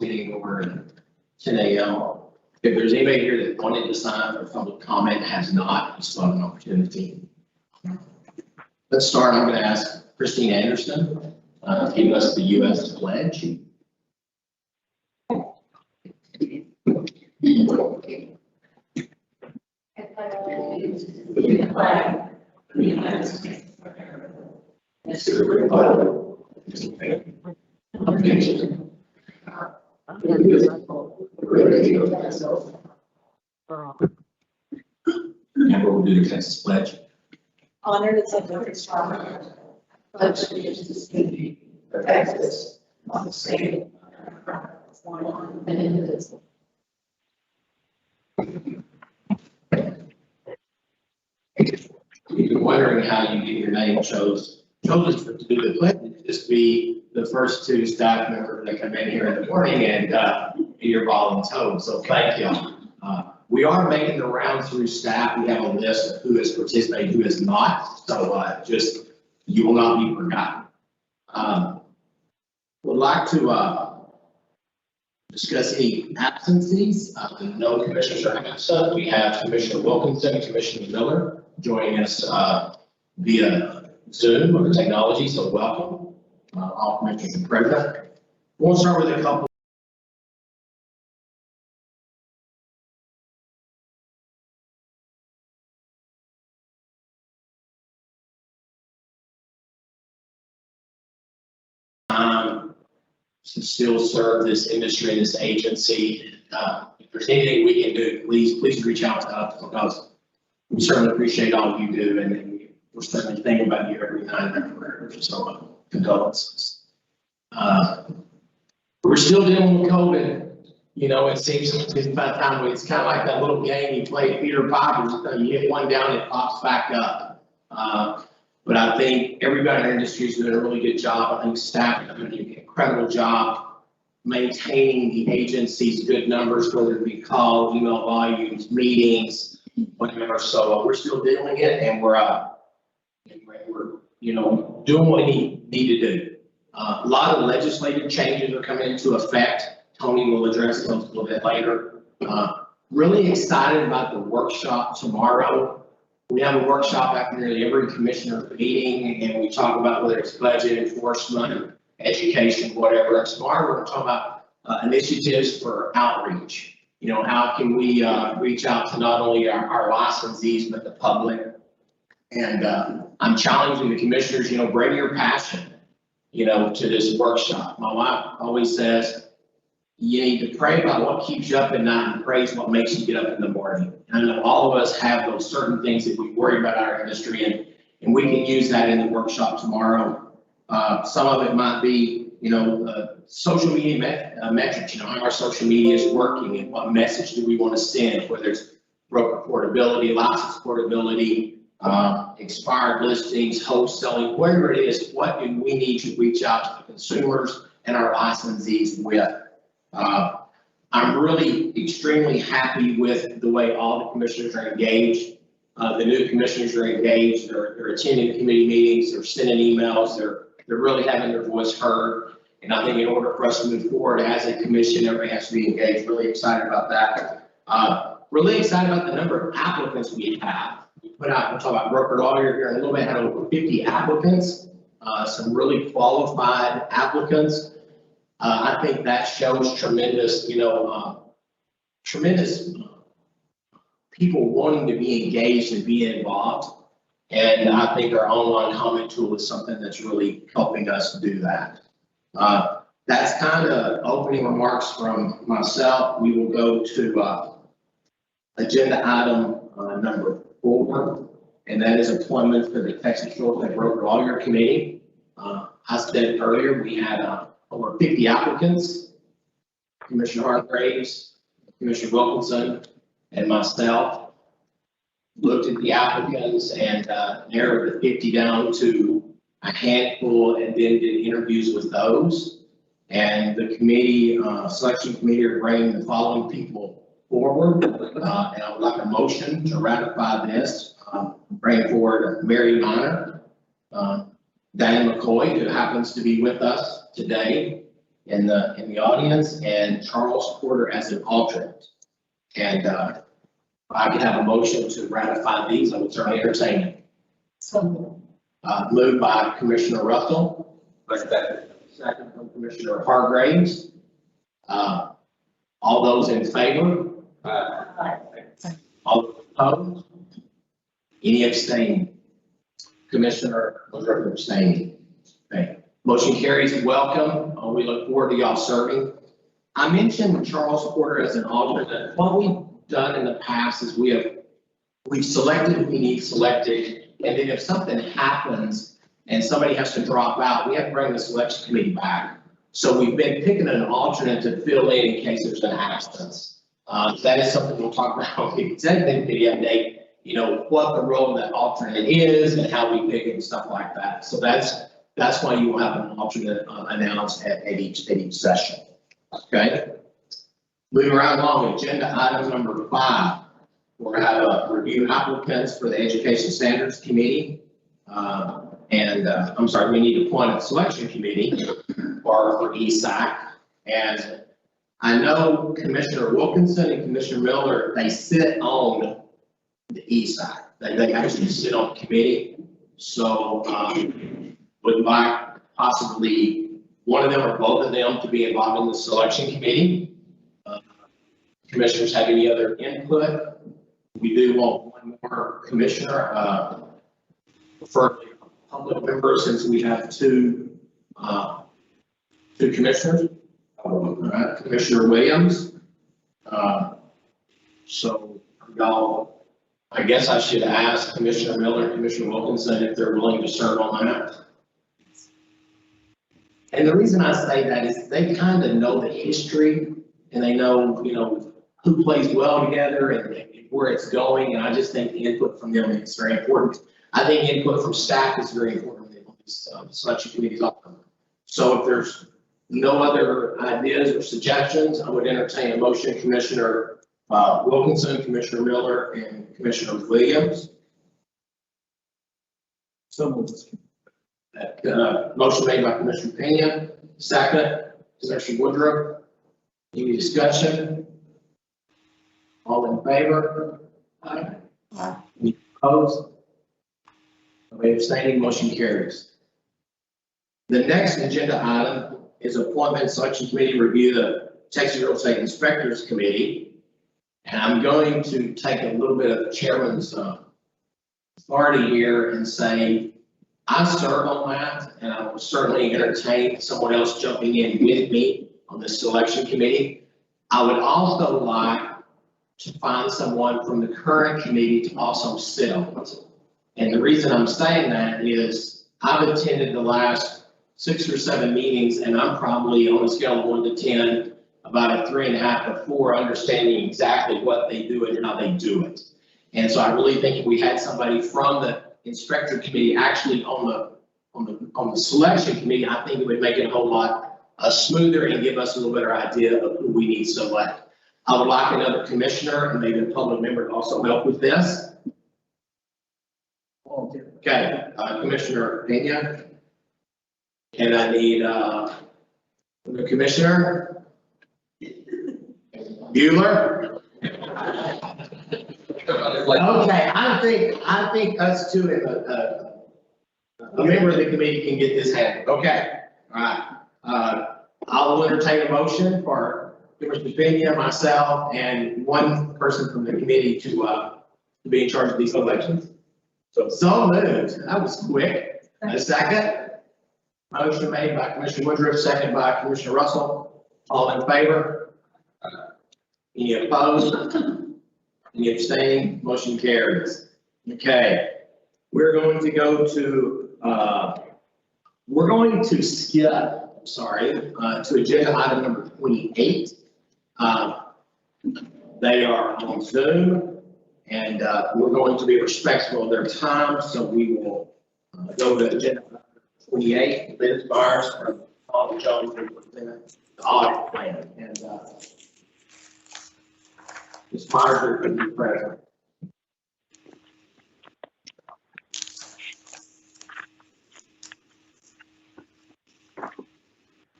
getting over at 10 a.m. If there's anybody here that wanted to sign for public comment, has not, you still have an opportunity. Let's start. I'm going to ask Christine Anderson to give us the U.S. pledge. The flag of the United States of America, and to the republic And we'll do the Texas pledge. Honored as a strong pledge allegiance to the Texas, on the state, one and indivisible. If you're wondering how you get your name chosen to do the pledge, just be the first two staff members that come in here in the morning and you're volunteering. So thank you. We are making the rounds through staff. We have a list of who has participated, who has not. So just, you will not be forgotten. Would like to discuss any absences. No commissioners are absent. We have Commissioner Wilkinson, Commissioner Miller joining us via Zoom or technology. So welcome, all commissioners and president. We'll start with a couple. To still serve this industry and this agency. If there's anything we can do, please reach out to us, because we certainly appreciate all you do, and we're certainly thinking about you every night in our prayers. So condolences. We're still dealing with COVID. You know, it seems by the time it's kind of like that little game you play, Peter Piper. You hit one down, it pops back up. But I think everybody in our industry is doing a really good job. I think staff are doing an incredible job maintaining the agency's good numbers, whether it be call, email volumes, meetings, whatever. So we're still dealing it, and we're doing what we need to do. A lot of legislative changes are coming into effect. Tony will address those a little bit later. Really excited about the workshop tomorrow. We have a workshop after nearly every commissioner meeting, and we talk about whether it's budget, enforcement, education, whatever. And tomorrow we're going to talk about initiatives for outreach. You know, how can we reach out to not only our licensees, but the public? And I'm challenging the commissioners, bring your passion, to this workshop. My wife always says, you need to pray about what keeps you up at night and praise what makes you get up in the morning. I know all of us have those certain things that we worry about our industry, and we can use that in the workshop tomorrow. Some of it might be, social media metrics, how our social media is working and what message do we want to send, whether it's broker portability, license portability, expired listings, wholesaling, whatever it is, what do we need to reach out to the consumers and our licensees with? I'm really extremely happy with the way all the commissioners are engaged. The new commissioners are engaged. They're attending committee meetings. They're sending emails. They're really having their voice heard. And I think in order for us to move forward as a commission, everybody has to be engaged. Really excited about that. Really excited about the number of applicants we have. We put out, we'll talk about broker lawyer here in a little bit, had over 50 applicants, some really qualified applicants. I think that shows tremendous, tremendous people wanting to be engaged and be involved. And I think our online comment tool is something that's really helping us do that. That's kind of opening remarks from myself. We will go to agenda item number 4, and that is appointment for the Texas Real Estate Broker Lawyer Committee. I said earlier we had over 50 applicants. Commissioner Hargraves, Commissioner Wilkinson, and myself looked at the applicants and narrowed the 50 down to a handful, and then did interviews with those. And the committee, selection committee, are bringing the following people forward. And I would like a motion to ratify this. Bring forward Mary Minor, Danny McCoy, who happens to be with us today, in the audience, and Charles Porter as an alternate. And if I could have a motion to ratify these, I would certainly entertain it. So. Moved by Commissioner Russell. Second from Commissioner Hargraves. All those in favor? All opposed? Any abstaining? Commissioner Woodruff abstaining. Okay. Motion carries. Welcome. We look forward to y'all serving. I mentioned Charles Porter as an alternate. What we've done in the past is we've selected who we need selected, and then if something happens and somebody has to drop out, we have to bring the selection committee back. So we've been picking an alternate to fill in case there's an absence. That is something we'll talk about on the executive committee update. You know, what the role of that alternate is and how we pick it and stuff like that. So that's why you will have an alternate announced at each session. Okay. Moving right along, agenda item number 5. We're going to have a review applicants for the Education Standards Committee. We need to appoint a selection committee for ESAC. And I know Commissioner Wilkinson and Commissioner Miller, they sit on the ESAC. They actually sit on the committee. So would like possibly one of them or both of them to be involved in the selection committee. Commissioners have any other input? We do want one more commissioner, preferably a public member, since we have two commissioners. Commissioner Williams. So y'all, I guess I should ask Commissioner Miller and Commissioner Wilkinson if they're willing to serve on that. And the reason I say that is they kind of know the history and they know, you know, who plays well together and where it's going. And I just think the input from them is very important. I think input from staff is very important on these selection committees. So if there's no other ideas or suggestions, I would entertain a motion. Commissioner Wilkinson, Commissioner Miller, and Commissioner Williams. So moved. Motion made by Commissioner Pena, second, Commissioner Woodruff. Any discussion? All in favor? Aye. Any opposed? Nobody abstaining, motion carries. The next agenda item is appointment selection committee review the Texas Real Estate Inspectors Committee. And I'm going to take a little bit of the chairman's authority here and say, I serve on that, and I will certainly entertain someone else jumping in with me on the selection committee. I would also like to find someone from the current committee to also sit on it. And the reason I'm saying that is I've attended the last 6 or 7 meetings, and I'm probably on a scale of 1 to 10, about a 3.5 to 4, understanding exactly what they do and how they do it. And so I really think if we had somebody from the inspector committee actually on the selection committee, I think it would make it a whole lot smoother and give us a little better idea of who we need to select. I would like another commissioner and maybe a public member to also help with this. Okay, Commissioner Pena. And I need the commissioner. Bueller. Okay, I think us two and a member of the committee can get this handled. Okay, all right. I'll entertain a motion for Commissioner Pena, myself, and one person from the committee to be in charge of these elections. So moved. That was quick. A second. Motion made by Commissioner Woodruff, second by Commissioner Russell. All in favor? Any opposed? Any abstaining? Motion carries. Okay. We're going to go to, skip, to agenda item number 28. They are on Zoom, and we're going to be respectful of their time, so we will go to agenda 28. Liz Myers from Paul Jones will present the audit plan, and Ms. Myers will be present.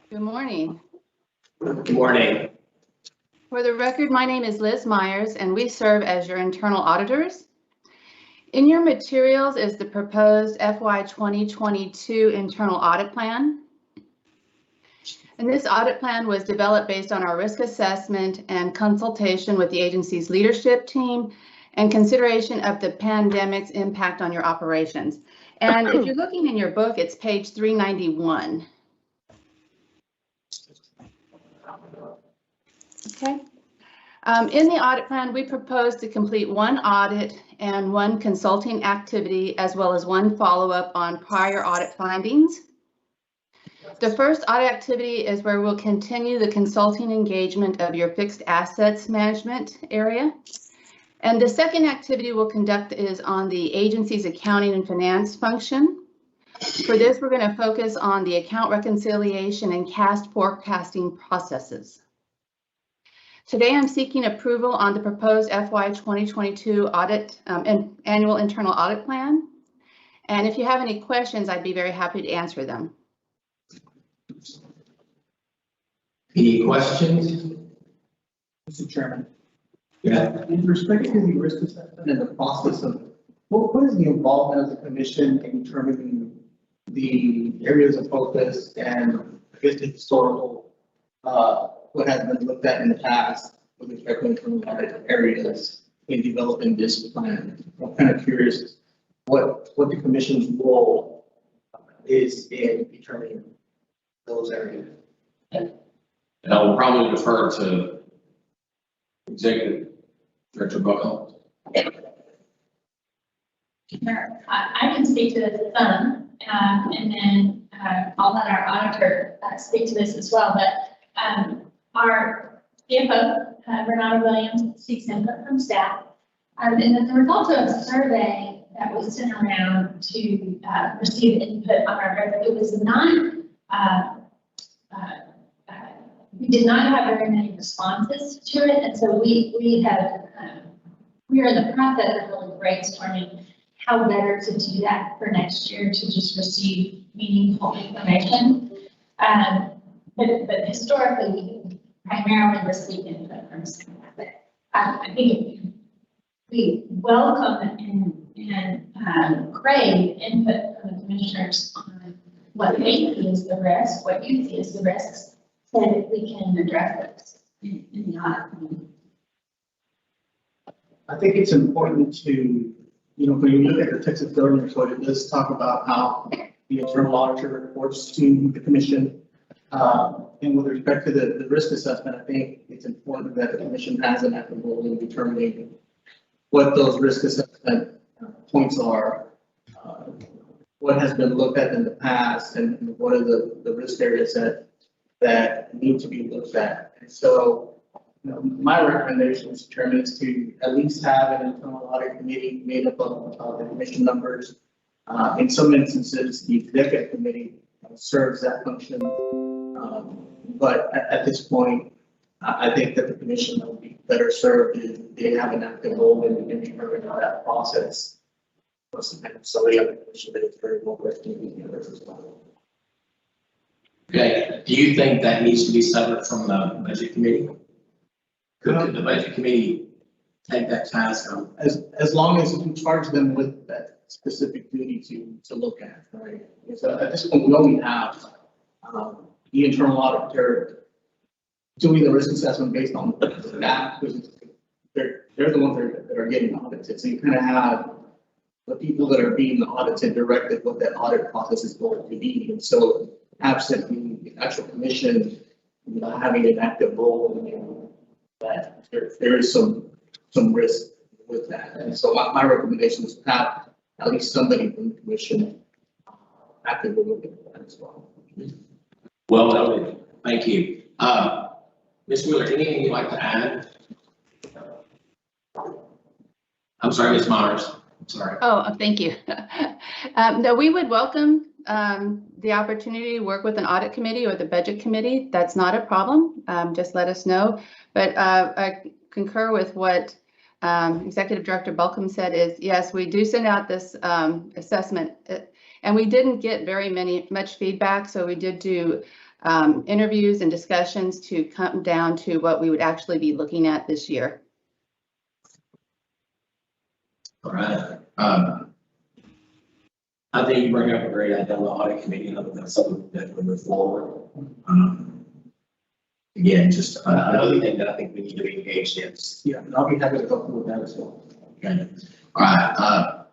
Good morning. Good morning. For the record, my name is Liz Myers, and we serve as your internal auditors. In your materials is the proposed FY 2022 internal audit plan. And this audit plan was developed based on our risk assessment and consultation with the agency's leadership team and consideration of the pandemic's impact on your operations. And if you're looking in your book, it's page 391. Okay. In the audit plan, we propose to complete one audit and one consulting activity, as well as one follow-up on prior audit findings. The first audit activity is where we'll continue the consulting engagement of your fixed assets management area. And the second activity we'll conduct is on the agency's accounting and finance function. For this, we're going to focus on the account reconciliation and cash forecasting processes. Today, I'm seeking approval on the proposed FY 2022 audit and annual internal audit plan. And if you have any questions, I'd be very happy to answer them. Any questions? Mr. Chairman, Yeah. in respect to the risk assessment and the process of, what is the involvement of the commission in determining the areas of focus and I guess the historical, what has been looked at in the past with respect to internal audit areas in developing this plan? I'm kind of curious what the commission's role is in determining those areas. And I will probably defer to Executive Director Buckle. Sure. I can speak to this some, and then I'll let our auditor speak to this as well. But our CFO, Renata Williams, seeks input from staff. And then the result of a survey that was sent around to receive input on our record, it was not, we did not have very many responses to it. And so we are in the process of really brainstorming how better to do that for next year to just receive meaningful information. But historically, we primarily receive input from staff. I think we welcome and crave input from the commissioners on what they see as the risk, what you see as the risks, so that we can address it in the audit. I think it's important to, when you look at the Texas Government Code, it does talk about how the internal auditor reports to the commission. And with respect to the risk assessment, I think it's important that the commission has an active role in determining what those risk assessment points are, what has been looked at in the past, and what are the risk areas that need to be looked at. And so, my recommendation, Mr. Chairman, is to at least have an internal audit committee made up of the commission members. In some instances, the executive committee serves that function. But at this point, I think that the commission will be better served if they have an active role in determining that process. Somebody on the commission that is very well versed in the others as well. Okay. Do you think that needs to be separate from the budget committee? Could the budget committee take that task on? As long as we charge them with that specific duty to look at, right? So at this point, we only have the internal auditor doing the risk assessment based on that, because they're the ones that are getting audited. So you kind of have the people that are being audited directed what that audit process is going to be. And so absent the actual commission having an active role in that, there is some risk with that. And so my recommendation is to have at least somebody from the commission actively looking at that as well. Well noted. Thank you. Ms. Wheeler, anything you'd like to add? I'm sorry, Ms. Myers. Sorry. Oh, thank you. No, we would welcome the opportunity to work with an audit committee or the budget committee. That's not a problem. Just let us know. But I concur with what Executive Director Balcom said is, yes, we do send out this assessment and we didn't get much feedback. So we did do interviews and discussions to come down to what we would actually be looking at this year. All right. I think you bring up a great idea on the audit committee, and I think that's something that we move forward. Again, just another thing that I think we need to be engaged in. Yeah, and I'll be happy to go through with that as well. Okay. All right.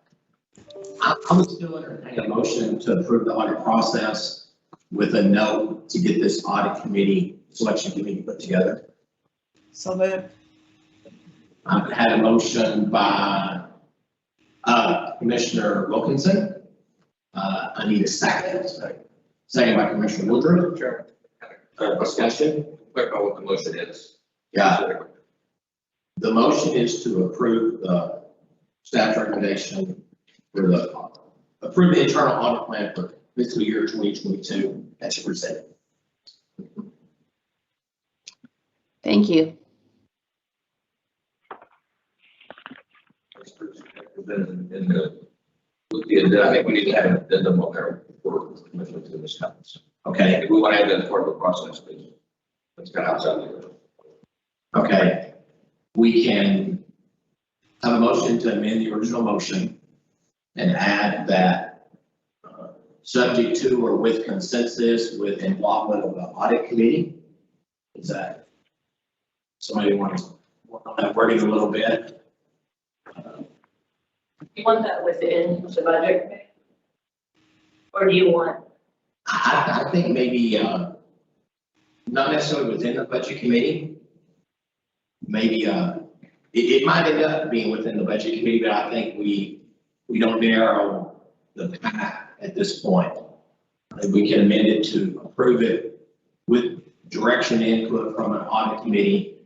I would still entertain a motion to approve the audit process with a note to get this audit committee, selection committee put together. So moved. I've had a motion by Commissioner Wilkinson. I need a second. Second by Commissioner Woodruff. Sure. Discussion. Clarify what the motion is. Yeah. The motion is to approve the staff recommendation for approve the internal audit plan for fiscal year 2022 as presented. Thank you. I think we need to have an addendum on there for commission to this comments. Okay, If we want to have that as part of the process, please. Let's get outside of here. okay. We can have a motion to amend the original motion and add that subject to or with consensus with involvement of the audit committee. Is that somebody want to work on that wording a little bit? You want that within the budget? Or do you want? I think maybe, not necessarily within the budget committee. Maybe, it might end up being within the budget committee, but I think we don't narrow the path at this point. We can amend it to approve it with direction input from an audit committee.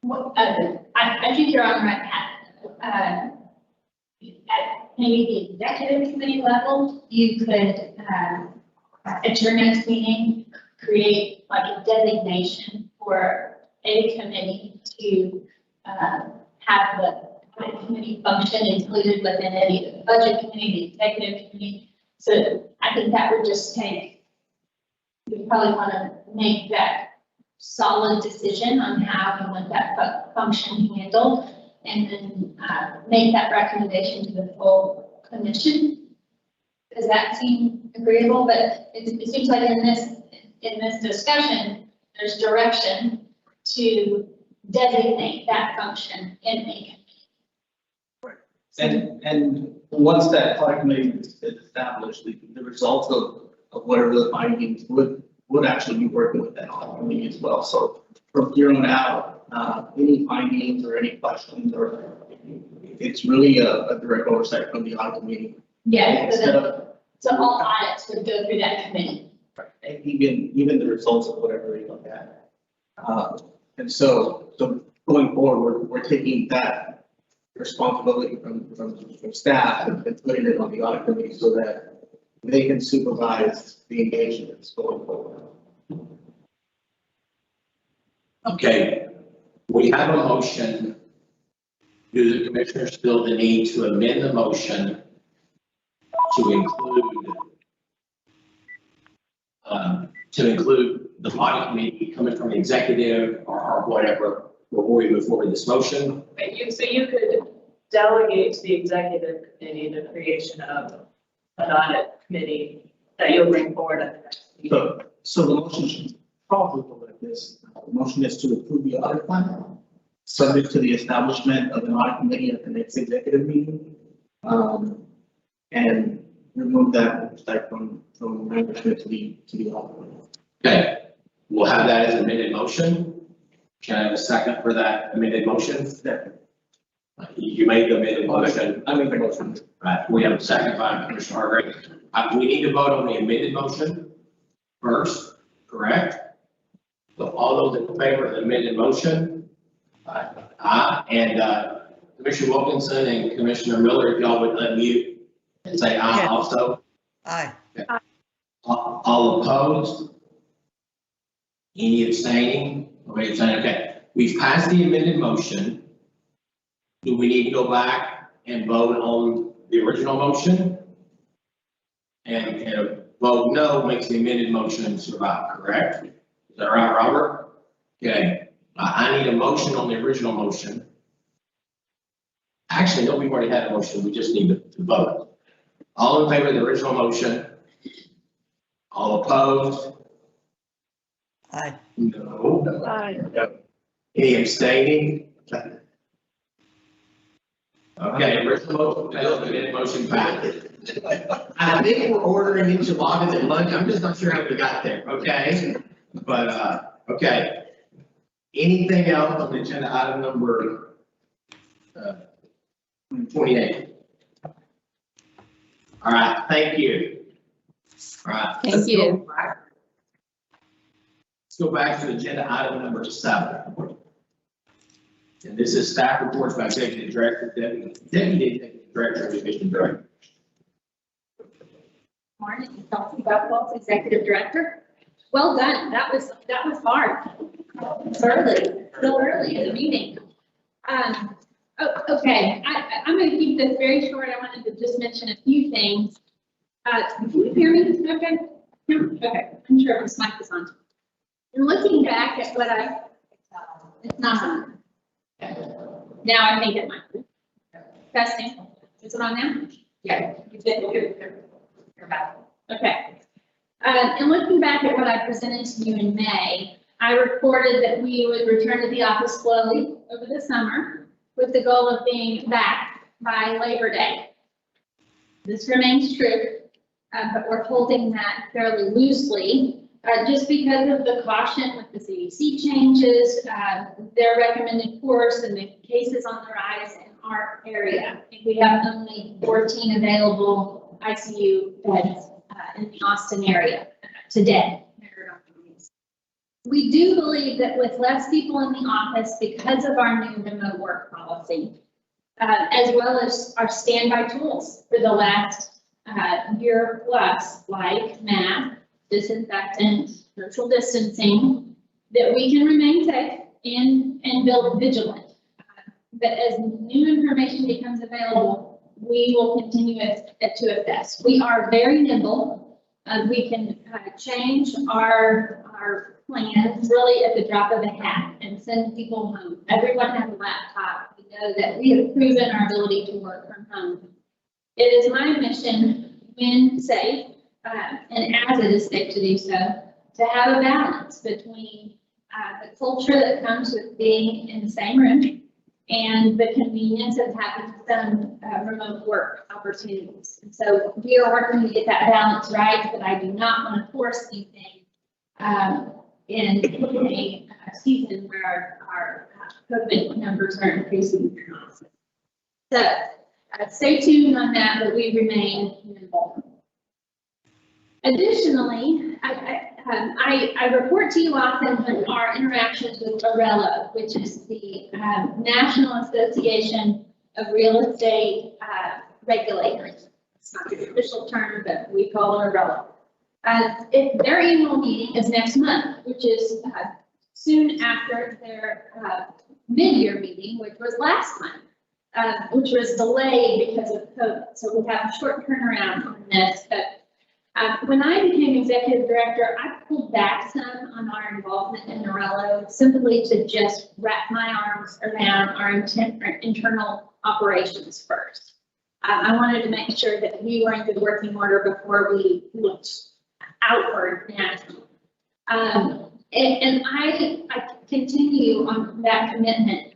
Well, I think you're on the right path. At maybe the executive committee level, you could, at your next meeting, create like a designation for a committee to have the audit committee function included within it, the budget committee, the executive committee. So I think that would just take, we probably want to make that solid decision on how we want that function handled, and then make that recommendation to the full commission. Does that seem agreeable? But it seems like in this discussion, there's direction to designate that function in a committee. And once that audit committee is established, the results of whatever the findings would actually be working with that audit committee as well. So from here on out, any findings or any questions, or it's really a direct oversight from the audit committee. Yeah, Instead of, so all audits would go through that committee. and even the results of whatever they look at. And so going forward, we're taking that responsibility from staff and putting it on the audit committee so that they can supervise the engagements going forward. Okay, we have a motion. Do the commissioners feel the need to amend the motion to include the audit committee coming from the executive or whatever before we move forward with this motion? So you could delegate to the executive committee the creation of an audit committee that you'll bring forward at the next meeting. So the motion should probably go like this. The motion is to approve the audit plan, subject to the establishment of an audit committee at the next executive meeting. And remove that oversight from management to the audit committee. Okay, we'll have that as an amended motion. Can I have a second for that amended motion? You made the amended motion. I make the motion. Right, we have a second by Commissioner Hargrave. We need to vote on the amended motion first, correct? So all those in favor of the amended motion? Aye. And Commissioner Wilkinson and Commissioner Miller, if y'all would unmute and say aye also. Aye. All opposed? Any abstaining? Okay, we've passed the amended motion. Do we need to go back and vote on the original motion? And Vote no makes the amended motion survive, correct? Is that right, Robert? Okay, I need a motion on the original motion. Actually, no, we've already had a motion, we just need to vote. All in favor of the original motion? All opposed? Aye. No. Aye. Any abstaining? Okay, original motion failed, amended motion passed. I think we're ordering enchiladas at lunch, I'm just not sure how we got there, okay? But, okay. Anything else on the agenda item number 28? All right, thank you. All right. Thank let's go you. back- Let's go back to agenda item number 7. And this is staff reports by executive director, deputy executive director, and division director. Morning, Kelsey Buckwaltz, Executive Director. Well done. That was hard. It's early, still early in the meeting. Okay, I'm going to keep this very short. I wanted to just mention a few things. Can you hear me? Okay. Okay, I'm sure this mic is on. And looking back at what it's not on. Now I think it might be. Testing. Is it on now? Yeah. You did. You're back. Okay. And looking back at what I presented to you in May, I reported that we would return to the office slowly over the summer with the goal of being back by Labor Day. This remains true, but we're holding that fairly loosely just because of the caution with the CDC changes, their recommended course, and the cases on the rise in our area. I think we have only 14 available ICU beds in the Austin area today. We do believe that with less people in the office because of our new remote work policy, as well as our standby tools for the last year plus, like mask, disinfectant, social distancing, that we can remain safe and build vigilant. But as new information becomes available, we will continue to assess. We are very nimble. We can change our plans really at the drop of a hat and send people home. Everyone has a laptop. We know that we have proven our ability to work from home. It is my mission, when safe, and as it is safe to do so, to have a balance between the culture that comes with being in the same room and the convenience of having some remote work opportunities. And so we are working to get that balance right, but I do not want to force anything in a season where our COVID numbers are increasing. So stay tuned on that, but we remain nimble. Additionally, I report to you often on our interactions with ARELO, which is the National Association of Real Estate Regulators. It's not the official term, but we call it ARELO. Their annual meeting is next month, which is soon after their mid-year meeting, which was last month, which was delayed because of COVID. So we have a short turnaround on this. But when I became executive director, I pulled back some on our involvement in ARELO simply to just wrap my arms around our internal operations first. I wanted to make sure that we were in good working order before we looked outward nationally. And I continue on that commitment.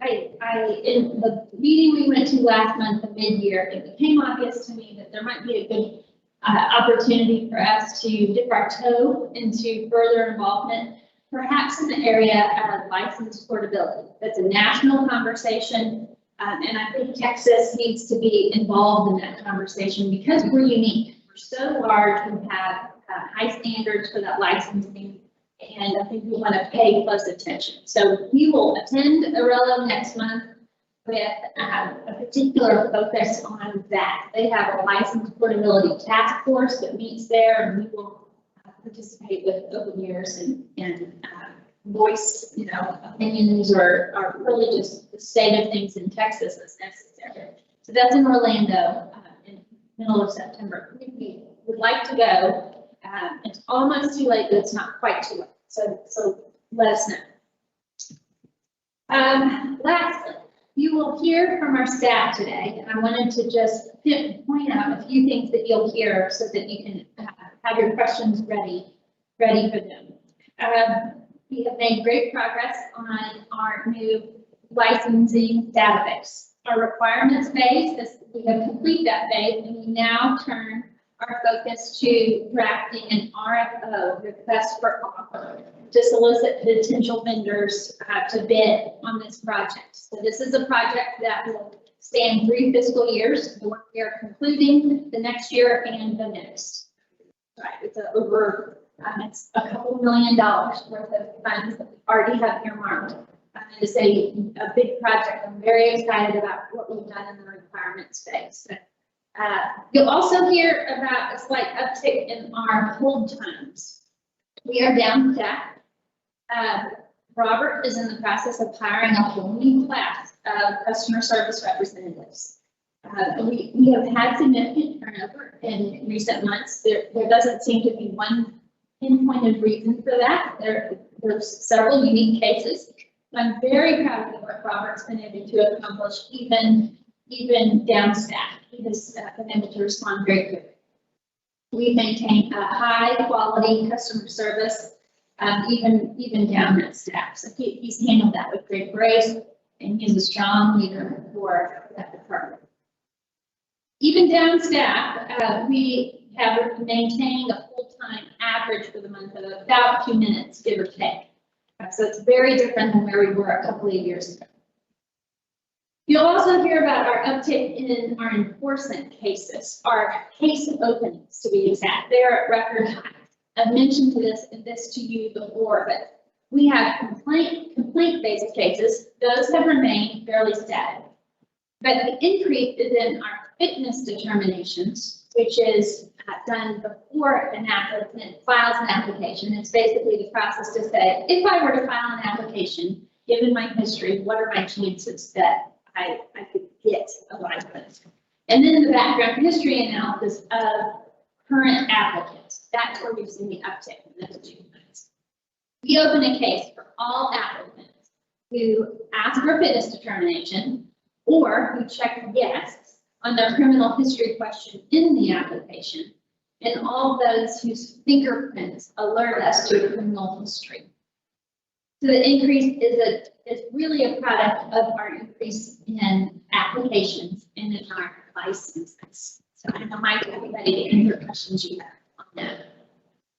In the meeting we went to last month, the mid-year, it became obvious to me that there might be a good opportunity for us to dip our toe into further involvement, perhaps in the area of license portability. That's a national conversation, and I think Texas needs to be involved in that conversation because we're unique. We're so large, we have high standards for that licensing, and I think we want to pay close attention. So we will attend ARELO next month with a particular focus on that. They have a license portability task force that meets there, and we will participate with open ears and voice, opinions or really just the state of things in Texas as necessary. So that's in Orlando in the middle of September. We would like to go. It's almost too late, but it's not quite too late. So let us know. Lastly, you will hear from our staff today, and I wanted to just point out a few things that you'll hear so that you can have your questions ready for them. We have made great progress on our new licensing database. Our requirements phase, we have completed that phase, and we now turn our focus to drafting an RFO, request for offer, to solicit potential vendors to bid on this project. So this is a project that will span 3 fiscal years. The work we are concluding the next year and the next. Right, it's it's a couple $1 million worth of funds that we already have earmarked. It's a big project. I'm very excited about what we've done in the requirements phase. So, you'll also hear about a slight uptick in our hold times. We are down staff. Robert is in the process of hiring a whole new class of customer service representatives. We have had significant turnover in recent months. There doesn't seem to be one pinpointed reason for that. There's several unique cases. I'm very proud of what Robert's been able to accomplish, even down staff. He has been able to respond very quickly. We maintain a high quality customer service, even down at staff. So he's handled that with great grace, and he's a strong leader for that department. Even down staff, we have maintained a full-time average for the month of about 2 minutes, give or take. So it's very different than where we were a couple of years ago. You'll also hear about our uptick in our enforcement cases, our case openings to be exact. They're at record highs. I've mentioned this to you before, but we have complaint-based cases. Those have remained fairly static. But the increase is in our fitness determinations, which is done before an applicant files an application. It's basically the process to say, if I were to file an application, given my history, what are my chances that I could get a license? And then the background history analysis of current applicants. That's where we've seen the uptick in those 2 months. We open a case for all applicants who ask for a fitness determination or who check yes on their criminal history question in the application, and all those whose fingerprints alert us to criminal history. So the increase is really a product of our increase in applications and in our licenses. So I invite everybody to answer questions you have on that.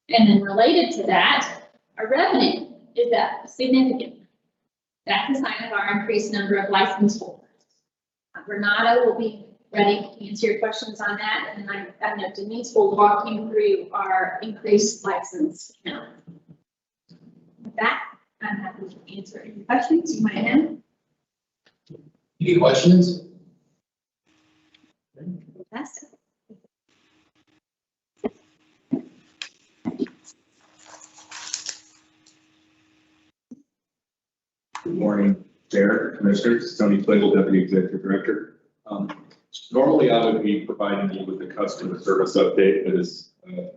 And then related to that, our revenue is up significantly. That's a sign of our increased number of license holders. Renato will be ready to answer your questions on that, and I know Denise will walk you through our increased license count. With that, I'm happy to answer any questions you might have. Any questions? Fantastic. Good morning, Chair, Commissioners. Tony Plingle, Deputy Executive Director. Normally, I would be providing you with the customer service update, but as the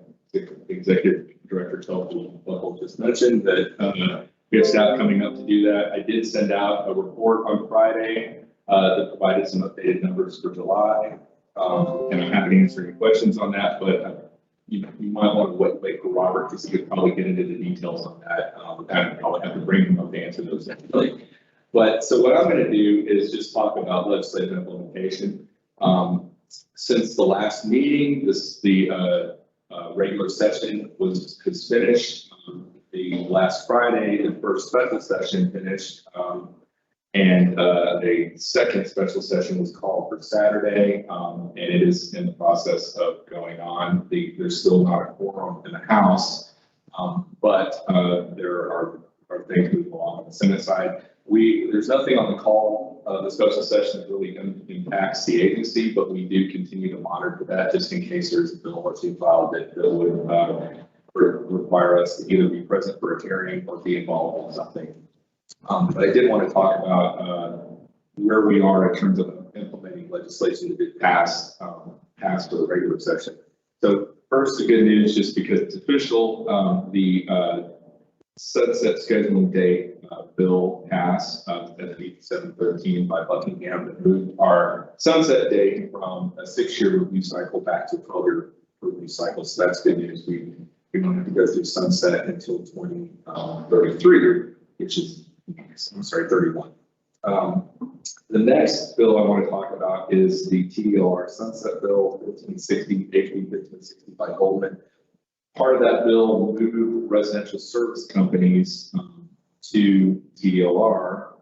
Executive Director Telfel just mentioned, that we have staff coming up to do that. I did send out a report on Friday that provided some updated numbers for July, and I'm happy to answer any questions on that, but you might want to wait for Robert because he could probably get into the details on that. And probably have to bring him up to answer those anyway. But so what I'm going to do is just talk about legislative implementation. Since the last meeting, the regular session has finished. The last Friday, the first special session finished, and a second special session was called for Saturday, and it is in the process of going on. There's still not a quorum in the House, but there are things moving along on the Senate side. There's nothing on the call, the special session that really impacts the agency, but we do continue to monitor that just in case there's a bill or two filed that would require us to either be present for a hearing or be involved in something. But I did want to talk about where we are in terms of implementing legislation that did pass for the regular session. So First, the good news, just because it's official, the sunset scheduling date bill passed at 7/13 by Buckingham that moved our sunset date from a 6-year review cycle back to a 12-year review cycle. So that's good news. We don't have to go through sunset until 2033, which is, I'm sorry, 31. The next bill I want to talk about is the TDLR sunset bill 1560, HB 1560 by Goldman. Part of that bill moved residential service companies to TDLR,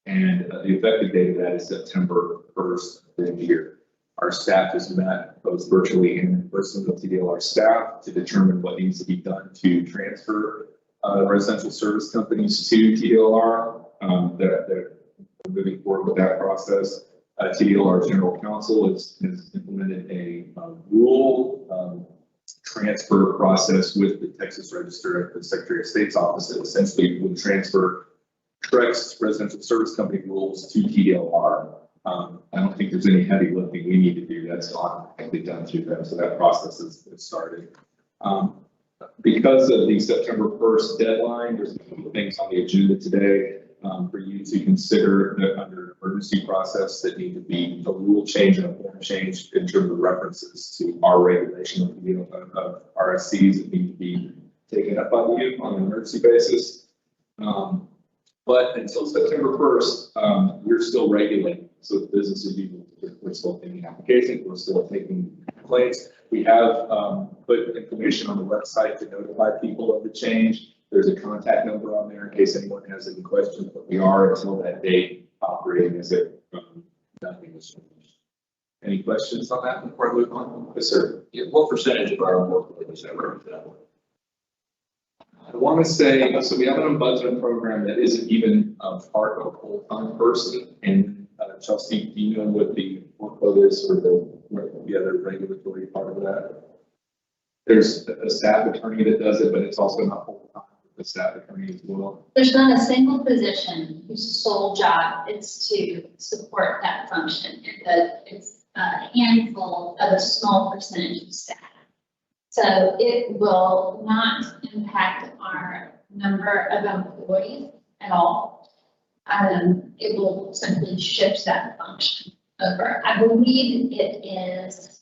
and the effective date of that is September 1st of this year. Our staff has met both virtually and in person with TDLR staff to determine what needs to be done to transfer residential service companies to TDLR. They're moving forward with that process. TDLR General Counsel has implemented a rule transfer process with the Texas Register at the Secretary of State's office that essentially would transfer TREC's residential service company rules to TDLR. I don't think there's any heavy lifting we need to do. That's automatically done through them. So that process is started. Because of the September 1st deadline, there's a couple of things on the agenda today for you to consider that under emergency process that need to be a rule change and a form change in terms of references to our regulation of RSCs that need to be taken up by you on an emergency basis. But until September 1st, we're still regulating. So the business is usual. We're still taking applications. We're still taking complaints. We have put information on the website to notify people of the change. There's a contact number on there in case anyone has any questions, but we are until that date operating as if nothing has changed. Any questions on that before I move on? Yes, sir. Yeah, what percentage of our workload is that represent? I want to say, so we have an ombudsman program that isn't even part of a full-time person. And Chelsea, do you know what the workload is or the other regulatory part of that? There's a staff attorney that does it, but it's also not full-time. The staff attorney as well. There's not a single position whose sole job is to support that function. It's a handful of a small percentage of staff. So it will not impact our number of employees at all. It will simply shift that function over. I believe it is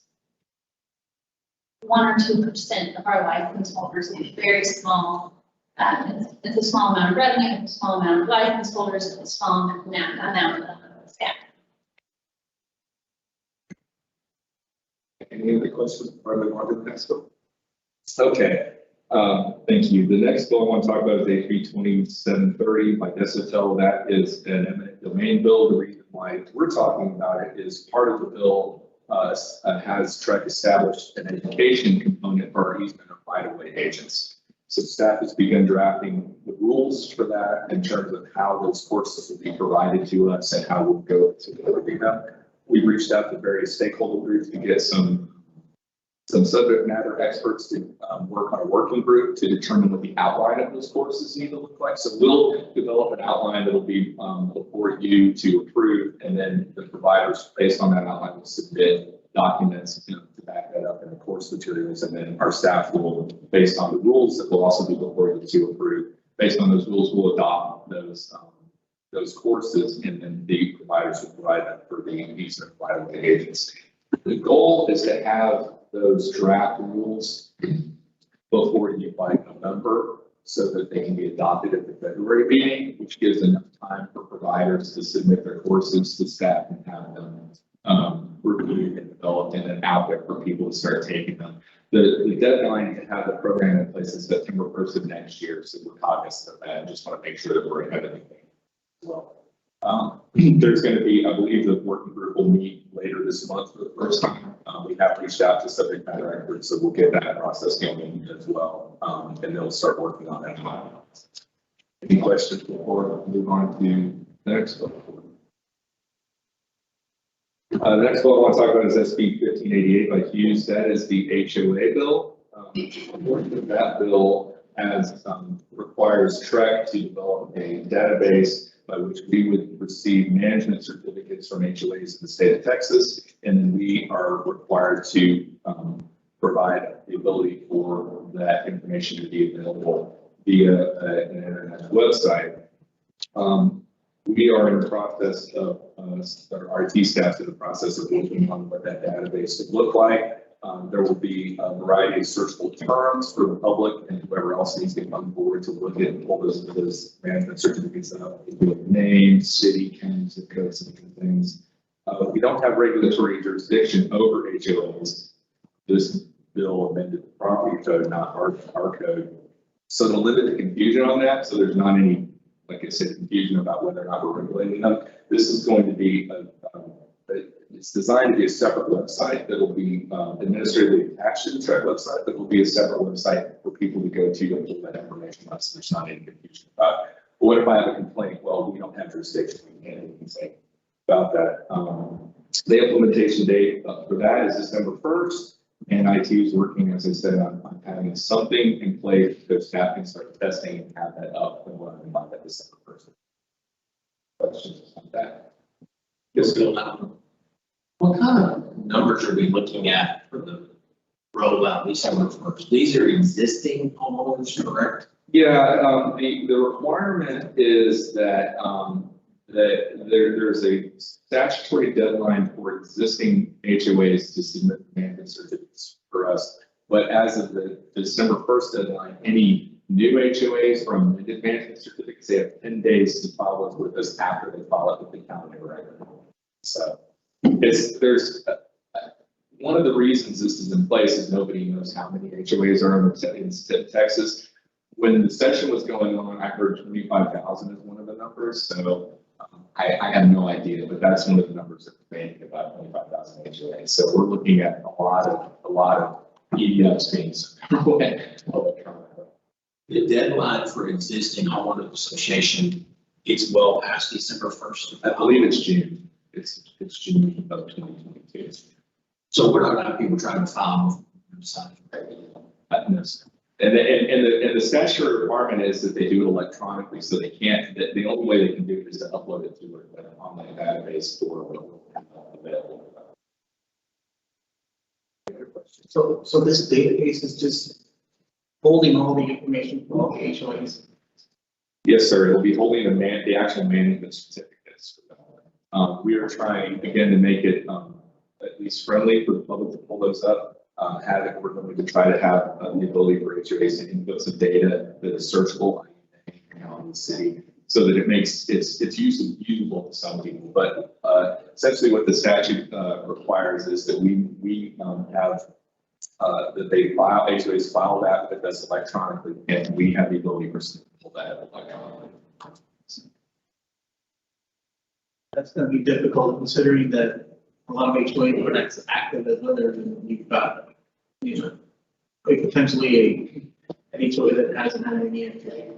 1 or 2% of our license holders. It's very small. It's a small amount of revenue, it's a small amount of license holders, it's a small amount of staff. Any other questions before I move on to the next one? Okay, thank you. The next bill I want to talk about is HB 2730 by Desatel. That is an eminent domain bill. The reason why we're talking about it is part of the bill has TREC established an education component for our easement of right-of-way agents. So staff has begun drafting the rules for that in terms of how those courses will be provided to us and how we'll go to deliver them. We've reached out to various stakeholder groups to get some subject matter experts to work on a working group to determine what the outline of those courses need to look like. So we'll develop an outline that'll be before you to approve, and then the providers, based on that outline, will submit documents to back that up in the course materials, and then our staff will, based on the rules that will also be before you to approve, based on those rules, we'll adopt those courses, and then the providers will provide them for the easement right-of-way agents. The goal is to have those draft rules before you by November so that they can be adopted at the February meeting, which gives enough time for providers to submit their courses to staff and have them reviewed and developed and then out there for people to start taking them. The deadline to have the program in place is September 1st of next year, so we're cognizant of that and just want to make sure that we're ahead of anything as well. There's going to be, I believe the working group will meet later this month for the first time. We have reached out to subject matter experts, so we'll get that process going as well. And they'll start working on that. Any questions before we move on to the next one? The next bill I want to talk about is SB 1588 by Hughes. That is the HOA bill. That bill requires TREC to develop a database by which we would receive management certificates from HOAs in the state of Texas, and then we are required to provide the ability for that information to be available via an internet website. We are in the process of, our IT staff's in the process of working on what that database would look like. There will be a variety of searchable terms for the public and whoever else needs to come forward to look at all those management certificates up, name, city, county, zip codes, and different things. We don't have regulatory jurisdiction over HOAs. This bill amended the property code, not our code. So to limit the confusion on that, so there's not any, like I said, confusion about whether or not we're regulating them, this is going to be it's designed to be a separate website that will be administratively attached to the TREC website, that will be a separate website for people to go to pull that information up, so there's not any confusion about it. But what if I have a complaint? Well, we don't have jurisdiction, we can't do anything about that. The implementation date for that is December 1st, and IT is working, as I said, on having something in place so staff can start testing and have that up and running by that December 1st. Questions on that? Yes, Bill. What kind of numbers are we looking at for the rollout December 1st? These are existing homeowners, correct? Yeah, the requirement is that there's a statutory deadline for existing HOAs to submit management certificates for us. But as of the December 1st deadline, any new HOAs from amended management certificates, they have 10 days to file it with us after they file it with the county record. So there's one of the reasons this is in place is nobody knows how many HOAs are in Texas. When the session was going on, I heard 25,000 is one of the numbers. So I have no idea, but that's one of the numbers that we're banking about 25,000 HOAs. So we're looking at a lot of EDFs being electronic. The deadline for existing homeowners association is well past December 1st. I believe it's June. It's June of 2022. So we're not going to have people trying to file. No. And the statutory requirement is that they do it electronically, so they can't, the only way they can do it is to upload it to an online database for available. So this database is just holding all the information for all the HOAs? Yes, sir. It'll be holding the actual management certificates. We are trying, again, to make it at least friendly for the public to pull those up. We're going to try to have the ability for HOAs to input some data that is searchable in the city, so that it makes it's usable to some people. But essentially, what the statute requires is that we have that HOAs file that with us electronically, and we have the ability for some to pull that electronically. That's going to be difficult considering that a lot of HOAs are not as active as others, and you've got, potentially an HOA that hasn't had any activity.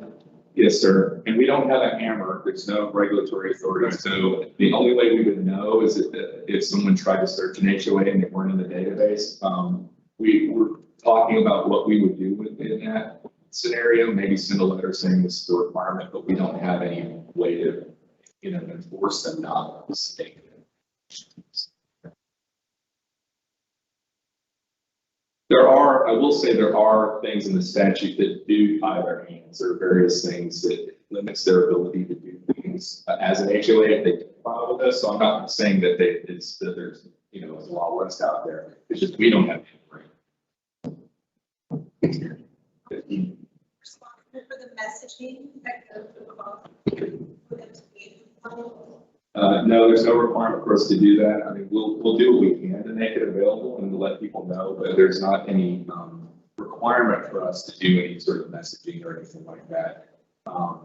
Yes, sir. And we don't have a hammer. There's no regulatory authority. So the only way we would know is if someone tried to search an HOA and they weren't in the database. We were talking about what we would do in that scenario, maybe send a letter saying this is the requirement, but we don't have any way to, enforce them not to stay. I will say there are things in the statute that do tie their hands. There are various things that limits their ability to do things as an HOA if they file with us. So I'm not saying that there's a Wild West out there. It's just we don't have any. For the messaging that goes across. No, there's no requirement for us to do that. I mean, we'll do what we can to make it available and to let people know, but there's not any requirement for us to do any sort of messaging or anything like that. I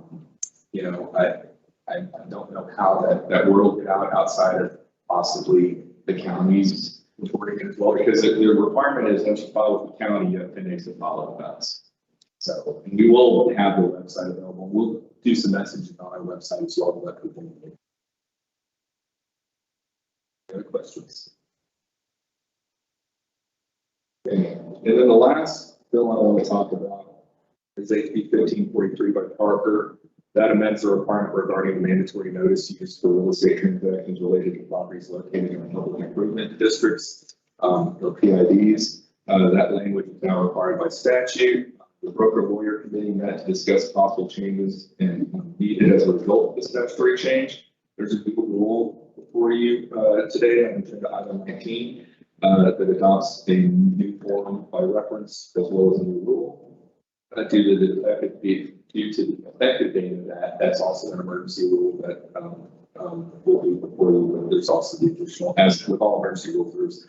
don't know how that world get out outside of possibly the counties reporting as well, because the requirement is once you file with the county, you have 10 days to follow with us. So we will have the website available. We'll do some messaging on our website as well to let people know. Any questions? Okay. And then the last bill I want to talk about is HB 1543 by Parker. That amends the requirement regarding mandatory notice used for real estate transactions related to properties located in public improvement districts, or PIDs. That language is now required by statute. The broker lawyer committee met to discuss possible changes and needed as a result of the statutory change. There's a new rule for you today on agenda item 19 that adopts a new form by reference as well as a new rule. Due to the effective date of that, that's also an emergency rule that will be before you. There's also the additional, as with all emergency rules, there's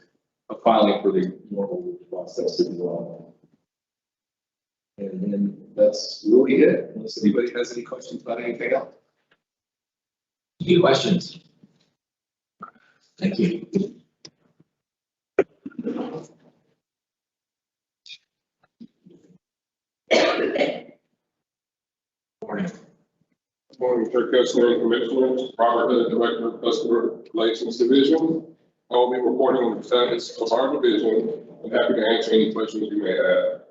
a filing for the normal process as well. And then that's really it, unless anybody has any questions about anything else. Any questions? Thank you. Morning. Morning, Chair Customer and Commissioners. Robert Hood, Director of Customer Relations Division. I will be reporting on the status of our division. I'm happy to answer any questions you may have.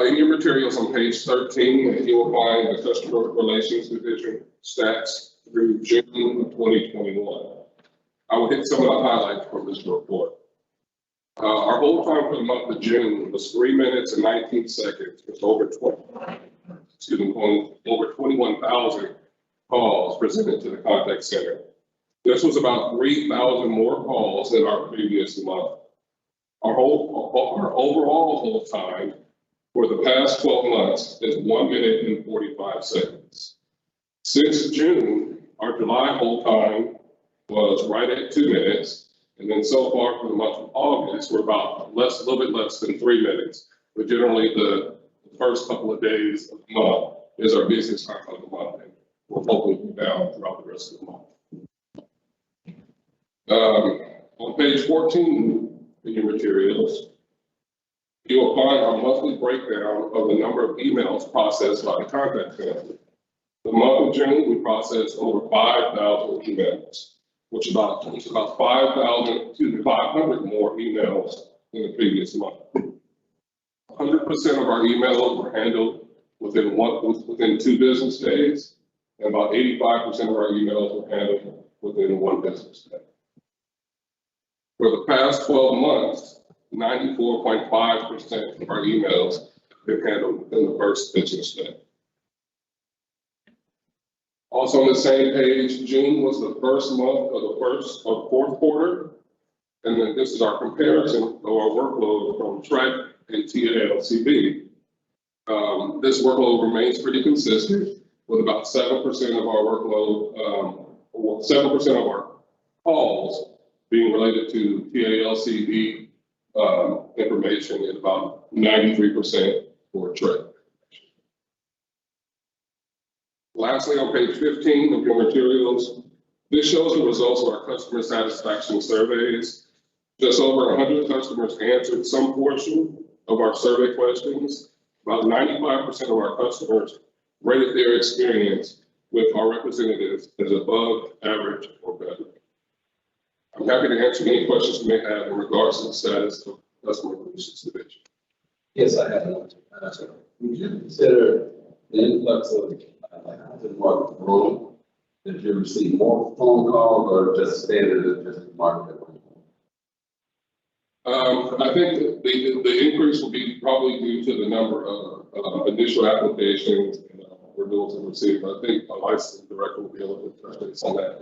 In your materials on page 13, you will find the Customer Relations Division stats through June of 2021. I will hit some of the highlights from this report. Our hold time for the month of June was 3 minutes and 19 seconds, with over 21,000 calls presented to the contact center. This was about 3,000 more calls than our previous month. Our overall hold time for the past 12 months is 1 minute and 45 seconds. Since June, our July hold time was right at 2 minutes. And then so far for the month of August, we're about a little bit less than 3 minutes. But generally the first couple of days of the month is our busiest time of the month. And we'll hopefully go down throughout the rest of the month. On page 14 in your materials, you will find our monthly breakdown of the number of emails processed by the contact center. The month of June, we processed over 5,000 emails, which is about 500 more emails than the previous month. 100% of our emails were handled within 2 business days, and about 85% of our emails were handled within 1 business day. For the past 12 months, 94.5% of our emails have been handled within the first business day. Also on the same page, June was the first month of the fourth quarter. And then this is our comparison of our workload from TREC and TLCB. This workload remains pretty consistent with about 7% of our workload, 7% of our calls being related to TLCB information and about 93% for TREC. Lastly, on page 15 of your materials, this shows the results of our customer satisfaction surveys. Just over 100 customers answered some portion of our survey questions. About 95% of our customers rated their experience with our representatives as above average or better. I'm happy to answer any questions you may have in regards to the status of Customer Relations Division. Yes, I have one. Would you consider the influx of housing market room? Did you receive more phone calls or just standard of just market? I think the increase will be probably due to the number of initial applications and renewals and received. I think our licensing director will be able to touch base on that.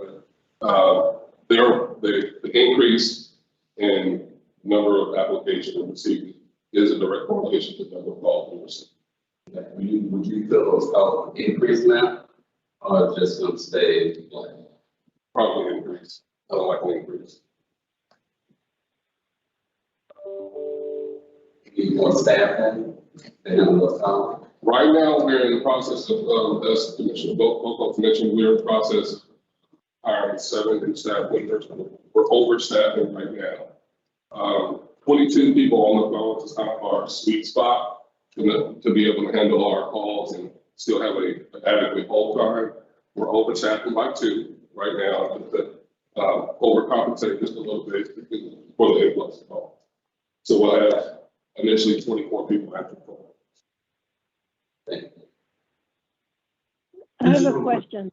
But the increase in number of applications received is a direct correlation to the number of calls we received. Would you feel those calls increase now or just going to stay like? Probably increase. I don't like an increase. Need more staff then? Right now, we're in the process of, as Commissioner both mentioned, we're in the process of hiring 7 new staff members. We're overstaffing right now. 22 people on the phone is kind of our sweet spot to be able to handle our calls and still have an adequate hold time. We're overstaffing by 2 right now, but overcompensate just a little bit for the influx of calls. So we'll have initially 24 people after the call. I have a question.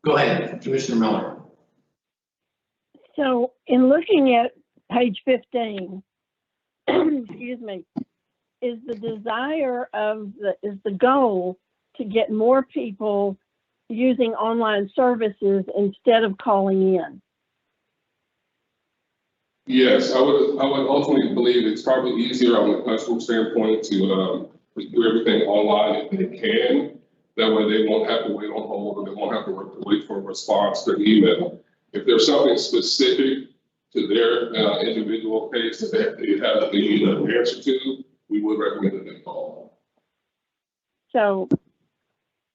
Go ahead, Commissioner Miller. So in looking at page 15, excuse me, is the desire of is the goal to get more people using online services instead of calling in? Yes, I would ultimately believe it's probably easier on the customer standpoint to do everything online if they can. That way they won't have to wait on hold, or they won't have to wait for a response to the email. If there's something specific to their individual case that they have the need an answer to, we would recommend that they call. So,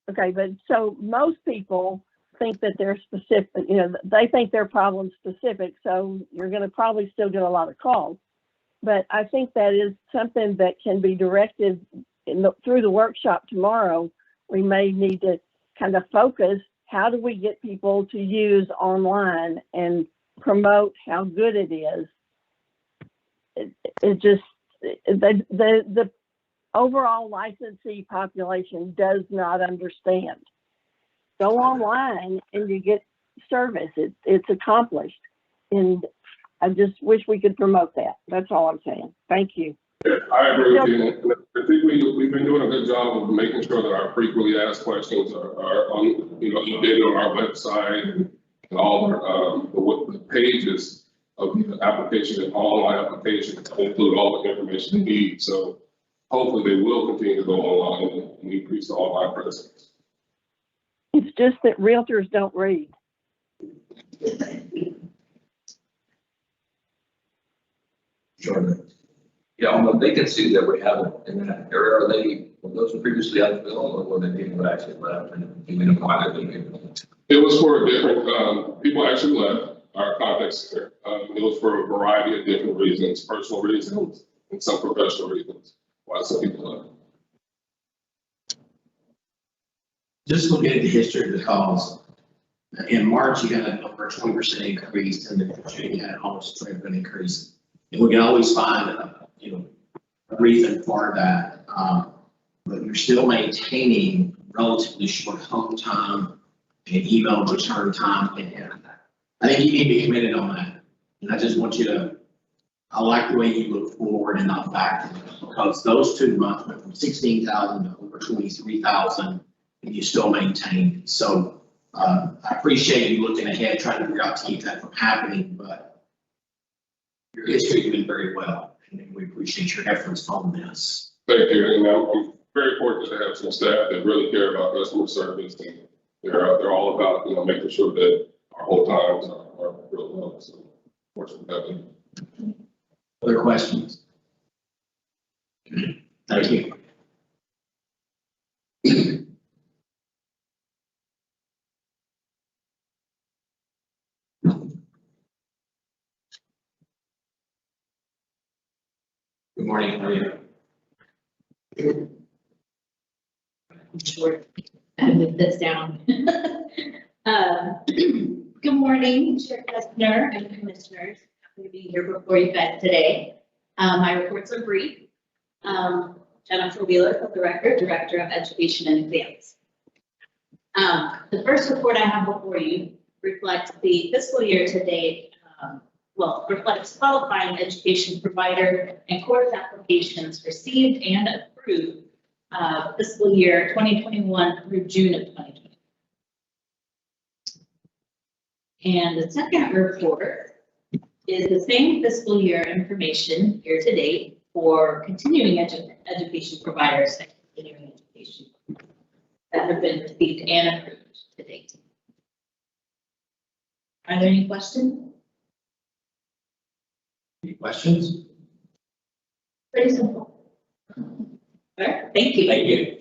okay, but so most people think that they're specific, you know, they think they're problem specific, so you're going to probably still get a lot of calls. But I think that is something that can be directed through the workshop tomorrow. We may need to kind of focus, how do we get people to use online and promote how good it is? It just, the overall licensee population does not understand. Go online and you get service. It's accomplished. And I just wish we could promote that. That's all I'm saying. Thank you. Yeah, I agree with you. And I think we've been doing a good job of making sure that our frequently asked questions are on, updated on our website and all the pages of the application and online application include all the information they need. So hopefully they will continue to go online and increase the online presence. It's just that realtors don't read. Sure. Yeah, on the vacancy that we have in that area, are they, were those previously unfilled, or were they people that actually left and you mean why they didn't? It was for a different, people actually left our contact center. It was for a variety of different reasons, personal reasons and some professional reasons why some people left. Just looking at the history of the calls, in March, you got an over 20% increase, and in June, you had almost a 20% increase. And we can always find, a reason for that, but you're still maintaining relatively short home time and email return time. And I think you need to be committed on that. And I just want you to, I like the way you look forward and not back, because those 2 months went from 16,000 to over 23,000. And you still maintain. So I appreciate you looking ahead, trying to figure out to keep that from happening, but your history has been very well, and we appreciate your efforts on this. Thank you, and I'm very fortunate to have some staff that really care about customer service, and they're all about, making sure that our whole times are real well. So fortunate to have them. Other questions? Thank you. Good morning, how are you? Short, and move this down. Good morning, Chair Kestner and Commissioners. Happy to be here before you guys today. My reports are brief. Jennifer Wheeler, for the record, Director of Education and Exams. The first report I have before you reflects the fiscal year to date, reflects qualifying education provider and course applications received and approved fiscal year 2021 through June of 2020. And the second report is the same fiscal year information year to date for continuing education providers and continuing education that have been received and approved to date. Are there any questions? Any questions? Pretty simple. All right, thank you. Thank you.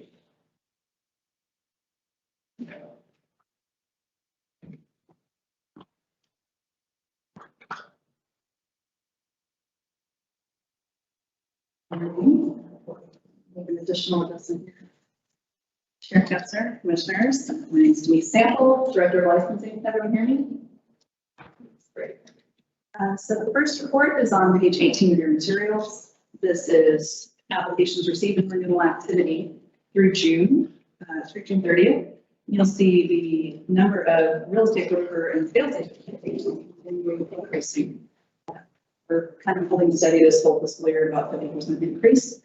An additional doesn't. Chair Kessler, Commissioners, my name is Denise Sample, Director of Licensing. Can everyone hear me? Great. So the first report is on page 18 of your materials. This is applications received and renewal activity through June 30th. You'll see the number of real estate broker and sales agent applications continuing increasing. we're kind of holding steady this whole fiscal year, about 50% increase.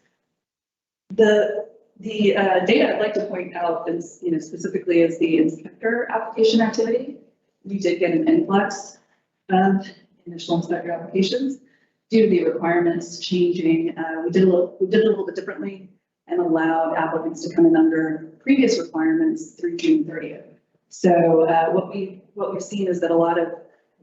The data I'd like to point out is, specifically is the inspector application activity. We did get an influx of initial inspector applications due to the requirements changing. We did a little bit differently and allowed applicants to come in under previous requirements through June 30th. So what we've seen is that a lot of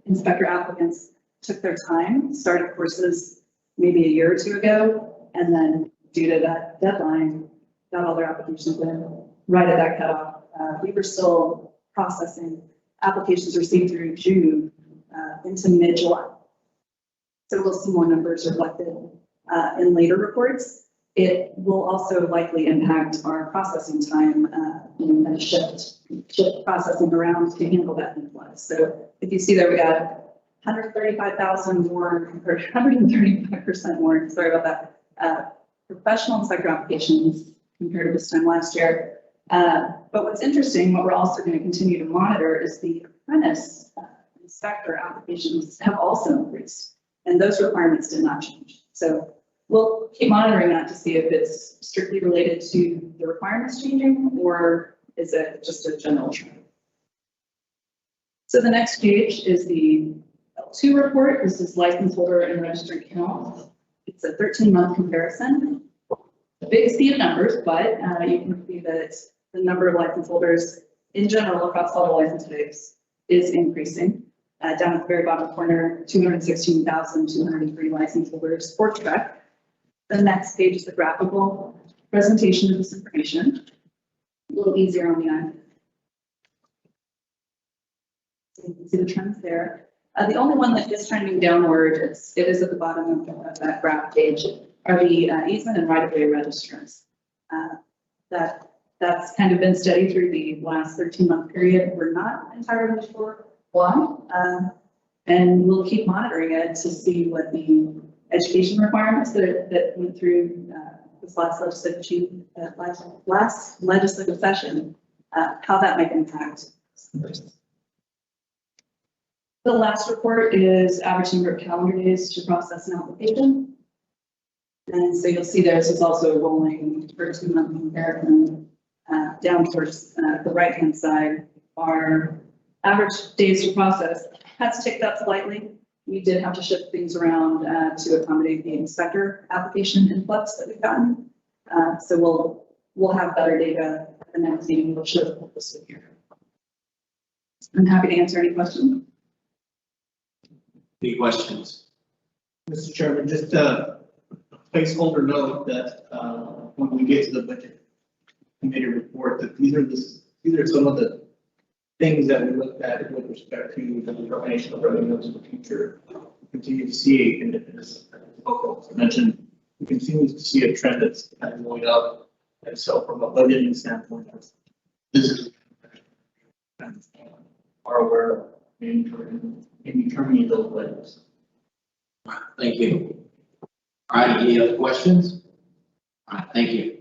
inspector applicants took their time, started courses maybe a year or two ago, and then due to that deadline, got all their applications in right at that cutoff. We were still processing applications received through June into mid-July. So we'll see more numbers reflected in later reports. It will also likely impact our processing time and shift processing around to handle that influx. So if you see there, we got 135,000 more, or 135% more, sorry about that, professional inspector applications compared to this time last year. But what's interesting, what we're also going to continue to monitor is the apprentice inspector applications have also increased, and those requirements did not change. So we'll keep monitoring that to see if it's strictly related to the requirements changing, or is it just a general trend. So the next page is the L2 report. This is license holder and registrant count. It's a 13-month comparison. A big sea of numbers, but you can see that the number of license holders in general across all the license types is increasing. Down at the very bottom corner, 216,203 license holders for TREC. The next page is the graphical presentation of this information. A little easier on the eye. So you can see the trends there. The only one that is trending downward, it is at the bottom of that graph page, are the easement and right-of-way registrants. That's kind of been steady through the last 13-month period. We're not entirely sure why, and we'll keep monitoring it to see what the education requirements that went through this last legislative session, how that might impact. The last report is average number of calendar days to process an application. And so you'll see this is also rolling for 2-month comparison down towards the right-hand side. Our average days to process has ticked up slightly. We did have to shift things around to accommodate the inspector application influx that we've gotten. So we'll have better data at the next meeting. We'll show this year. I'm happy to answer any questions. Any questions? Mr. Chairman, just a placeholder note that when we get to the budget committee report, that these are some of the things that we looked at with respect to the determination of revenues in the future. We continue to see, and as I mentioned, we continue to see a trend that's kind of going up. And so from a budgeting standpoint, this is are aware in determining those budgets. Thank you. All right, any other questions? All right, thank you.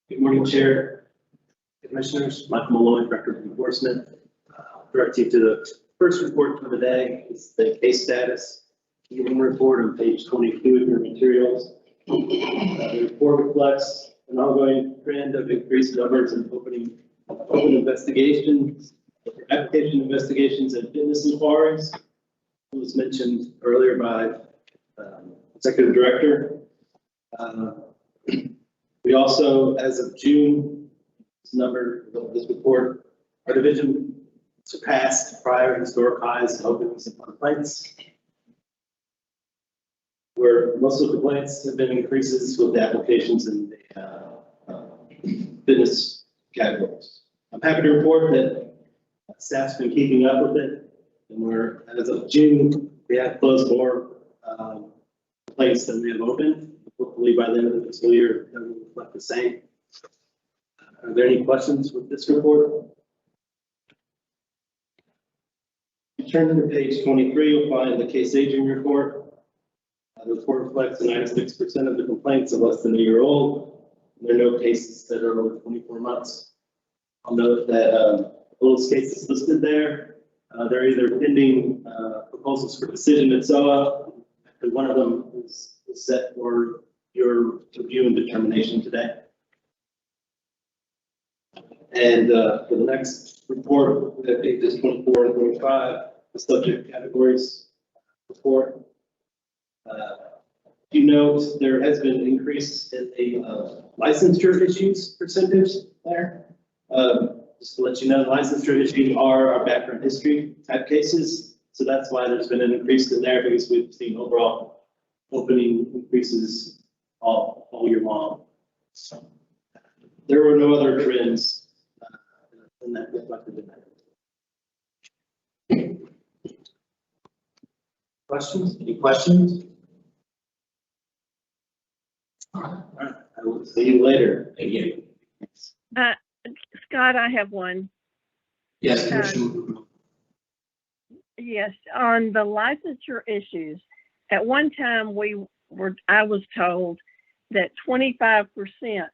Good morning, Chair, Commissioners. Michael Malloy, Director of Enforcement. Direct you to the first report for the day. It's the case status. Hearing report on page 22 of your materials. The report reflects an ongoing trend of increased numbers in open investigations, application investigations, and fitness inquiries. It was mentioned earlier by Executive Director. We also, as of June, this report, our division surpassed prior historic highs in opens and complaints, where most of the complaints have been increases with the applications in the fitness categories. I'm happy to report that staff's been keeping up with it, and as of June, we have closed more complaints than we have opened. Hopefully by the end of the fiscal year, that will reflect the same. Are there any questions with this report? Turn to page 23, you'll find the case aging report. The report reflects that 96% of the complaints are less than a year old. There are no cases that are over 24 months. I'll note that those cases listed there, they're either pending proposals for decision at SOA, and one of them is set for your review and determination today. And for the next report, pages 24 and 25, the subject categories report. You note there has been an increase in the licensure issues percentage there. Just to let you know, licensure issues are our background history type cases. So that's why there's been an increase in there, because we've seen overall opening increases all year long. So there were no other trends in that reflected in that. Questions? Any questions? All right, I will see you later. Thank you. Scott, I have one. Yes, Commissioner. Yes, on the licensure issues, at one time I was told that 25%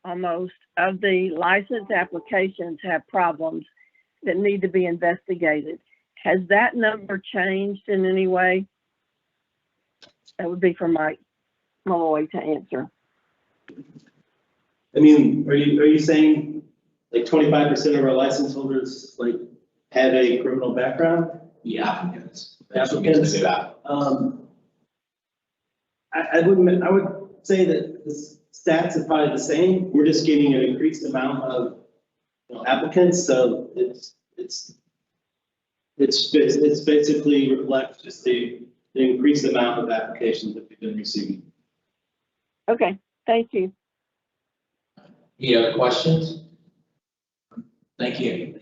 almost of the license applications have problems that need to be investigated. Has that number changed in any way? That would be for Mike Malloy to answer. I mean, are you saying like 25% of our license holders like have a criminal background? The applicants. Applicants. I would say that the stats are probably the same. We're just getting an increased amount of applicants, so it's basically reflects just the increased amount of applications that we've been receiving. Okay, thank you. Any other questions? Thank you.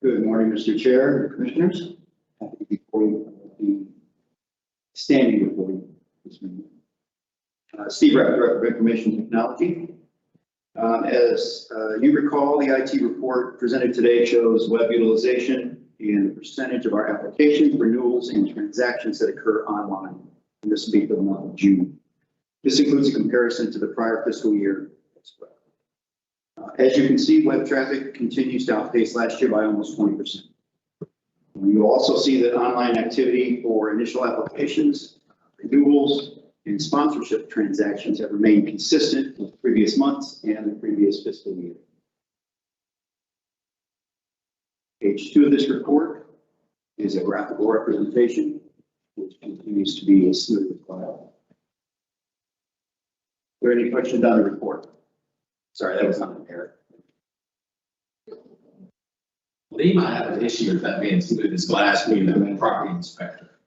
Good morning, Mr. Chair, Commissioners. Happy to be standing before you this morning. Steve Rapp, Director of Information Technology. As you recall, the IT report presented today shows web utilization and the percentage of our applications, renewals, and transactions that occur online. And this will be for the month of June. This includes a comparison to the prior fiscal year as well. As you can see, web traffic continues to outpace last year by almost 20%. You'll also see that online activity for initial applications, renewals, and sponsorship transactions have remained consistent with previous months and the previous fiscal year. Page 2 of this report is a graphical representation, which continues to be a smooth file. Are there any questions on the report? Sorry, that was not prepared. Lee might have an issue with that being smooth as glass, being the property inspector.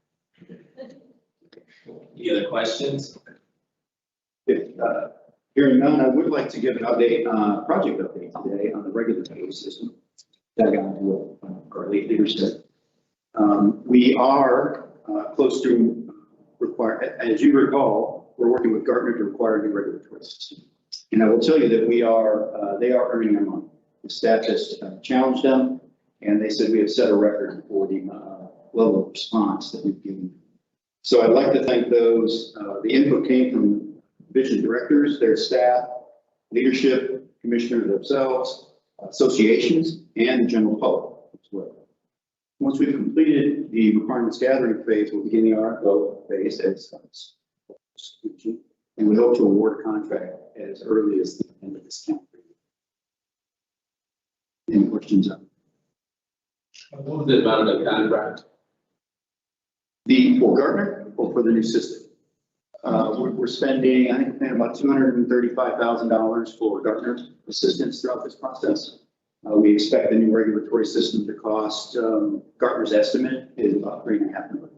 Any other questions? Hearing none, I would like to give an update, project update today on the regulatory system. That got into our late leadership. We are close to require, as you recall, we're working with Gartner to require a new regulatory system. And I will tell you that they are earning their money. The staff has challenged them, and they said we have set a record for the level of response that we've given. So I'd like to thank those. The input came from division directors, their staff, leadership, commissioners themselves, associations, and the general public as well. Once we've completed the requirements gathering phase, we'll begin the RFO phase as and we hope to award a contract as early as the end of this calendar year. Any questions on? What was the amount of the contract? For Gartner or for the new system? We're spending, I think we're paying about $235,000 for Gartner assistance throughout this process. We expect the new regulatory system to cost, Gartner's estimate is about $3.5 million.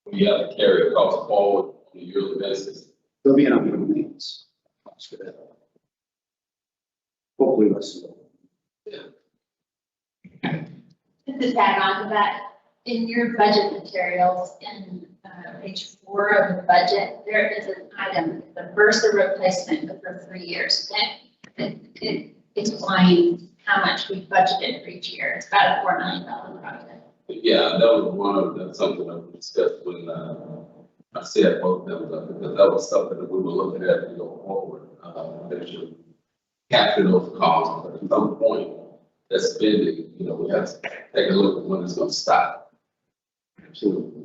We have to carry a cost forward on a yearly basis. There'll be an ongoing maintenance cost for that. Hopefully less. To tag on to that, in your budget materials in page 4 of the budget, there is an item, the Versa replacement for 3 years. It explains how much we budgeted for each year. It's about a $4 million project. Yeah, that was one of the, something that we discussed when, I said both of them, because that was something that we were looking at to go forward. They should capture those costs, but at some point, that spending, you know, we have to take a look at when it's gonna stop. Absolutely.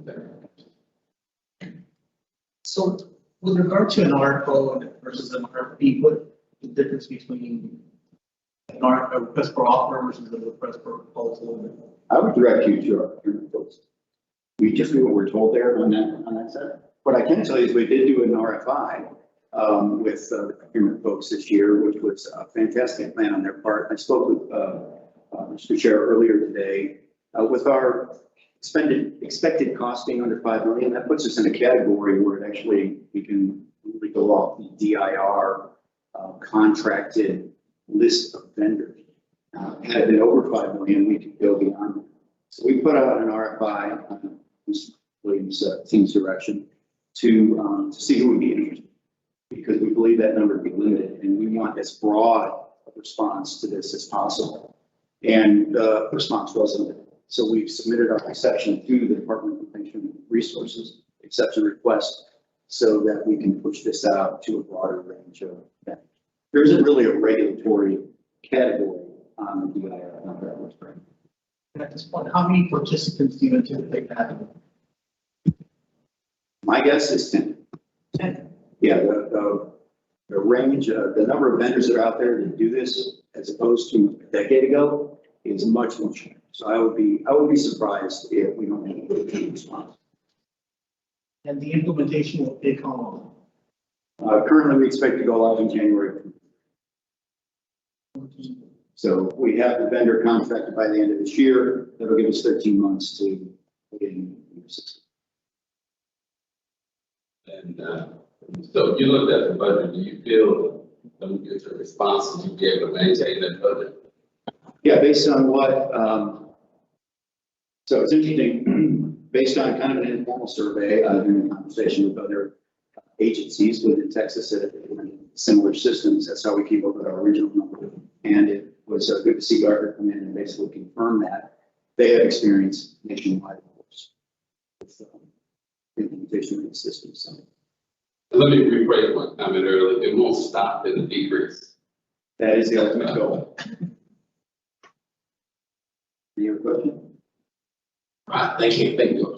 So with regard to an RFO versus an RFP, what the difference between a request for offer versus a request for proposal? I would direct you to our procurement folks. We just do what we're told there on that side. What I can tell you is we did do an RFI with the procurement folks this year, which was a fantastic plan on their part. I spoke with Mr. Chair earlier today with our expected costing under 5 million. That puts us in a category where it actually we can really go off the DIR contracted list of vendors. Had it been over 5 million, we could go beyond. So we put out an RFI on Ms. Williams' team's direction to see who would be interested, because we believe that number to be limited, and we want as broad a response to this as possible. And the response was limited. So we've submitted our exception to the Department of Information Resources exception request so that we can push this out to a broader range of vendors. There isn't really a regulatory category on the DIR contract list, right? And at this point, how many participants do you anticipate having? My guess is 10. 10. Yeah, the range, the number of vendors that are out there to do this, as opposed to a decade ago, is much more. So I would be surprised if we don't have a response. And the implementation will take how long? Currently, we expect to go live in January. So we have the vendor contracted by the end of this year. That'll give us 13 months to get in the system. And so you looked at the budget, do you feel that we get the responses you gave to maintain that budget? Yeah, based on what, so it's interesting, based on kind of an informal survey, in conversation with other agencies within Texas that have similar systems, that's how we came up with our original number. And it was good to see Gartner come in and basically confirm that they have experience nationwide, of course, with implementation of the system. So Let me rephrase my comment earlier. It won't stop in the decrease. that is the ultimate goal. Any other question? All right, thank you. Thank you.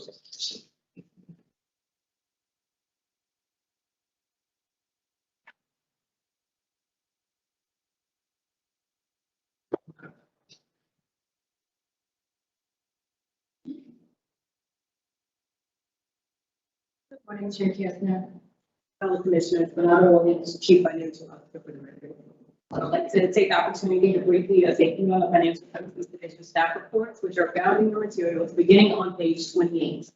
Good morning, Chair Kastner, fellow commissioners, Bernardo Williams, Chief Financial Officer for the record. I'd like to take the opportunity to briefly take you on the Financial Services Division staff reports, which are found in your materials beginning on page 28.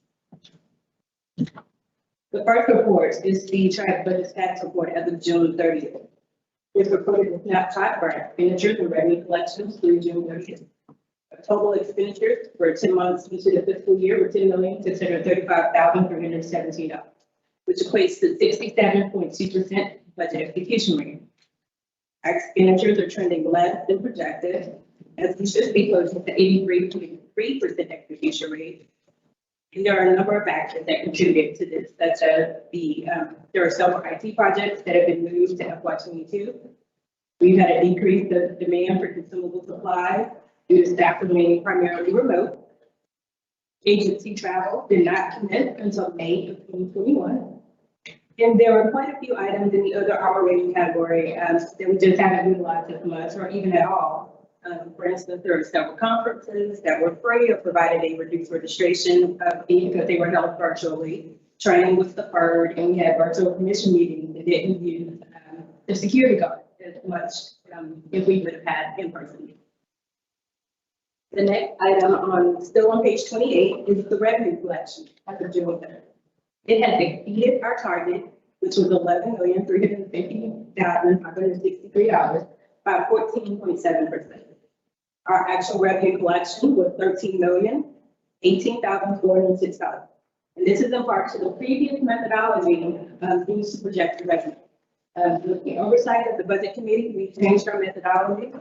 The first report is the TREC budget tax report as of June 30th. This report is a snapshot for expenditures and revenue collections through June 30th. Total expenditures for 10 months into the fiscal year were $10,635,317, which equates to 67.2% budget execution rate. Our expenditures are trending less than projected, as we should be closing to 83.3% execution rate. And there are a number of factors that contribute to this, such as there are several IT projects that have been moved to FY22. We've had a decrease of demand for consumable supplies due to staff remaining primarily remote. Agency travel did not commence until May of 2021. And there were quite a few items in the other operating category that we just haven't utilized as much or even at all. For instance, there are several conferences that were free or provided a reduced registration fee because they were held virtually. Training was deferred, and we had virtual commission meetings that didn't use the security guard as much if we would have had in person. The next item still on page 28 is the revenue collection as of June 3rd. It has exceeded our target, which was $11,350,563 by 14.7%. Our actual revenue collection was $13,018,406. And this is in part to the previous methodology used to project the revenue. With the oversight of the budget committee, we changed our methodology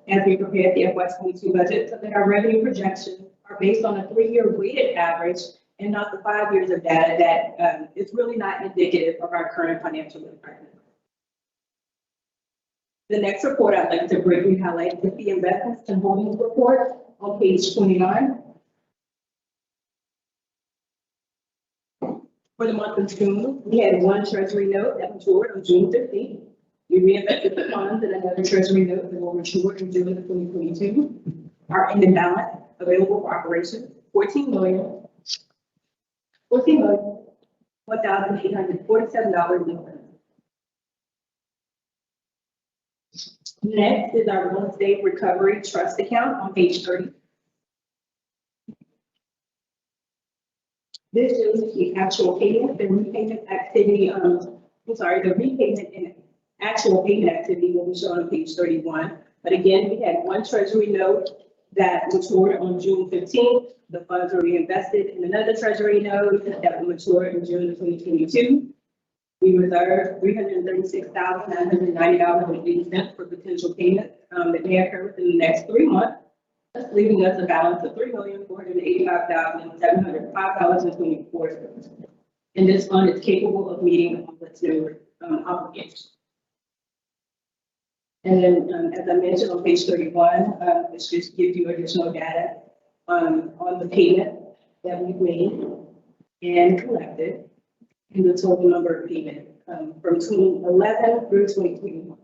as we prepared the FY22 budget so that our revenue projections are based on a 3-year weighted average and not the 5 years of data that is really not indicative of our current financial environment. The next report I'd like to briefly highlight is the investments and holdings report on page 29. For the month of June, we had one treasury note that matured on June 15th. We reinvested the funds in another treasury note that will mature in June of 2022. Our ending balance available for operations, $14,1,847. Next is our real estate recovery trust account on page 30. This shows the actual payment and repayment activity, the repayment and actual payment activity will be shown on page 31. But again, we had one treasury note that matured on June 15th. The funds were reinvested in another treasury note that will mature in June of 2022. We reserved $336,990.80 for potential payments that may occur within the next 3 months, thus leaving us a balance of $3,485,705.24. And this fund is capable of meeting all its new obligations. And then, as I mentioned on page 31, this just gives you additional data on the payment that we've made and collected, and the total number of payments from 2011 through 2021.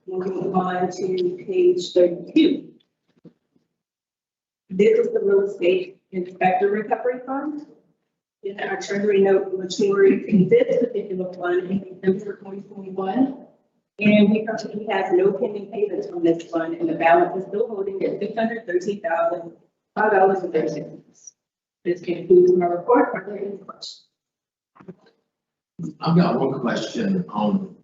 Moving on to page 32. This is the real estate inspector recovery fund. In our treasury note maturing in this particular fund in December 2021. And we currently have no pending payments from this fund, and the balance is still holding at $613,005.36. This concludes my report. Are there any questions? I've got one question on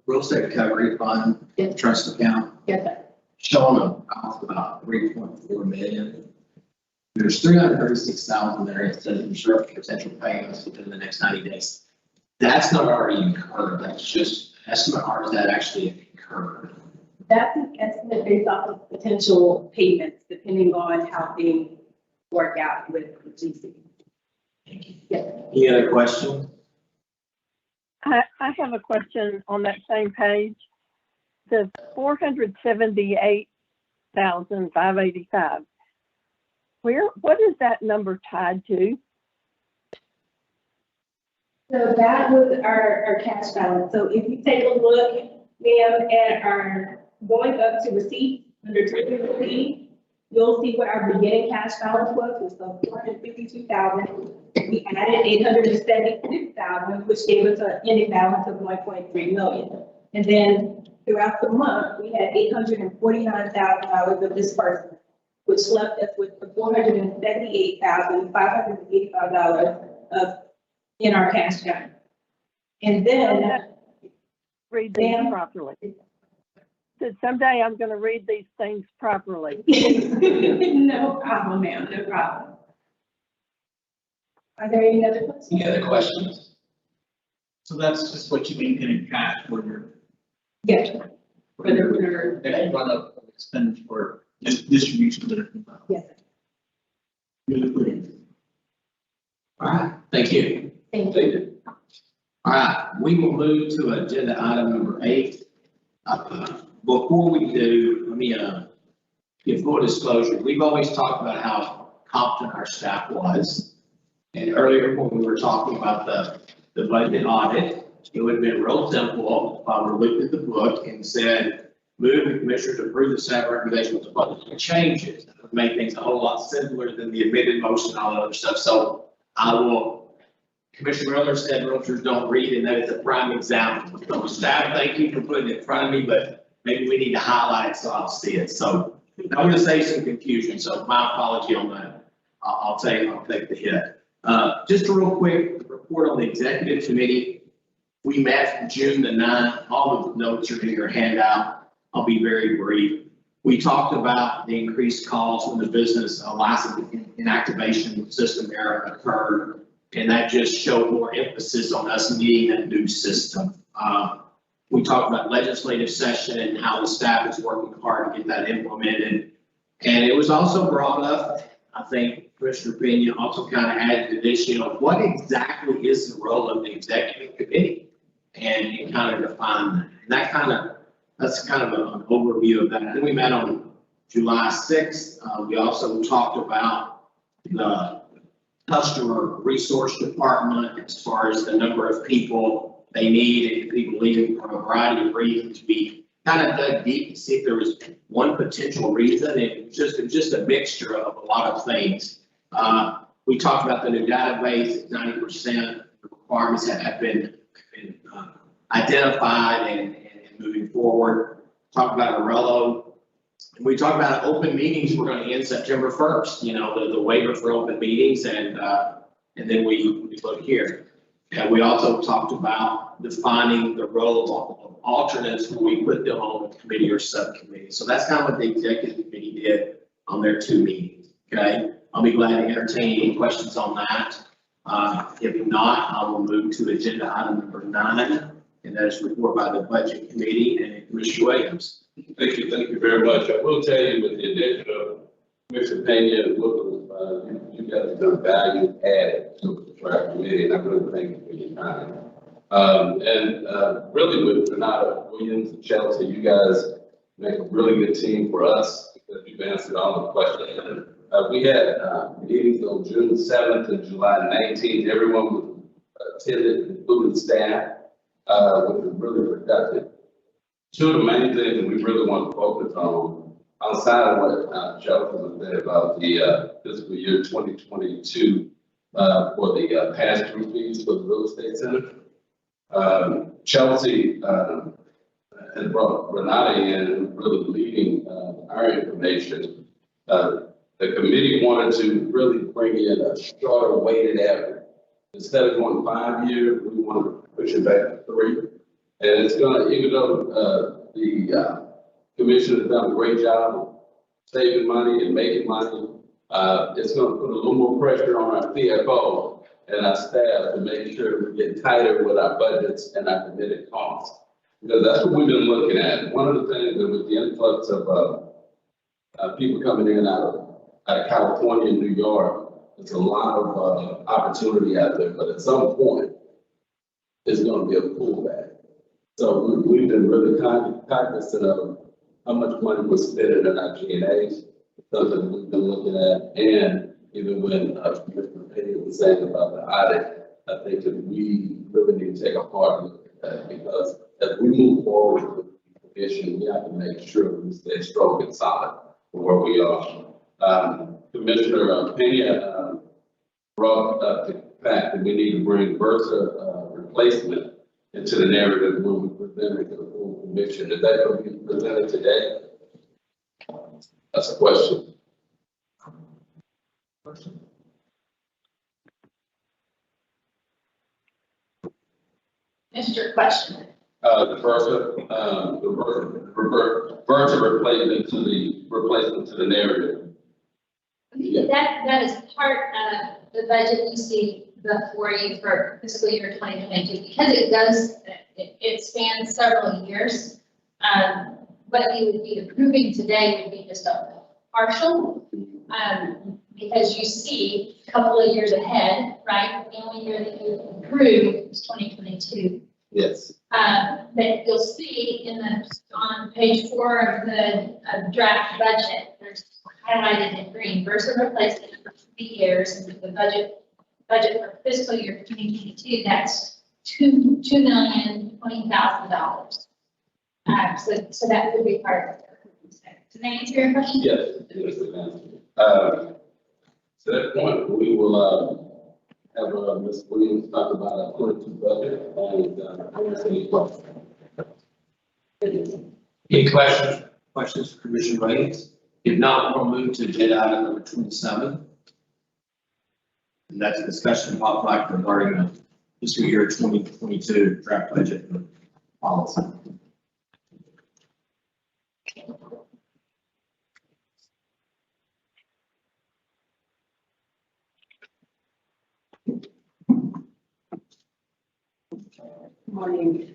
real estate recovery fund, trust account. Yes, sir. Showing a balance of about 3.4 million. There's 336,000 there. It says ensure potential payments within the next 90 days. That's not already incurred. That's just an estimate, or is that actually incurred? That's an estimate based off of potential payments, depending on how things work out with the GC. Thank you. Yes. Any other questions? I have a question on that same page. The 478,585. What is that number tied to? So that was our cash balance. So if you take a look, ma'am, at our going up to receipt under treasury, you'll see what our beginning cash balance was the 452,000. We added 876,000, which gave us an ending balance of 1.3 million. And then throughout the month, we had $849,000 of disbursement, which left us with the $478,585 of in our cash account. And then read them properly. So someday I'm going to read these things properly. No problem, ma'am. No problem. Are there any other questions? Any other questions? So that's just what you maintain in cash for your. Yes. For your, that you run up expenditure for distribution that are. Yes. Your liquidity. All right, thank you. Thank you. All right, we will move to agenda item number 8. Before we do, let me give full disclosure. We've always talked about how competent our staff was. And earlier when we were talking about the budget audit, it would have been real simple if I would have looked at the book and said, move the commissioners to approve the staff recommendation with the budget changes. That would make things a whole lot simpler than the amended motion and all that other stuff. So I will. Commissioner Miller said realtors don't read, and that is a prime example. So staff, thank you for putting it in front of me, but maybe we need to highlight it so I'll see it. So I'm going to save some confusion. So my apology on that. I'll take the hit. Just a real quick report on the executive committee. We met June the 9th. All of the notes are in your handout. I'll be very brief. We talked about the increased costs when the business license inactivation system error occurred, and that just showed more emphasis on us needing a new system. We talked about legislative session and how the staff is working hard to get that implemented. And it was also brought up, I think Commissioner Pena also kind of added to this, what exactly is the role of the executive committee? And you kind of define that. And that's kind of an overview of that. And then we met on July 6th. We also talked about the customer resource department as far as the number of people they need and people leaving for a variety of reasons. We kind of dug deep to see if there was one potential reason. It was just a mixture of a lot of things. We talked about the new database, 90% requirements have been identified and moving forward. Talked about Arello. And we talked about open meetings. We're going to end September 1st, the waiver for open meetings. And then we look here. And we also talked about defining the role of alternates when we put them on a committee or subcommittee. So that's kind of what the executive committee did on their 2 meetings. Okay. I'll be glad to entertain any questions on that. If not, I will move to agenda item number 9. And that is report by the Budget Committee and Commissioner Williams. Thank you very much. I will tell you, with the addition of Commissioner Pena and Wilkins, you guys have done value added to the TREC committee, and I really thank you for your time. Really with Renata Williams and Chelsea, you guys make a really good team for us because you've answered all the questions. We had meetings on June 7th and July 19th. Everyone was attended, including staff, which was really productive. 2 of the main things that we really want to focus on, outside of what Chelsea was saying about the fiscal year 2022 for the pass-through fees for the real estate center. Chelsea and brought Renata in and really leading our information. The committee wanted to really bring in a shorter weighted average. Instead of going 5 years, we want to push it back to 3. And it's going to, even though the commission has done a great job of saving money and making money, it's going to put a little more pressure on our CFO and our staff to make sure we get tighter with our budgets and our committed costs. Because that's what we've been looking at. One of the things that with the influx of people coming in out of California and New York, there's a lot of opportunity out there, but at some point, there's going to be a pullback. So we've been really cognizant of how much money we're spending in our G&As, something we've been looking at. And even when Mr. Penny was saying about the audit, I think that we really need to take a hard look at that, because as we move forward with the commission, we have to make sure we stay strong and solid for where we are. Commissioner Pena brought up the fact that we need to bring Versa replacement into the narrative when we present it to the full commission. Is that going to be presented today? That's a question. Mr. Question. The Versa replacement to the narrative. Yeah. That is part of the budget you see before you for fiscal year 2022, because it spans several years. What you would be approving today would be just a partial, because you see a couple of years ahead, right? The only year that you approved is 2022. Yes. That you'll see on page 4 of the draft budget, there's highlighted in green, Versa replacement for 3 years, and the budget for fiscal year 2022, that's $2,020,000. So that would be part of it. Did I answer your question? Yes. To that point, we will have Ms. Williams talk about our 22 budget and any questions. Any questions for Commissioner Williams? If not, we'll move to agenda item number 27. And that's a discussion about like regarding the fiscal year 2022 draft budget policy. Morning.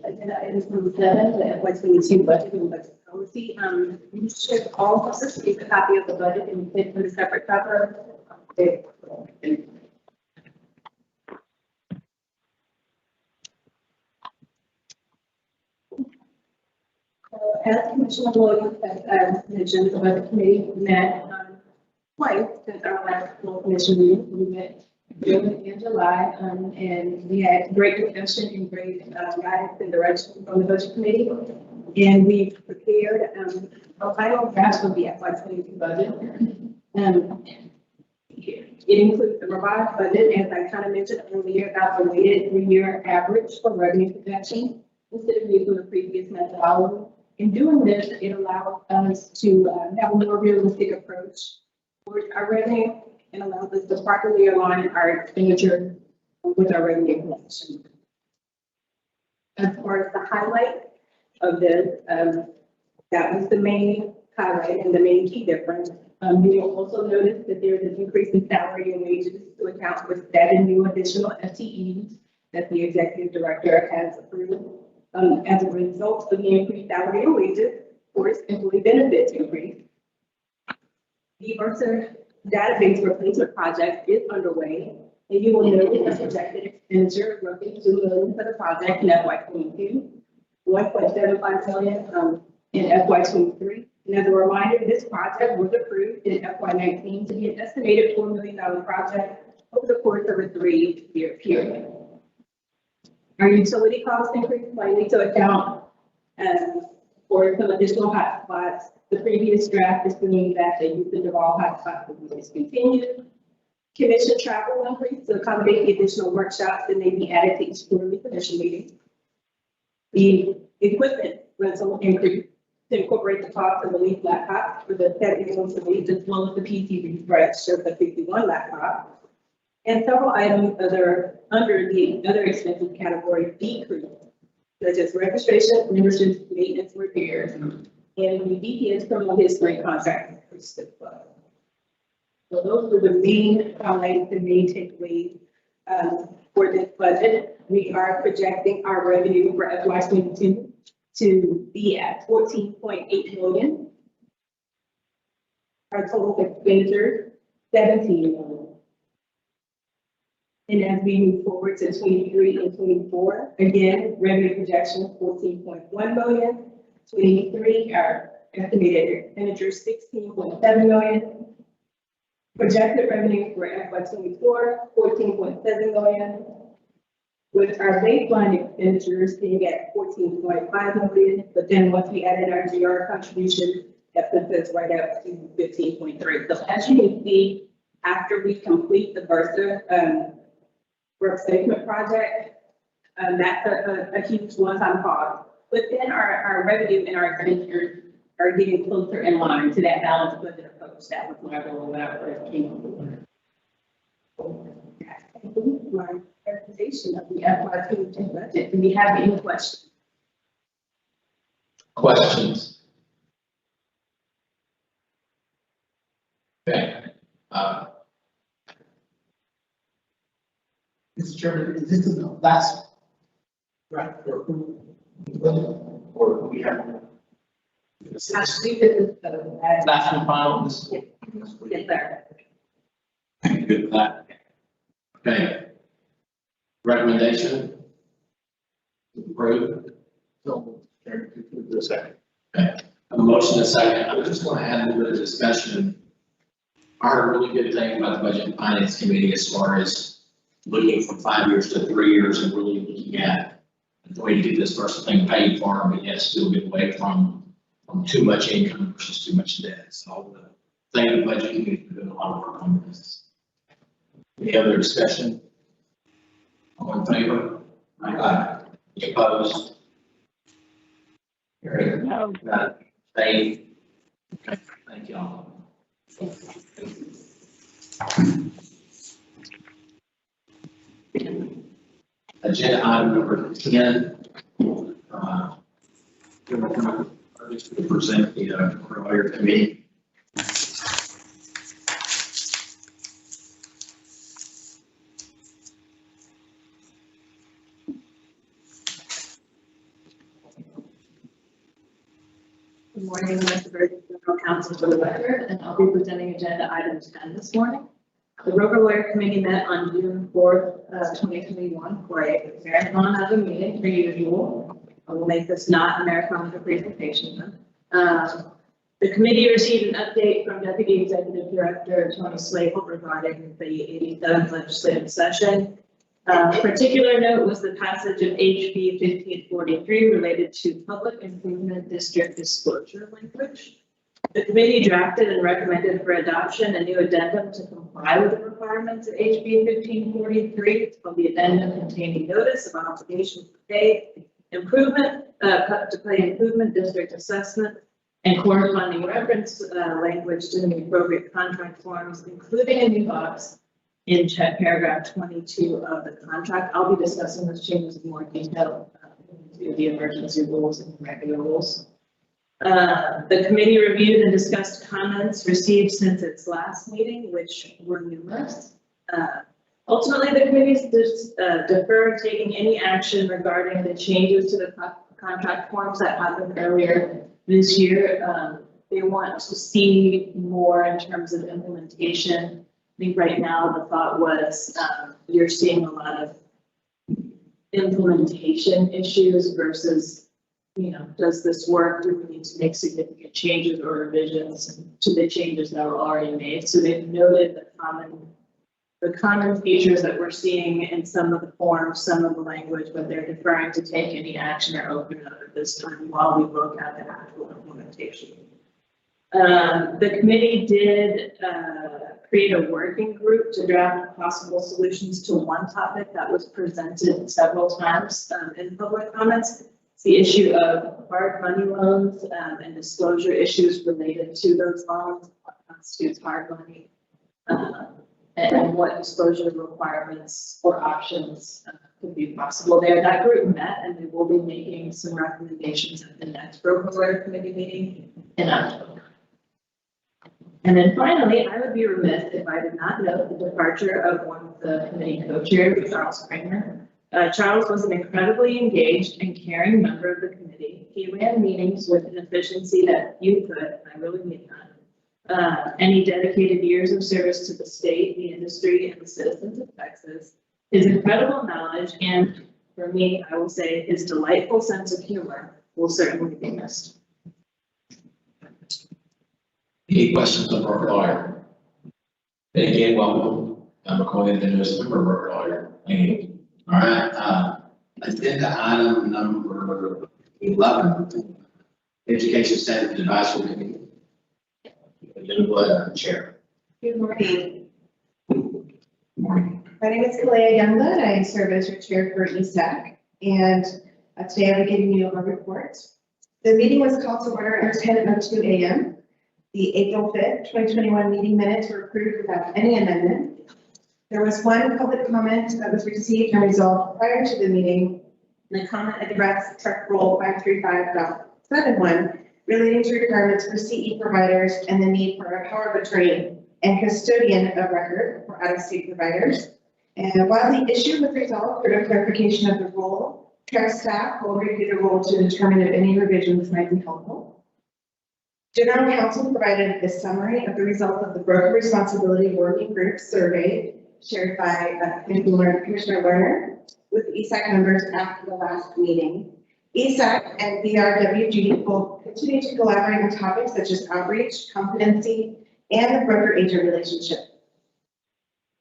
Agenda items number 7, the FY22 budget and budget policy. You should all receive a copy of the budget and fit for a separate cover. Okay. As Commissioner Williams has mentioned, the budget committee met twice since our last full commission meeting. We met in July, and we had great discussion and great guidance and direction from the budget committee. And we prepared a final draft of the FY22 budget. It includes the revised budget, as I kind of mentioned earlier, about the weighted 3-year average for revenue projection instead of using the previous methodology. In doing this, it allows us to have a more realistic approach towards our revenue and allows us to properly align our expenditure with our revenue projection. As far as the highlight of this, that was the main highlight and the main key difference. You will also notice that there's an increase in salary and wages to account for 7 new additional FTEs that the executive director has approved. As a result of the increased salary and wages, of course, employee benefits increase. The Versa database replacement project is underway, and you will notice the projected expenditure of roughly $2 million for the project in FY22, $1.75 million in FY23. And as a reminder, this project was approved in FY19 to be an estimated $4 million project over the course of a 3-year period. Our utility costs increased slightly to account for some additional hotspots. The previous draft assumed that the usage of all hotspots would be discontinued. Commission travel increased to accommodate the additional workshops that may be added to each quarterly commission meeting. The equipment rental increased to incorporate the cost of the leased laptop for the technical lease as well as the PC refresh of the 51 laptop. And several items under the other expenses category decreased, such as registration, membership, maintenance, repairs, and the DPS criminal history contract increased as well. So those were the main highlights and main takeaways for this budget. We are projecting our revenue for FY22 to be at $14.8 million. Our total expenditure, $17 million. And as we move forward to 23 and 24, again, revenue projection $14.1 million. 23, our estimated expenditure $16.7 million. Projected revenue for FY24, $14.7 million. With our baseline expenditures being at $14.5 million, but then once we add in our GR contribution, that puts us right up to 15.3. So as you can see, after we complete the Versa replacement project, that's a huge one-time cost. But then our revenue and our expenditures are getting closer in line to that balanced budget approach. That was my goal when I first came on board. That concludes my presentation of the FY22 budget. Do we have any questions? Questions? Okay. Mr. Chairman, is this the last draft for approval? Or do we have? Actually, this is the Last and final. yes, sir. Good with that. Okay. Recommendation? Approved? So, Chairman, the second. Okay. A motion and a second. I'm just going to add a little bit of discussion. I heard a really good thing about the Budget and Finance Committee as far as looking from 5 years to 3 years and really looking at the way to get this first thing paid for, but yet still get away from too much income versus too much debt. So thank the Budget Committee for doing a lot of work on this. Any other discussion? All in favor? Aye. Any opposed? Carried. No. Stay. Okay, thank y'all. Agenda item number 10. Just to present the earlier committee. Good morning, Mr. Burton, General Counsel for the record, and I'll be presenting agenda item 10 this morning. The Roper Lawyer Committee met on June 4th, 2021 for a marathon of a meeting per usual. I will make this not a marathon of a presentation. The committee received an update from Deputy Executive Director Tony Slagle regarding the 87th legislative session. Particular note was the passage of HB 1543 related to public improvement district disclosure language. The committee drafted and recommended for adoption a new addendum to comply with the requirements of HB 1543. It's called the addendum containing notice of obligation to pay improvement, district assessment, and corresponding reference language to the appropriate contract forms, including a new box in paragraph 22 of the contract. I'll be discussing those changes in more detail to the emergency rules and regular rules. The committee reviewed and discussed comments received since its last meeting, which were numerous. Ultimately, the committee deferred taking any action regarding the changes to the contract forms that happened earlier this year. They want to see more in terms of implementation. I think right now the thought was you're seeing a lot of implementation issues versus, does this work? Do we need to make significant changes or revisions to the changes that were already made? So they've noted the common features that we're seeing in some of the forms, some of the language, but they're deferring to take any action or open up at this time while we look at the actual implementation. The committee did create a working group to draft possible solutions to one topic that was presented several times in public comments. It's the issue of hard money loans and disclosure issues related to those loans, what constitutes hard money, and what disclosure requirements or options could be possible there. That group met and they will be making some recommendations at the next Roper Lawyer Committee meeting in October. And then finally, I would be remiss if I did not note the departure of one of the committee co-chairs, Charles Kramer. Charles was an incredibly engaged and caring member of the committee. He ran meetings with an efficiency that few could, and I really mean that. And he dedicated years of service to the state, the industry, and the citizens of Texas. His incredible knowledge and, for me, I will say, his delightful sense of humor will certainly be missed. Any questions of Roper Lawyer? And again, welcome. I'm McCoy, the newest member of Roper Lawyer. Thank you. All right. Agenda item number 11, Education Standards Advisory Committee. Chair. Good morning. Good morning. My name is Kalea Youngblood. I serve as your chair for ESAC, and today I'll be giving you a report. The meeting was called to order at 10:02 a.m. The April 5th, 2021 meeting minutes were approved without any amendment. There was one public comment that was received and resolved prior to the meeting. The comment addressed TREC Rule 535.71 relating to requirements for CE providers and the need for a power of attorney and custodian of record for out-of-state providers. And while the issue was resolved through a clarification of the rule, TREC staff will review the rule to determine if any revisions might be helpful. General Counsel provided a summary of the results of the Broker Responsibility Working Group survey shared by Commissioner Lerner with ESAC members after the last meeting. ESAC and BRWG will continue to collaborate on topics such as outreach, competency, and the broker-agent relationship.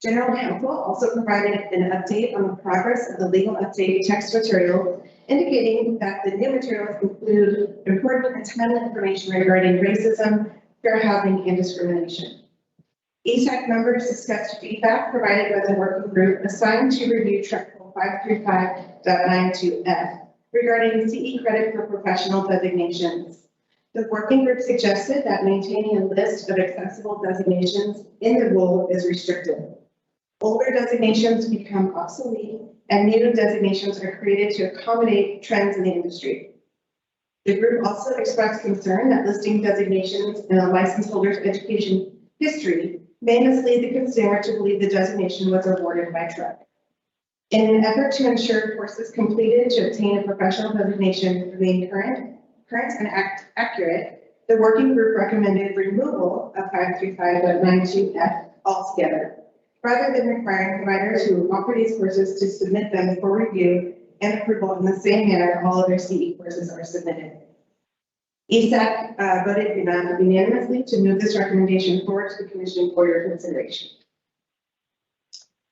General Counsel also provided an update on the progress of the legal update text material, indicating that the new materials include important and timely information regarding racism, fair housing, and discrimination. ESAC members discussed feedback provided by the working group assigned to review TREC Rule 535.92F regarding CE credit for professional designations. The working group suggested that maintaining a list of accessible designations in the rule is restricted. Older designations become obsolete and new designations are created to accommodate trends in the industry. The group also expressed concern that listing designations in a license holder's education history may mislead the consumer to believe the designation was awarded by TREC. In an effort to ensure courses completed to obtain a professional designation remain current and accurate, The working group recommended removal of 535.92F altogether, rather than requiring providers who offer these courses to submit them for review and approval in the same manner all other CE courses are submitted. ESAC voted unanimously to move this recommendation forward to the Commission for your consideration.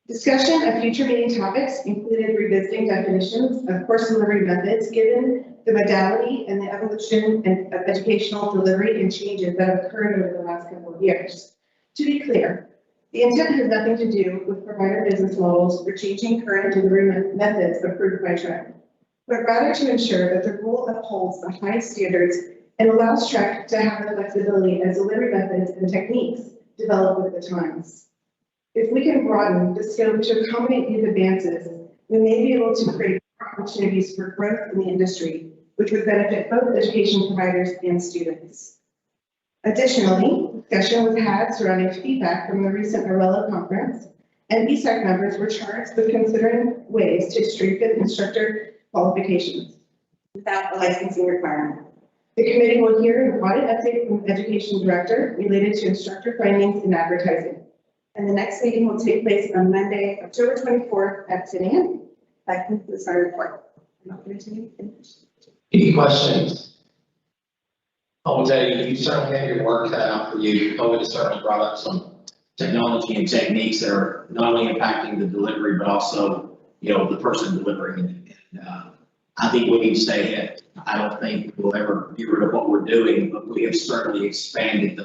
Discussion of future meeting topics included revisiting definitions of course delivery methods given the modality and the evolution of educational delivery and changes that have occurred over the last couple of years. To be clear, the intent has nothing to do with provider business models or changing current delivery methods approved by TREC, but rather to ensure that the rule upholds the highest standards and allows TREC to have the flexibility as delivery methods and techniques develop with the times. If we can broaden the scope to accommodate these advances, we may be able to create opportunities for growth in the industry, which would benefit both education providers and students. Additionally, discussion was had surrounding feedback from the recent Arello conference, and ESAC members were charged with considering ways to strengthen instructor qualifications without a licensing requirement. The committee will hear an audit update from the education director related to instructor findings in advertising. And the next meeting will take place on Monday, October 24th at 10 a.m. That concludes my report. Any questions? I will tell you, you certainly have your work cut out for you. COVID has certainly brought up some technology and techniques that are not only impacting the delivery, but also, the person delivering it. And I think we need to stay ahead. I don't think we'll ever get rid of what we're doing, but we have certainly expanded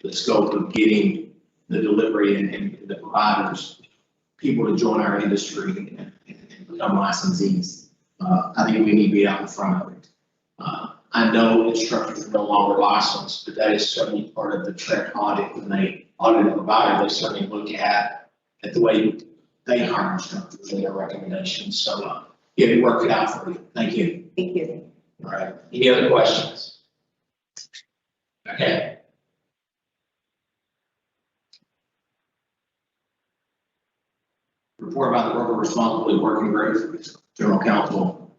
the scope of getting the delivery and the providers, people to join our industry and become licensees. I think we need to be out in front of it. I know instructors are no longer licensed, but that is certainly part of the TREC audit. When they audit a provider, they certainly look at the way they hire instructors and their recommendations. So we work it out for you. Thank you. Thank you. All right. Any other questions? Okay. Report about the Worker Responsibility Working Group, General Counsel,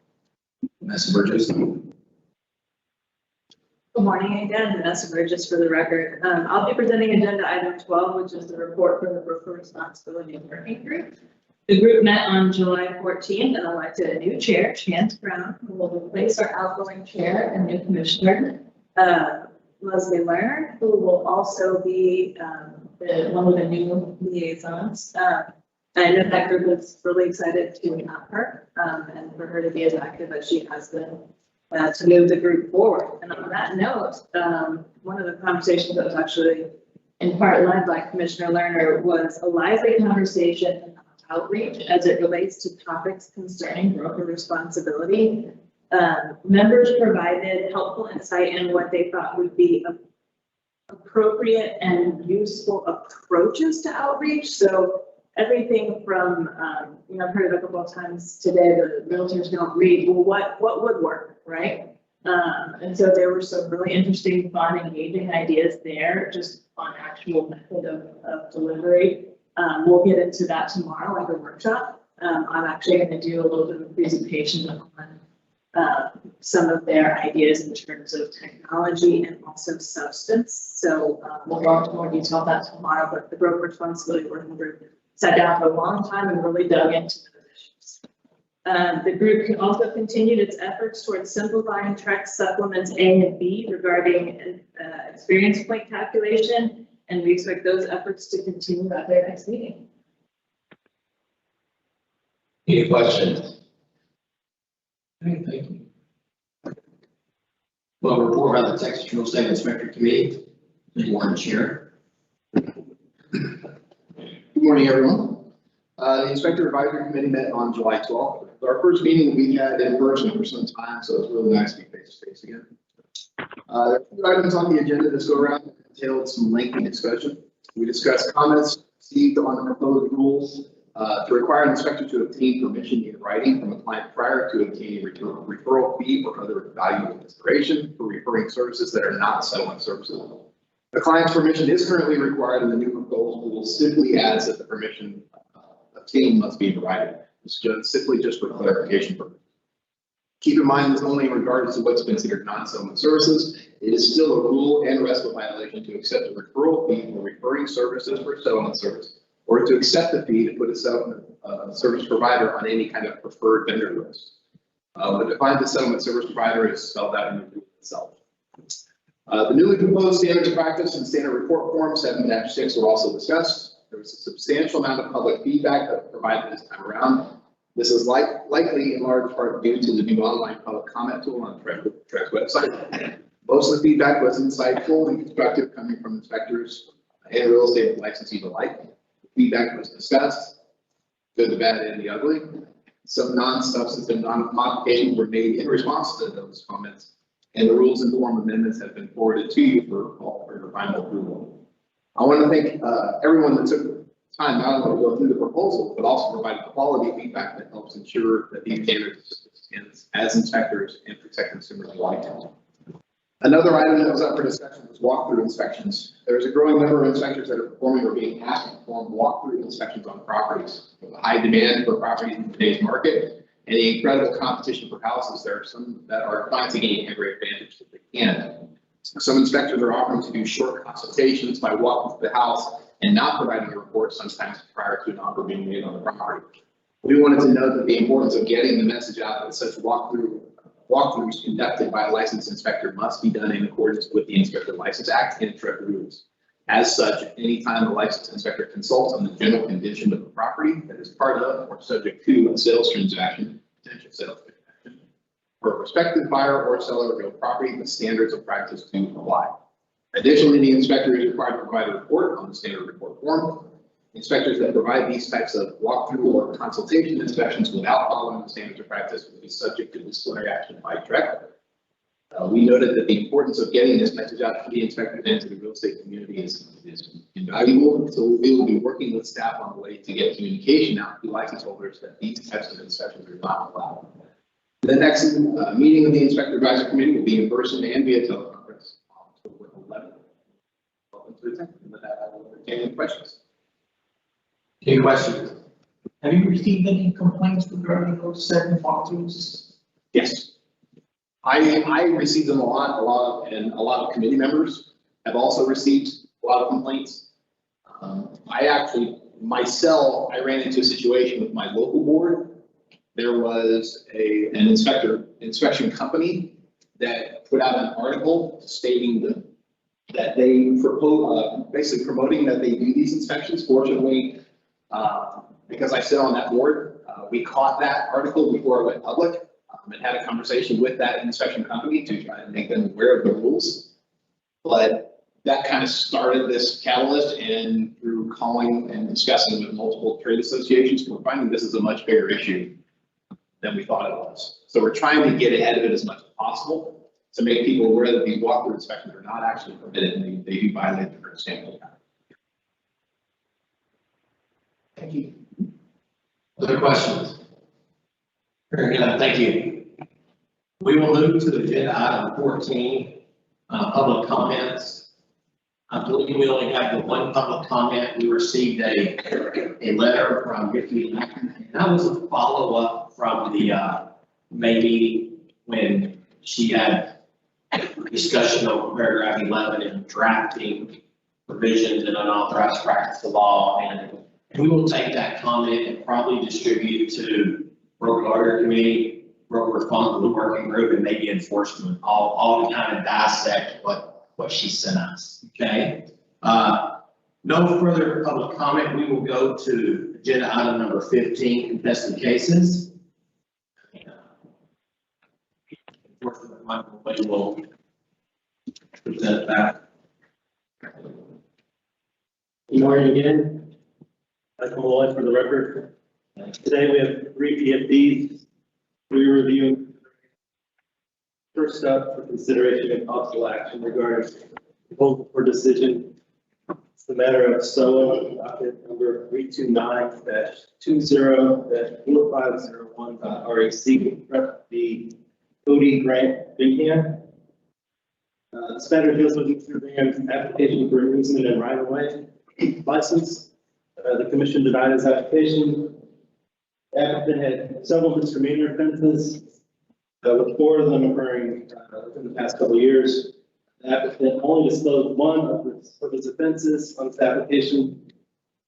Vanessa Burgess. Good morning again, Vanessa Burgess for the record. I'll be presenting agenda item 12, which is the report from the Worker Responsibility Working Group. The group met on July 14th and elected a new chair, Chance Brown, who will replace our outgoing chair and new commissioner, Leslie Lerner, who will also be one of the new liaisons. I know that group is really excited to have her and for her to be as active as she has been to move the group forward. And on that note, one of the conversations that was actually in part led by Commissioner Lerner was a lively conversation about outreach as it relates to topics concerning broker responsibility. Members provided helpful insight in what they thought would be appropriate and useful approaches to outreach. So everything from, I've heard it a couple of times today, the realtors don't read, well, what would work, right? And so there were some really interesting, fun, engaging ideas there, just on actual method of delivery. We'll get into that tomorrow at the workshop. I'm actually going to do a little bit of a presentation on some of their ideas in terms of technology and also substance. So we'll go into more detail on that tomorrow, but the Broker Responsibility Working Group sat down for a long time and really dug into those issues. The group can also continued its efforts towards simplifying TREC supplements A and B regarding experience point calculation, and we expect those efforts to continue at their next meeting. Any questions? Okay, thank you. Well, report about the Texas Real Estate Inspector Committee. Good morning, Chair. Good morning, everyone. The Inspector Advisory Committee met on July 12th. Our first meeting we had in person for some time, so it's really nice to be face to face again. There are 2 items on the agenda this go around that entailed some lengthy discussion. We discussed comments received on the proposed rules to require an inspector to obtain permission in writing from a client prior to obtaining a referral fee or other valuable consideration for referring services that are not settlement services. The client's permission is currently required, and the new proposed rule simply adds that the permission obtained must be provided. It's just simply for clarification purposes. Keep in mind this only in regards to what's considered non-settlement services. It is still a rule and RESPA violation to accept a referral fee for referring services for a settlement service, or to accept the fee to put a settlement service provider on any kind of preferred vendor list. The define the settlement service provider is spelled out in the rule itself. The newly proposed standards of practice and standard report form 7-6 were also discussed. There was a substantial amount of public feedback that was provided this time around. This is likely in large part due to the new online public comment tool on TREC's website. Most of the feedback was insightful and constructive, coming from inspectors and real estate licensees alike. The feedback was discussed, good, the bad, and the ugly. Some non-substantive modifications were made in response to those comments, and the rules and form amendments have been forwarded to you for your final approval. I want to thank everyone that took time not only to go through the proposal, but also provide quality feedback that helps ensure that these standards as inspectors and protect consumers alike. Another item that was up for discussion was walkthrough inspections. There's a growing number of inspectors that are performing or being asked to perform walkthrough inspections on properties. With a high demand for properties in today's market and the incredible competition for houses, there are some that are trying to gain every advantage that they can. Some inspectors are offering to do short consultations by walking through the house and not providing a report sometimes prior to an offer being made on the property. We wanted to note that the importance of getting the message out that such walkthroughs conducted by a licensed inspector must be done in accordance with the Inspector License Act and TREC rules. As such, anytime a licensed inspector consults on the general condition of the property that is part of or subject to a sales transaction, potential sales transaction, for a prospective buyer or seller of real property, the standards of practice do apply. Additionally, the inspector is required to provide a report on the standard report form. Inspectors that provide these types of walkthrough or consultation inspections without following the standards of practice will be subject to disciplinary action by TREC. We noted that the importance of getting this message out to the inspectors and to the real estate community is invaluable. So we will be working with staff on the way to get communication out to license holders that these types of inspections are not allowed. The next meeting of the Inspector Advisory Committee will be in person and via teleconference on October 11th. Welcome to attend. And with that, I will entertain any questions. Any questions? Have you received any complaints regarding those 7 walkthroughs? Yes. I received them a lot, and a lot of committee members have also received a lot of complaints. I actually, myself, I ran into a situation with my local board. There was an inspection company that put out an article stating that they propose, basically promoting that they do these inspections. Fortunately, because I sit on that board, we caught that article before it went public. And had a conversation with that inspection company to try and make them aware of the rules. But that kind of started this catalyst, and through calling and discussing with multiple trade associations, we're finding this is a much bigger issue than we thought it was. So we're trying to get ahead of it as much as possible to make people aware that these walkthrough inspections are not actually permitted and they do violate the current standard. Thank you. Other questions? Very good, thank you. We will move to agenda item 14, public comments. I believe we only have the one public comment. We received a letter from Vicki, and that was a follow-up from the May meeting when she had discussion over paragraph 11 and drafting provisions in unauthorized practice of law. And we will take that comment and probably distribute to broker lawyer committee, broker responsible working group, and maybe enforcement, all to kind of dissect what she sent us. Okay. No further public comment. We will go to agenda item number 15, contested cases. Enforcement Michael will present that. Good morning again. Michael Malloy for the record. Today we have 3 PFDs. We're reviewing. First up for consideration and possible action regarding proposal for decision. It's the matter of SOA docket number 329-20-4501.RAC, the Cody Grant Bingham. This matter deals with Mr. Bingham's application for an easement and right-of-way license. The commission denied his application. The applicant had several misdemeanor offenses, with 4 of them occurring within the past couple of years. The applicant only disclosed 1 of his offenses on his application.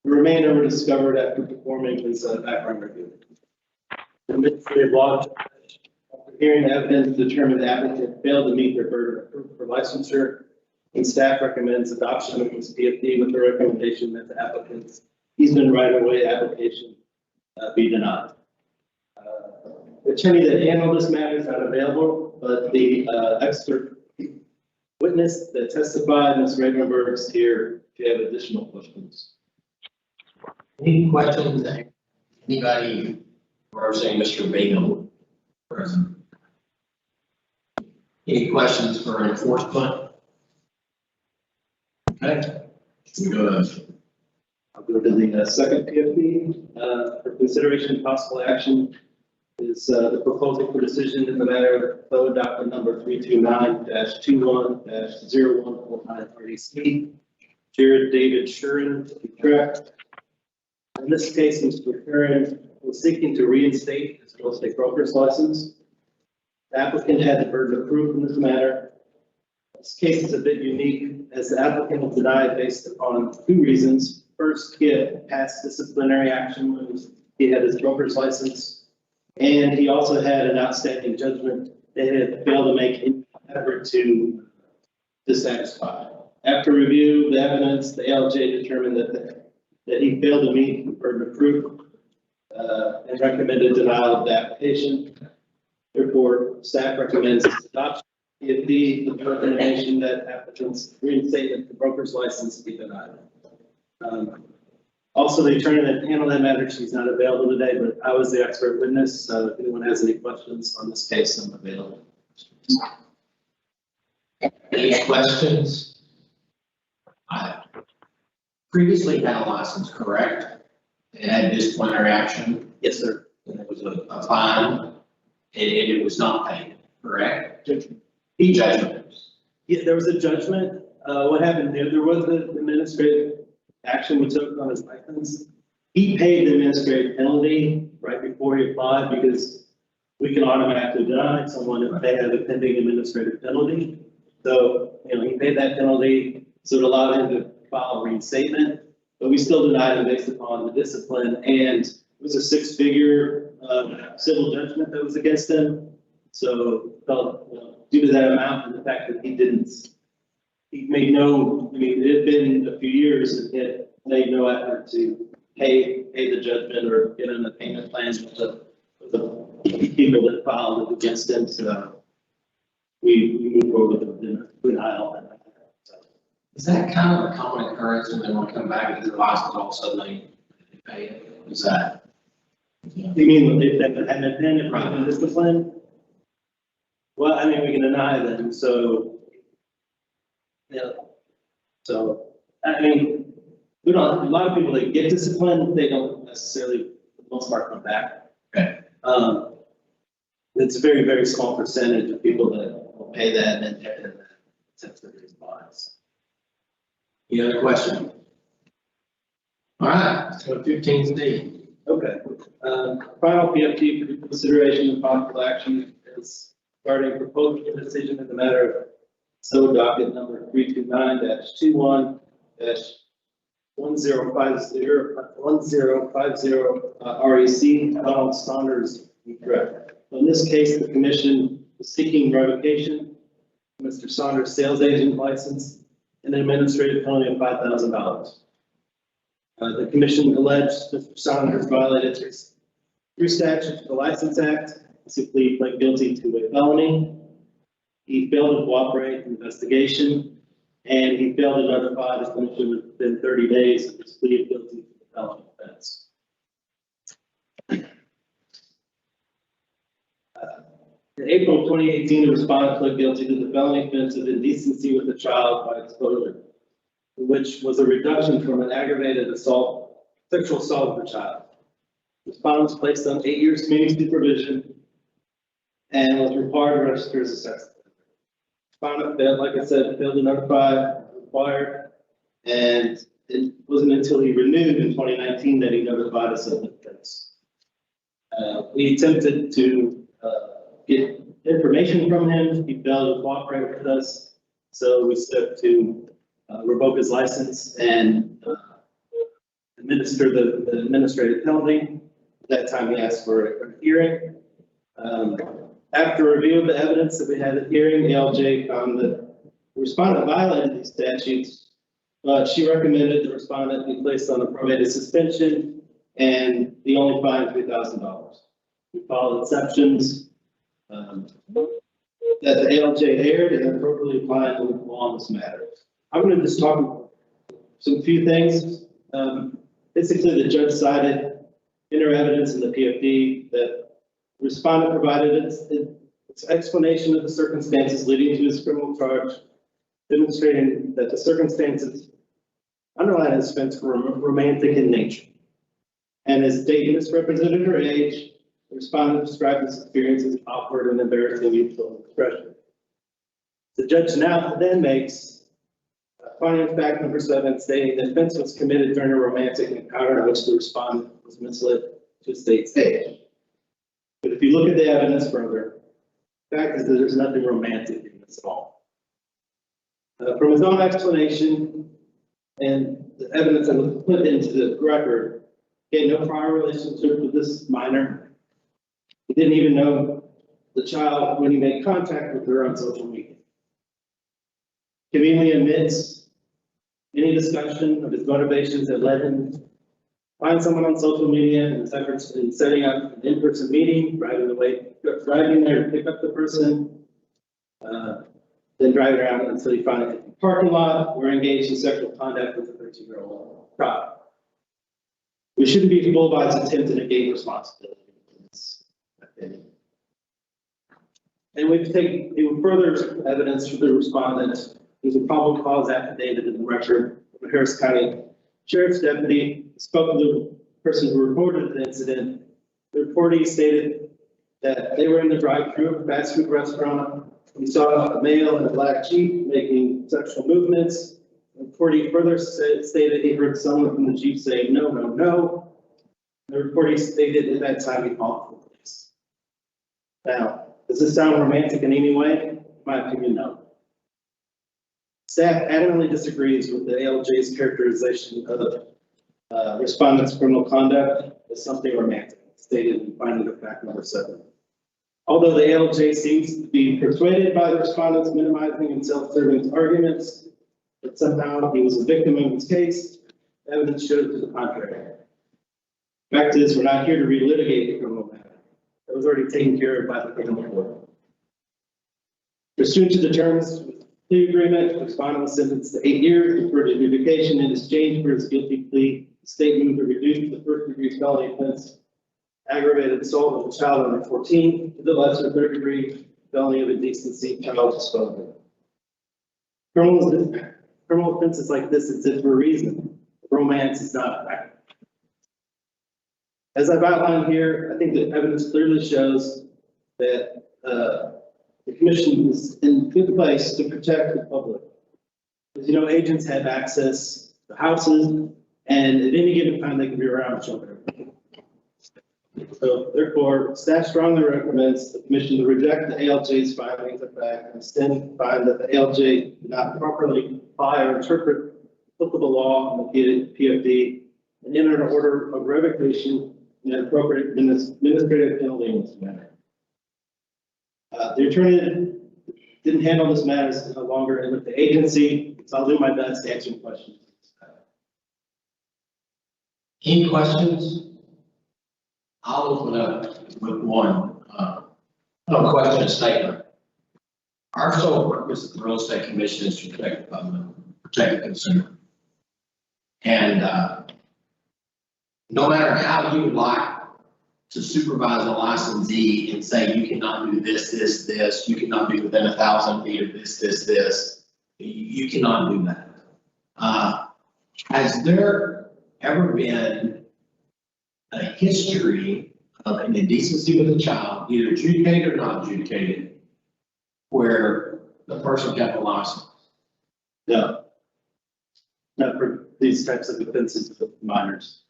The remainder were discovered after performing his background review. The administrative law judge, after hearing the evidence, determined the applicant failed to meet their burden of proof for licensure, and staff recommends adoption of this PFD with the recommendation that the applicant's easement right-of-way application be denied. The attorney that handled this matter is not available, but the expert witness that testified, Ms. Ravenberg, is here if you have additional questions. Any questions? Anybody, or saying Mr. Bingham present? Any questions for enforcement? Okay. I'll go to the second PFD for consideration of possible action is the proposal for decision in the matter of docket number 329-21-0149 RDC. Jared David Shuren, TREC. In this case, Mr. Shuren was seeking to reinstate his real estate broker's license. The applicant had the burden of proof in this matter. This case is a bit unique as the applicant was denied based upon 2 reasons. First, he had passed disciplinary action when he had his broker's license. And he also had an outstanding judgment that he had failed to make any effort to satisfy. After review of the evidence, the ALJ determined that he failed to meet the burden of proof and recommended denial of the application. Therefore, staff recommends adoption of the recommendation that applicant's reinstatement the broker's license be denied. Also, the attorney that handled that matter, she's not available today, but I was the expert witness. So if anyone has any questions on this case, I'm available. Any questions? Previously had a license, correct? It had disciplinary action? Yes, sir. And it was a fine, and it was not paid, correct? Judgment. Yeah, there was a judgment. What happened there was the administrative action we took on his license. He paid the administrative penalty right before he applied because we can automatically deny someone if they have a pending administrative penalty. So, he paid that penalty, so it allowed him to file a reinstatement, but we still denied him based upon the discipline, and it was a 6-figure civil judgment that was against him. So, felt, due to that amount and the fact that he made no, it had been a few years and he had made no effort to pay the judgment or get on the payment plans with the people that filed against him. So we moved forward with the denial. Is that kind of a common occurrence when they want to come back and do the license, all of a sudden they pay it? Is that? You mean if they hadn't been in private discipline? Well, we can deny them, so. Yeah. So, we don't, a lot of people that get disciplined, they don't necessarily, for the most part, come back. Okay. It's a very, very small percentage of people that will pay that and accept their response. Any other question? All right, so 15C. Okay. Final PFT for consideration of possible action is regarding proposed decision in the matter of docket number 329-21-1050 REC, Donald Saunders, correct. In this case, the commission is seeking revocation of Mr. Saunders' sales agent license and an administrative penalty of $5,000. The commission alleged Mr. Saunders violated 3 statutes of the License Act, simply pled guilty to a felony. He failed to cooperate in the investigation, and he failed to notify the commission within 30 days of his plea of guilty to the felony offense. In April 2018, the respondent pled guilty to the felony offense of indecency with a child by exposure, which was a reduction from an aggravated sexual assault of a child. The respondent was placed on 8 years community supervision and was required to register as a sex offender. Respondent failed, like I said, failed to notify required, and it wasn't until he renewed in 2019 that he notified us of the offense. We attempted to get information from him. He failed to cooperate with us. So we stepped to revoke his license and administer the administrative penalty. At that time, he asked for a hearing. After review of the evidence that we had at the hearing, ALJ found that the respondent violated these statutes, but she recommended the respondent be placed on a probated suspension and the only fine $3,000. We followed exceptions that the ALJ aired and appropriately applied the law on this matter. I'm going to just talk some few things. Basically, the judge cited in her evidence in the PFD that the respondent provided its explanation of the circumstances leading to his criminal charge, demonstrating that the circumstances underlying his offense were romantic in nature. And as Dayton misrepresented her age, the respondent described this experience as awkward and embarrassing mutual expression. The judge now then makes finding of fact number 7, stating the offense was committed during a romantic encounter in which the respondent was misled to state age. But if you look at the evidence further, the fact is that there's nothing romantic in this at all. From his own explanation and the evidence that was put into the record, he had no prior relationship with this minor. He didn't even know the child when he made contact with her on social media. Conveniently omits any discussion of his motivations that led him to find someone on social media and his efforts in setting up an in-person meeting, driving there to pick up the person, then driving around until he found it in the parking lot or engaged in sexual contact with a 13-year-old child. We shouldn't be fooled by his attempt to negate responsibility in this opinion. And we've taken even further evidence from the respondent. There's a probable cause affidavit in the record of a Harris County Sheriff's deputy spoke to the person who reported the incident. The reportee stated that they were in the drive-thru of a fast food restaurant. He saw a male in a black Jeep making sexual movements. The reportee further stated he heard someone from the Jeep say, "No, no, no." The reportee stated at that time he called the police. Now, does this sound romantic in any way? In my opinion, no. Staff adamantly disagrees with the ALJ's characterization of respondent's criminal conduct as something romantic, stated in finding of fact number 7. Although the ALJ seems to be persuaded by the respondent's minimizing and self-serving arguments that somehow he was a victim in this case, evidence shows to the contrary. Fact is, we're not here to relitigate the criminal matter. That was already taken care of by the criminal court. Pursuant to the terms of the plea agreement, the respondent was sentenced to 8 years for adjudication. In exchange for his guilty plea, the state moved to reduce the first-degree felony offense, aggravated assault of a child under 14, to the lesser third-degree felony of indecency, child disposal. Criminal offenses like this exist for a reason. Romance is not a factor. As I've outlined here, I think the evidence clearly shows that the commission is in good place to protect the public. As you know, agents have access to houses, and at any given time, they can be around children. So therefore, staff strongly recommends the commission to reject the ALJ's findings of fact and instead find that the ALJ did not properly apply or interpret applicable law on the PFD and enter an order of revocation and an appropriate administrative penalty in this matter. The attorney didn't handle this matter no longer with the agency, so I'll do my best to answer questions. Any questions? I'll open up with one. No question, statement. Our sole purpose of the Real Estate Commission is to protect the public, protect the consumer. And no matter how you would like to supervise a licensee and say you cannot do this, this, this, you cannot be within 1,000 feet of this, this, this, you cannot do that. Has there ever been a history of an indecency with a child, either adjudicated or not adjudicated, where the person kept a license? No. Not for these types of offenses with minors.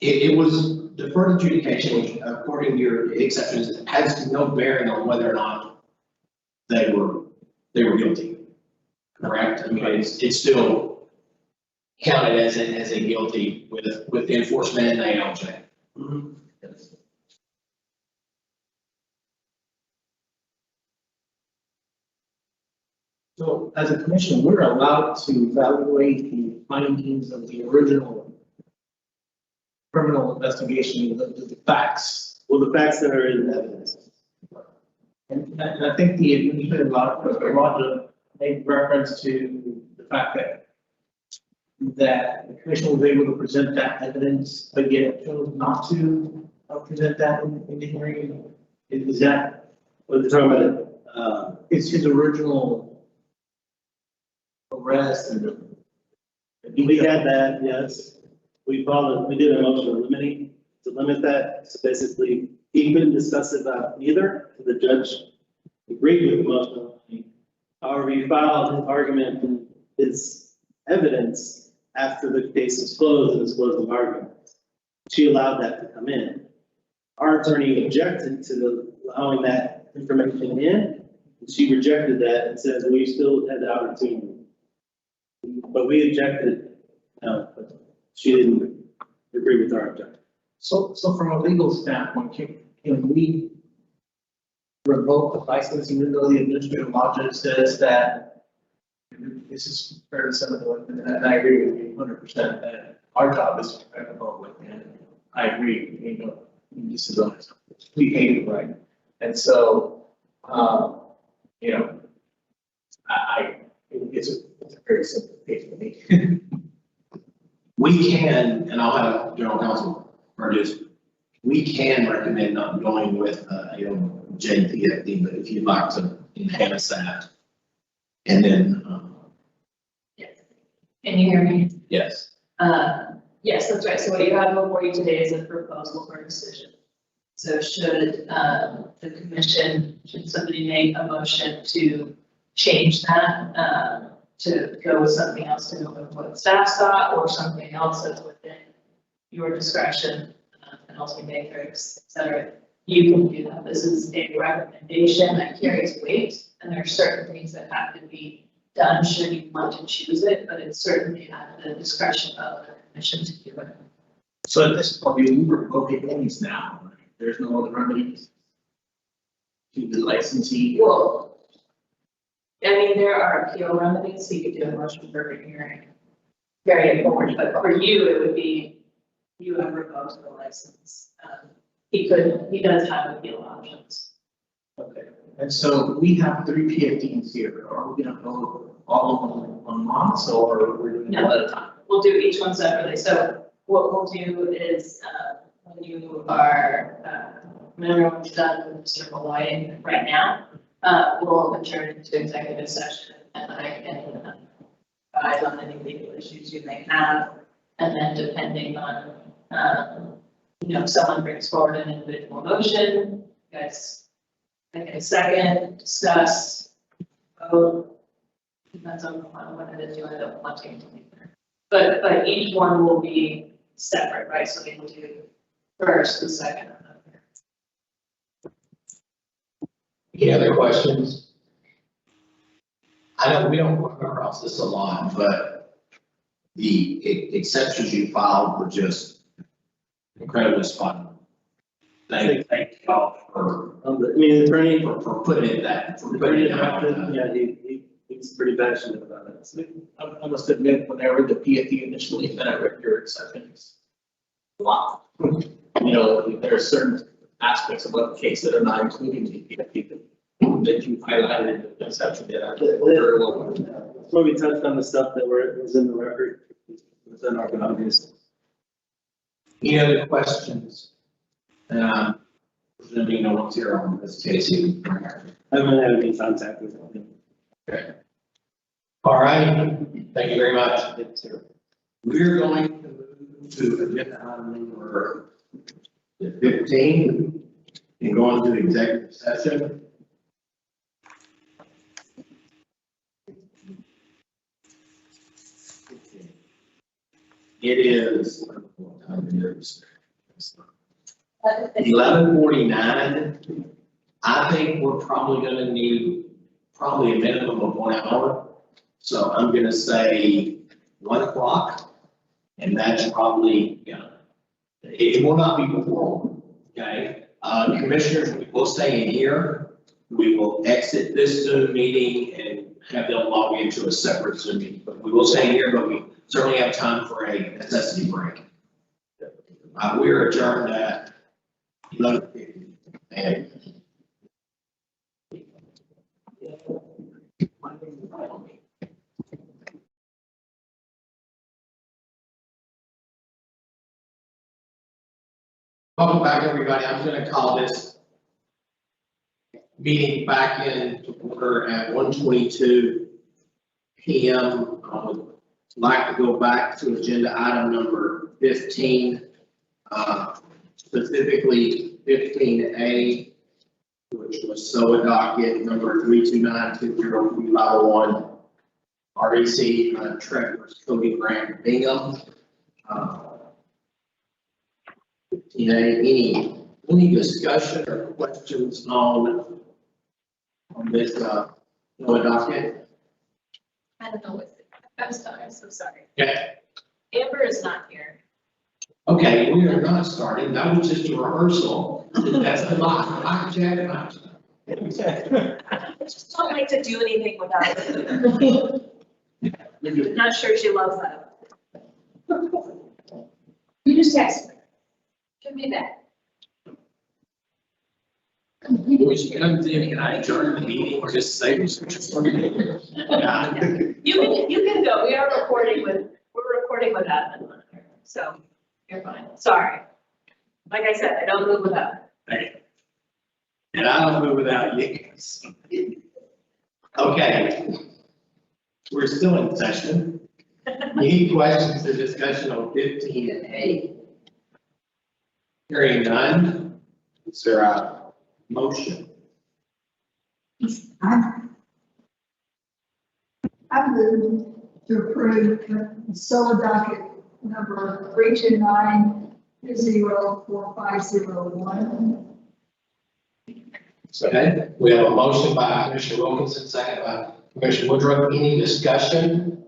It was deferred adjudication, which according to your exceptions, has no bearing on whether or not they were guilty. Correct? I mean, it's still counted as a guilty with the enforcement and ALJ. Yes. So as a commission, we're allowed to evaluate the findings of the original criminal investigation, the facts. Well, the facts that are in evidence. And I think the administrative law, Roger made reference to the fact that the commission was able to present that evidence, but yet chose not to present that in the hearing. Is that what they're talking about? It's his original arrest and we had that, yes. We did a motion to limit that. So basically, he couldn't discuss it about either. The judge agreed with the motion. However, he filed his argument and his evidence after the case was closed and his closing argument. She allowed that to come in. Our attorney objected to allowing that information in. And she rejected that and said, we still had the opportunity. But we objected, no, but she didn't agree with our objection. So from a legal standpoint, can we revoke the license even though the administrative law judge says that this is fairly simple, and I agree with you 100% that our job is to prevent with, and I agree, you know, this is a complete hated right. And so, you know, it's a very simple case for me. We can, and I'll have general counsel produce, we can recommend not going with JPFD, but if you'd like to enhance that. And then, Yes. Can you hear me? yes. Yes, that's right. So what you have before you today is a proposal for a decision. So should the commission, should somebody make a motion to change that, to go with something else, to go with what staff thought, or something else that's within your discretion, and also matrix, et cetera, you can do that. This is a recommendation that carries weight, and there are certain things that have to be done should you want to choose it, but it's certainly at the discretion of the commission to do it. So at this point, we revoke these now. Right? There's no other remedies to the licensee. Well, I mean, there are appeal remedies, so you could do a motion for hearing. Very important, but for you, it would be, you have revoked the license. He does have appeal options. Okay. And so we have 3 PFDs here. Are we going to go all on months, or we're doing one at a time? We'll do each one separately. So what we'll do is when you are, when everyone's done with Mr. Malloy right now, we'll adjourn into executive session, and I can advise on any legal issues you may have. And then depending on, if someone brings forward an individual motion, you guys make a second, discuss, vote. Depends on what it is you end up wanting to do. But each one will be separate, right? So they will do first, the second, and the third. Any other questions? I know we don't work across this a lot, but the exceptions you filed were just incredibly spot on. Thank you all for, the attorney, for putting it that, for putting attorney it out. yeah, he's pretty passionate about it. So, I must admit, when I read the PFD initially, then I read your exceptions. Wow. There are certain aspects of the case that are not including the PFD that you highlighted in the exception that I did very well. That's where we touched on the stuff that was in the record within our boundaries. Any other questions? There's no one's here on this case. I haven't had any contact with him. Okay. All right. Thank you very much. We're going to move to agenda item number 15 and go into executive session. It is, what time it is? 11:49. I think we're probably gonna need probably a minimum of 1 hour. So I'm gonna say 1 o'clock. And that's probably, it will not be before, okay? Commissioners, we will stay in here. We will exit this Zoom meeting and have them log into a separate Zoom meeting. But we will stay here, but we certainly have time for a necessity break. We're adjourned at 11:50. And welcome back, everybody. I'm going to call this meeting back in order at 1:22 p.m. I would like to go back to agenda item number 15, specifically 15A, which was SOA docket number 329-20351, REC TREC versus Cody Grant Bingham. 15A, any discussion or questions on this SOA docket? I don't know what, I'm sorry, I'm so sorry. Okay. Amber is not here. Okay, we are not starting. That was just a rehearsal. That's the mock check. I just don't like to do anything without it. I'm not sure she loves that. You just text her. She'll be back. When she comes in, can I adjourn the meeting or just say? You can go. We're recording with admin on here, so you're fine. Sorry. Like I said, I don't move without. And I don't move without you. Okay. We're still in session. Any questions or discussion on 15A? Hearing none. Is there a motion? I move to approve the SOA docket number 329-04501. Okay, we have a motion by Commissioner Wilkinson, second by Commissioner Woodruff. Any discussion?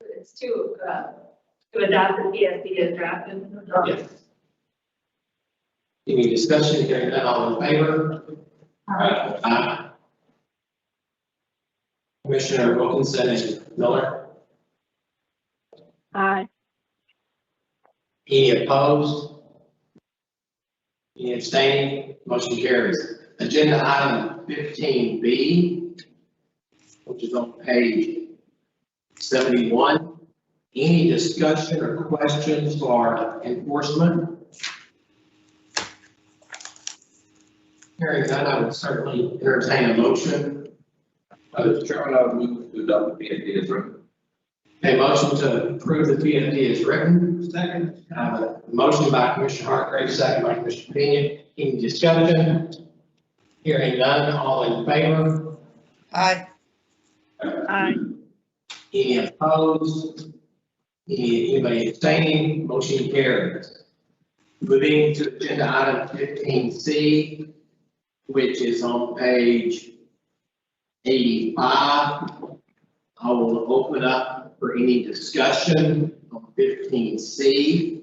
It's to adopt the PSD as drafted. Yes. Any discussion? Hearing none, all in favor? Aye. Commissioner Wilkinson and Miller? Aye. Any opposed? Any abstaining? Motion carries. Agenda item 15B, which is on page 71. Any discussion or questions for enforcement? Hearing none, I would certainly entertain a motion. Mr. Chairman, I would move to adopt the PSD as written. A motion to approve the PFD is written. Second. Motion by Commissioner Hargrave, second by Commissioner Pena. Any discussion? Hearing none, all in favor? Aye. Aye. Any opposed? Anybody abstaining? Motion carries. Moving to agenda item 15C, which is on page 85. I will open up for any discussion on 15C.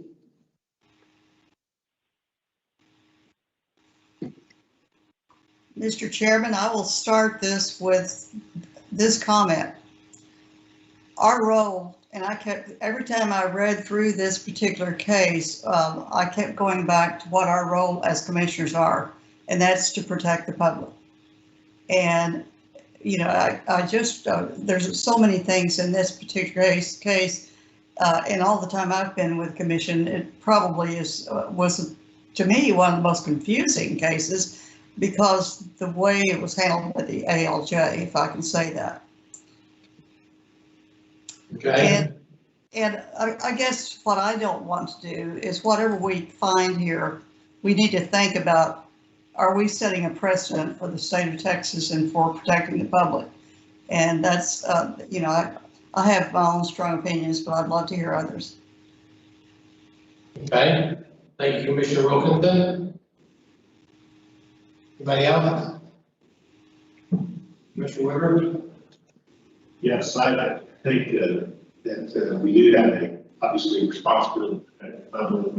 Mr. Chairman, I will start this with this comment. Our role, and every time I read through this particular case, I kept going back to what our role as commissioners are, and that's to protect the public. And, you know, I just, there's so many things in this particular case, and all the time I've been with commission, it probably was, to me, one of the most confusing cases because the way it was handled by the ALJ, if I can say that. Okay. And I guess what I don't want to do is whatever we find here, we need to think about, are we setting a precedent for the state of Texas and for protecting the public? And that's, you know, I have my own strong opinions, but I'd love to hear others. Okay. Thank you, Commissioner Wilkinson. Anybody else? Commissioner Weber? Yes, I think that we do have a, obviously, responsibility at the public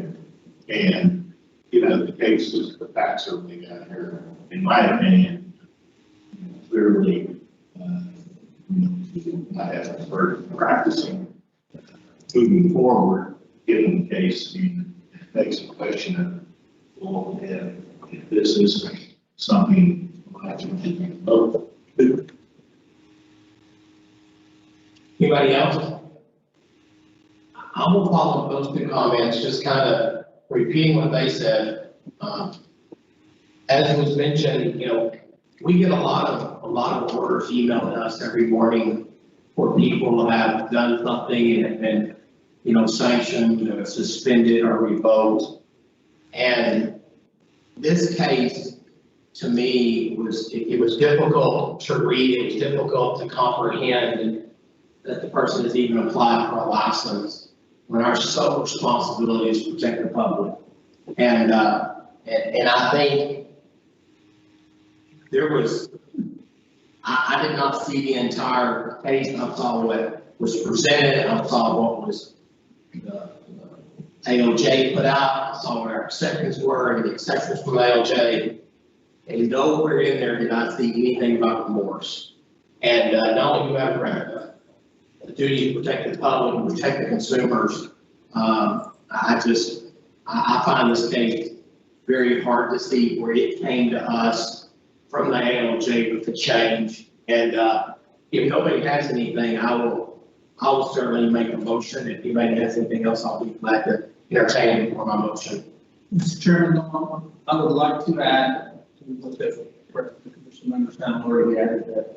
and, you know, the cases, the facts that we got here, in my opinion, clearly, I have heard practicing moving forward, given the case, it begs the question of, well, if this is something like both. Anybody else? I will follow those two comments, just kind of repeating what they said. As was mentioned, you know, we get a lot of orders emailed to us every morning for people who have done something and have been, you know, sanctioned, or suspended or revoked. And this case, to me, it was difficult to read, it was difficult to comprehend that the person has even applied for a license when our sole responsibility is to protect the public. And I think there was, I did not see the entire case. I saw what was presented. I saw what was ALJ put out. I saw what our exceptions were and the exceptions from ALJ. And nowhere in there did I see anything about remorse. And not only do I have the duty to protect the public and protect the consumers, I find this case very hard to see where it came to us from the ALJ with the change. And if nobody has anything, I will certainly make a motion. If anybody has anything else, I'll be glad to entertain it for my motion. Mr. Chairman, I would like to add to what the commission members have already added that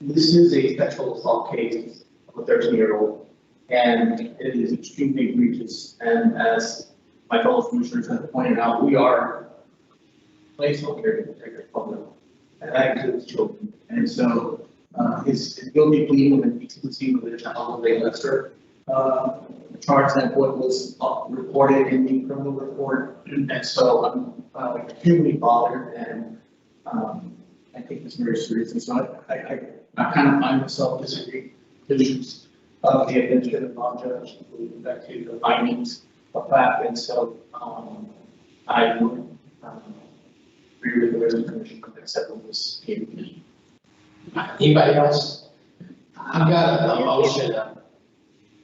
this is a sexual assault case of a 13-year-old, and it is extremely egregious. And as my fellow commissioners have pointed out, we are placed on here to protect the public, and that includes children. And so his guilty plea and inconsistency with the child of a lesser charge than what was reported in the criminal report. And so I'm extremely bothered, and I take this very seriously. So I kind of find myself disagreeing with issues of the administrative law judge with respect to the findings of that. And so I would agree with the rest commission that settled this case. Anybody else? I've got a motion.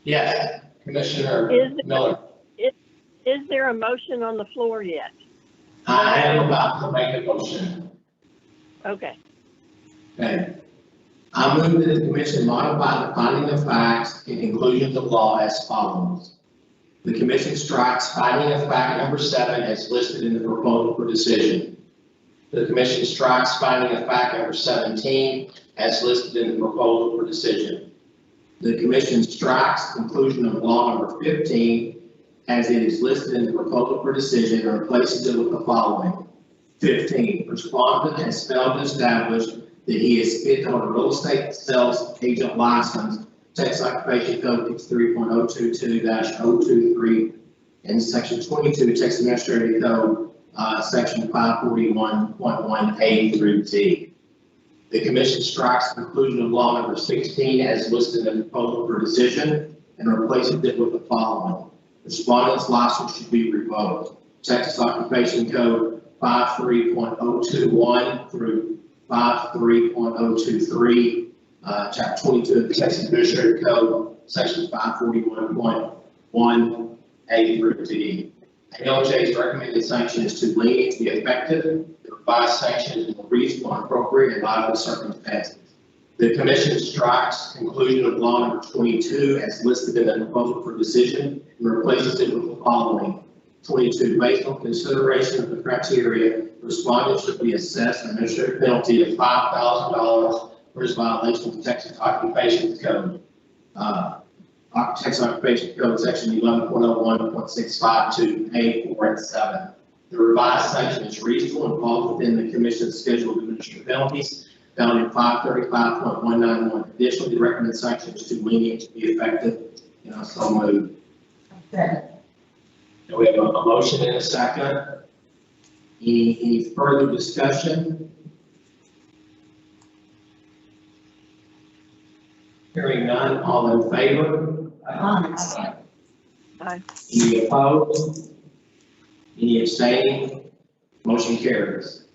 Yes, Commissioner Miller. Is there a motion on the floor yet? I am about to make a motion. Okay. Okay. I move that the commission modify the finding of facts and conclusions of law as follows. The commission strikes finding of fact number 7 as listed in the proposal for decision. The commission strikes finding of fact number 17 as listed in the proposal for decision. The commission strikes conclusion of law number 15 as it is listed in the proposal for decision and replaces it with the following. 15, respondent has failed to establish that he is fit on a real estate sales agent license, Texas Occupation Code 3.022-023, and Section 22, Texas Administrative Code, Section 541.1A through D. The commission strikes conclusion of law number 16 as listed in the proposal for decision and replaces it with the following. Respondent's license should be revoked. Texas Occupation Code 53.021 through 53.023, Chapter 22 of the Texas Administrative Code, Section 541.1A through D. ALJ's recommended sanction is too lenient to be effective. The revised sanction is more reasonable and appropriate in light of the circumstances. The commission strikes conclusion of law number 22 as listed in the proposal for decision and replaces it with the following. 22, based on consideration of the criteria, the respondent should be assessed an administrative penalty of $5,000 for his violation of the Texas Occupation Code. Texas Occupation Code Section 11.01.652A, 4, and 7. The revised sanction is reasonable and falls within the commission's schedule of administrative penalties found in 535.191. Additionally, the recommended sanction is too lenient to be effective. So moved. And And we have a motion and a second. Any further discussion? Hearing none, all in favor? Aye. Any opposed? Any abstaining? Motion carries.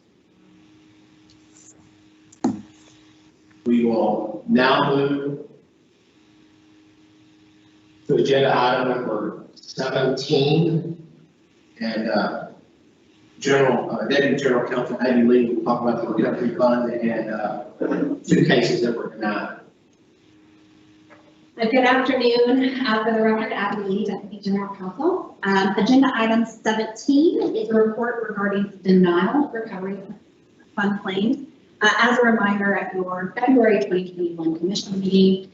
We will now move to agenda item number 17. And Deputy General Counsel Amy Lee will talk about the recovery fund and 2 cases that were denied. Good afternoon. For the record, Abby Lee, Deputy General Counsel. Agenda item 17 is a report regarding denial of recovery fund claims. As a reminder, at your February 2021 commission meeting,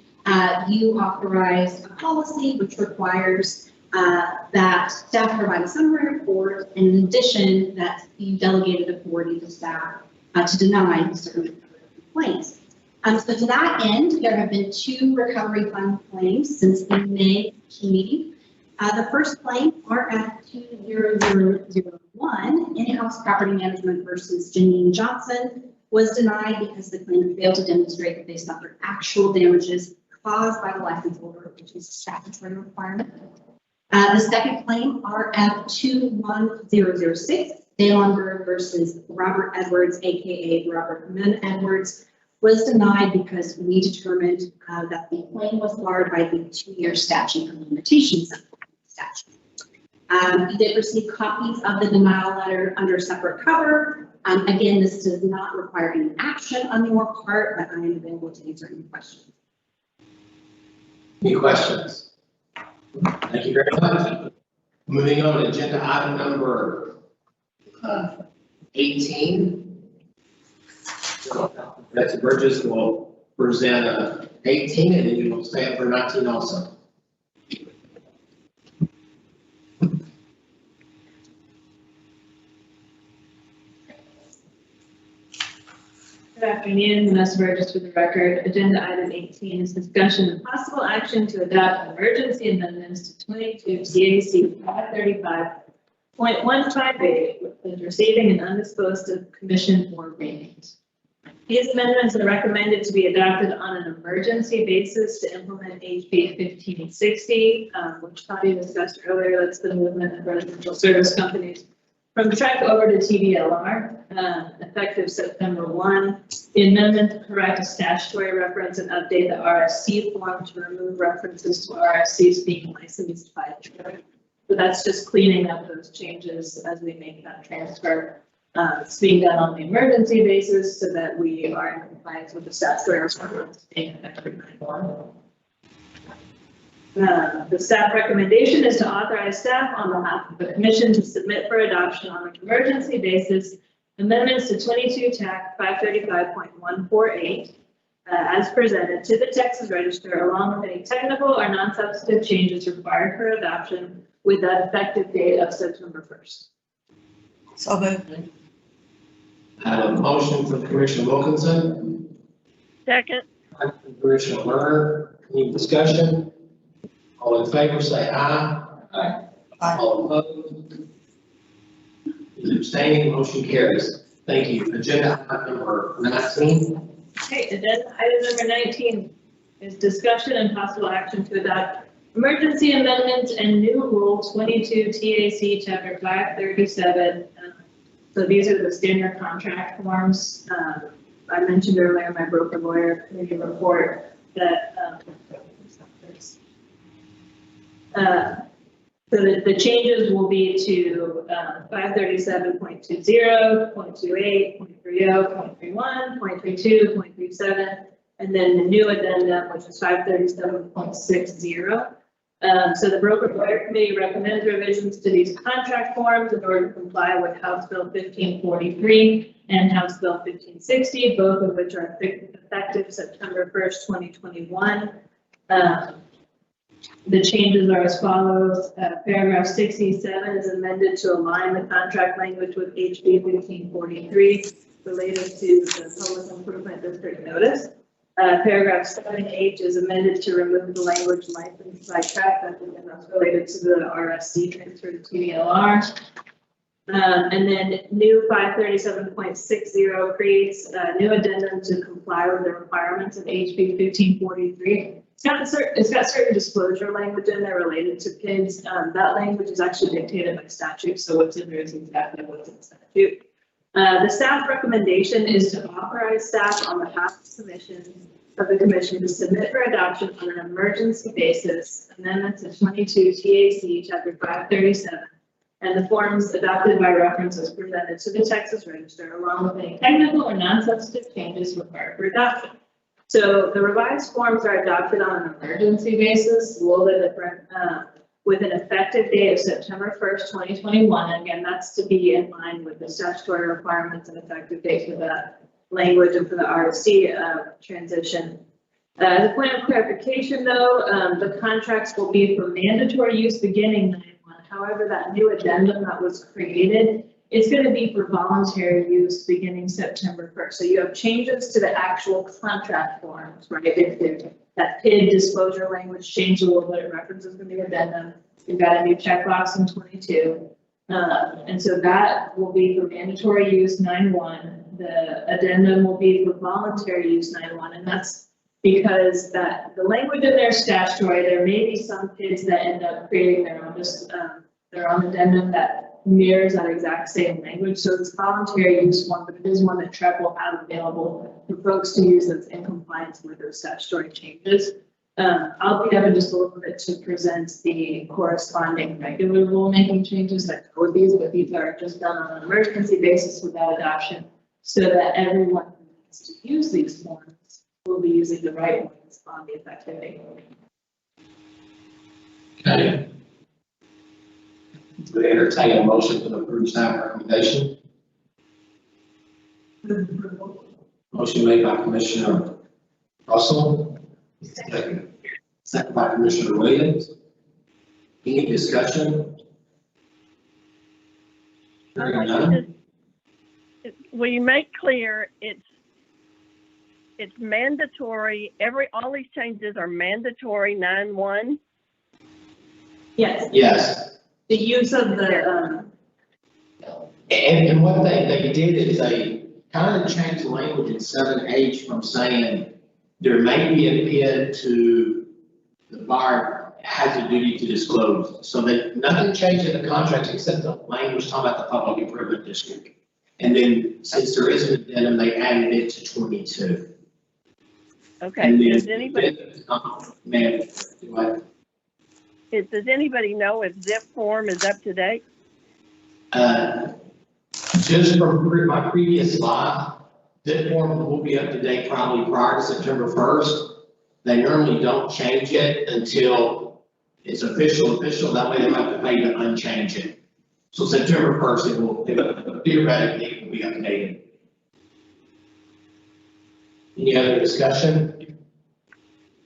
you authorized a policy which requires that staff provide a summary report, and in addition, that you delegated authority to staff to deny certain complaints. So to that end, there have been 2 recovery fund claims since the May meeting. The first claim, RF 20001, in-house property management versus Janine Johnson, was denied because the claimant failed to demonstrate that they suffered actual damages caused by the license holder, which is a statutory requirement. The second claim, RF 21006, Dale versus Robert Edwards, aka Robert Min Edwards, was denied because we determined that the claim was barred by the 2-year statute of limitations statute. You did receive copies of the denial letter under separate cover. Again, this does not require any action on your part, but I am available to answer any questions. Any questions? Thank you very much. Moving on to agenda item number 18. Betsy Burgess will present 18, and then you will stand for 19 also. Good afternoon, Vanessa Burgess for the record. Agenda item 18 is discussion and possible action to adopt emergency amendments to 22 TAC 535.158 with receiving an undisposed of commission for ratings. These amendments are recommended to be adopted on an emergency basis to implement HB 1560, which Claudia discussed earlier. That's the movement of residential service companies from TREC over to TDLR, effective September 1. The amendment to correct a statutory reference and update the RFC form to remove references to RFCs being licensed by TREC. So that's just cleaning up those changes as we make that transfer. It's being done on the emergency basis so that we are in compliance with the statutory requirements being effective 9/1. The staff recommendation is to authorize staff on behalf of the commission to submit for adoption on an emergency basis amendments to 22 TAC 535.148 as presented to the Texas Register, along with any technical or non-substantive changes required for adoption with that effective date of September 1st. So moved. I have a motion from Commissioner Wilkinson. Second. Commissioner Lerner, any discussion? All in favor, say aye. Aye. All opposed? Abstaining, motion carries. Thank you. Agenda item number 19. Okay, agenda item number 19 is discussion and possible action to adopt emergency amendments and new rule 22 TAC chapter 537. So these are the standard contract forms. I mentioned earlier in my broker lawyer committee report that so the changes will be to 537.20, 0.28, 0.30, 0.31, 0.32, 0.37, and then the new addendum, which is 537.60. So the broker lawyer committee recommends revisions to these contract forms in order to comply with House Bill 1543 and House Bill 1560, both of which are effective September 1st, 2021. The changes are as follows. Paragraph 67 is amended to align the contract language with HB 1543 related to the Public Improvement District notice. Paragraph 7H is amended to remove the language licensed by TREC, that's related to the RSC transfer to TDLR. And then new 537.60 creates a new addendum to comply with the requirements of HB 1543. It's got certain disclosure language in there related to PIDs. That language is actually dictated by statute, so what's in there is exactly what's in statute. The staff recommendation is to authorize staff on behalf of the commission to submit for adoption on an emergency basis amendments to 22 TAC chapter 537 and the forms adopted by reference as presented to the Texas Register, along with any technical or non-substantive changes required for adoption. So the revised forms are adopted on an emergency basis, a little bit different, with an effective date of September 1st, 2021. And again, that's to be in line with the statutory requirements and effective date for the language and for the RSC transition. As a point of clarification though, the contracts will be for mandatory use beginning 9/1. However, that new addendum that was created, it's going to be for voluntary use beginning September 1st. So you have changes to the actual contract forms, right? That PID disclosure language changed a little bit. It references the new addendum. You've got a new checkbox in 22. And so that will be for mandatory use 9/1. The addendum will be for voluntary use 9/1. And that's because that the language in there is statutory. There may be some PIDs that end up creating their own addendum that mirrors that exact same language. So it's voluntary use one, but it is one that TREC will have available for folks to use that's in compliance with those statutory changes. I'll be having just a little bit to present the corresponding regular rulemaking changes that go with these, but these are just done on an emergency basis without adoption so that everyone who needs to use these forms will be using the right ones on the effective date. Okay. We entertain a motion to approve staff recommendation. Motion made by Commissioner Russell. Second by Commissioner Williams. Any discussion? Hearing none. Will you make clear it's mandatory, all these changes are mandatory 9/1? Yes. Yes. The use of the, And what they did is they kind of changed the language in 7H from saying there may be a PID to the buyer has a duty to disclose. So that nothing changed in the contract except the language talking about the public improvement district. And then since there is an addendum, they added it to 22. Okay, does anybody know if zip form is up to date? Just from my previous slide, zip form will be up to date probably prior to September 1st. They normally don't change it until it's official. That way they don't have to pay to unchange it. So September 1st, it will theoretically be updated. Any other discussion?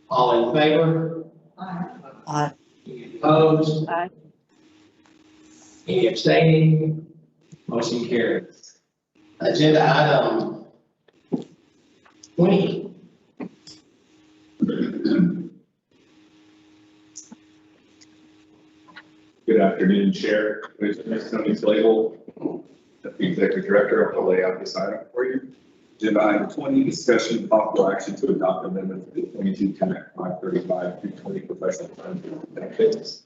All in favor? Aye. Any opposed? Aye. Any abstaining? Motion carries. Agenda item 20. Good afternoon, Chair. Commissioner Tony Slagle, the Executive Director. I'll lay out this item for you. Agenda item 20, discussion of possible action to adopt amendments to the 22 TAC 535 through 20 professional terms and benefits.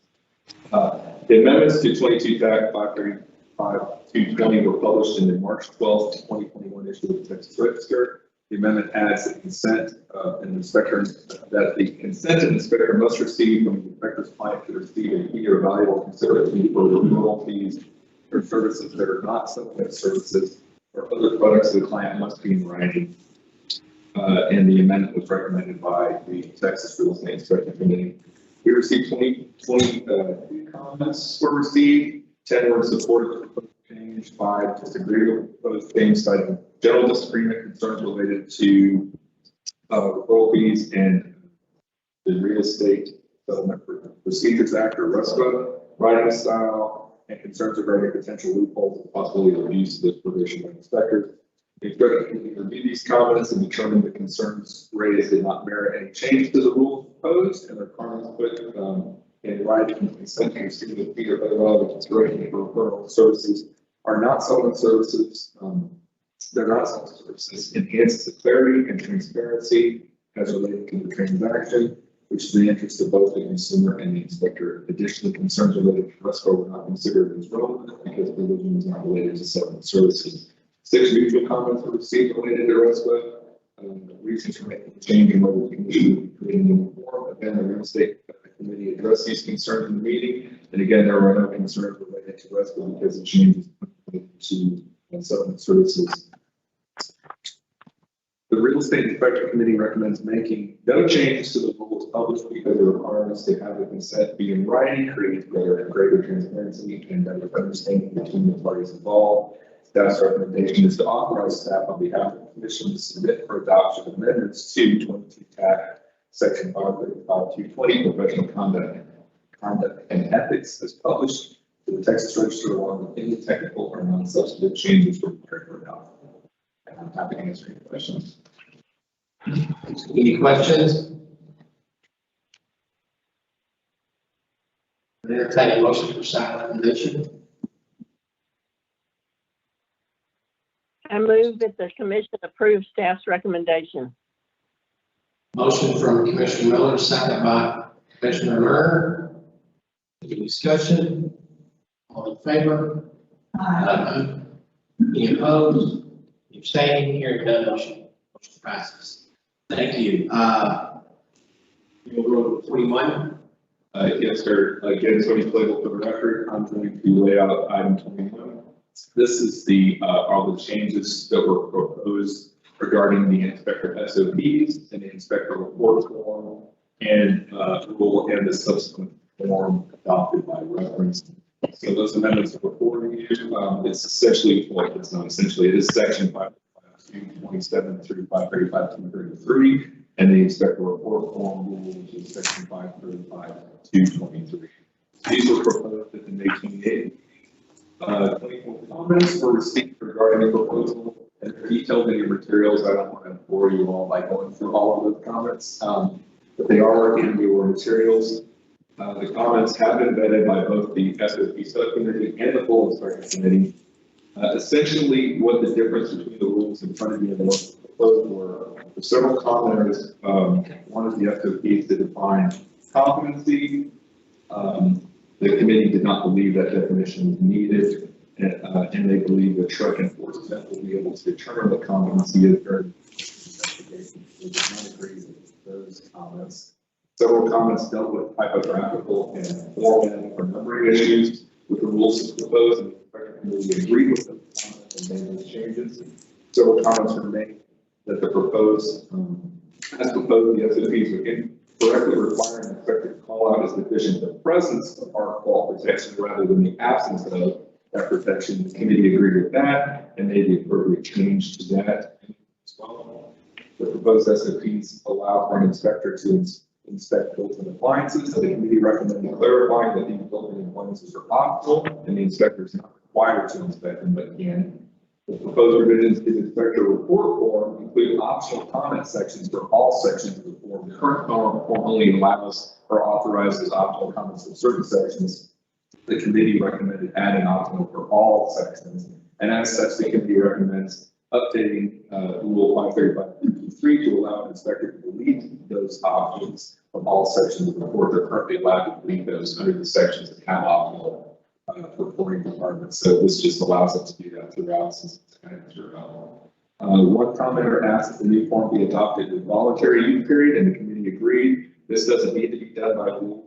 The amendments to 22 TAC 535 through 20 were published in the March 12th, 2021 issue of the Texas Register. The amendment adds the consent and inspector that the consent and inspector must receive from the inspector's client to receive a fee or valuable consideration for renewal fees or services that are not supplement services or other products of the client must be in writing. And the amendment was recommended by the Texas Real Estate Inspection Committee. We received 20 comments were received, 10 were supportive of the change, 5 disagreed with the proposed change, citing general disagreement concerns related to referral fees and the Real Estate Settlement Procedures Act or RESPA, writing style, and concerns regarding potential loopholes and possibility of abuse of this provision by inspectors. The inspector committee reviewed these comments and determined the concerns raised did not merit any change to the rules proposed, and their comments put in writing consent to receive the fee or other consideration for referral services are not settlement services. They're not settlement services. Enhances the clarity and transparency as related to the transaction, which is in the interest of both the consumer and the inspector. Additionally, concerns related to RESCO were not considered as relevant because the provision is not related to settlement services. 6 mutual comments were received related to RESCO. Reasons for making the change in whether the commission would be creating a new form. Again, the real estate committee addressed these concerns in the meeting. And again, there were no concerns related to RESCO because the changes to settlement services. The real estate inspector committee recommends making no changes to the rules published because the requirements to have the consent be in writing creates greater transparency and better understanding between the parties involved. Staff's recommendation is to authorize staff on behalf of the commission to submit for adoption amendments to 22 TAC section 535-220 professional conduct and ethics as published to the Texas Register along with any technical or non-substantive changes required for adoption. I'm happy to answer any questions. Any questions? Entertain a motion for silent recommendation. I move that the commission approve staff's recommendation. Motion from Commissioner Miller, second by Commissioner Murr. Any discussion? All in favor? Aye. Any opposed? Abstaining? Hearing none, motion passes. Thank you. We'll go to 41. Yes, sir. Again, Tony Playable for the record. I'm going to lay out item 21. This is all the changes that were proposed regarding the inspector SOPs and the inspector report form and rule and the subsequent form adopted by reference. So those amendments are before you. It's essentially, well, it's not essentially, it is section 532.27 through 535.233 and the inspector report form rule, which is section 535.223. These were proposed at the May 28th. 24 comments were received regarding the proposal and they're detailed in your materials. I don't want to bore you all by going through all of the comments, but they are in your materials. The comments have been vetted by both the SOP subcommittee and the full inspector committee. Essentially, what the difference between the rules in front of you and the ones proposed were for several commenters. One is the SOPs to define competency. The committee did not believe that definition was needed, and they believe that TREC enforcement will be able to determine what competency is during investigation. They did not agree with those comments. Several comments dealt with typographical and formatting or numbering issues with the rules proposed, and the inspector committee agreed with them and made those changes. Several comments were made that the proposed, as proposed, the SOPs were incorrectly requiring the inspector to call out as deficient the presence of our fault protection rather than the absence of that protection. The committee agreed with that and made the appropriate change to that as well. The proposed SOPs allow for an inspector to inspect built-in appliances. So the committee recommended clarifying that these built-in appliances are optional and the inspector is not required to inspect them, but can. The proposed revisions to the inspector report form include optional comment sections for all sections of the form. The current form only allows or authorizes optional comments for certain sections. The committee recommended adding optional for all sections. And as such, the committee recommends updating Rule 535.3 to allow an inspector to delete those options from all sections of the report. They're currently allowed to delete those under the sections that have optional reporting requirements. So this just allows us to do that throughout since it's kind of throughout. One commenter asked that the new form be adopted with voluntary use period, and the committee agreed. This doesn't need to be done by rule.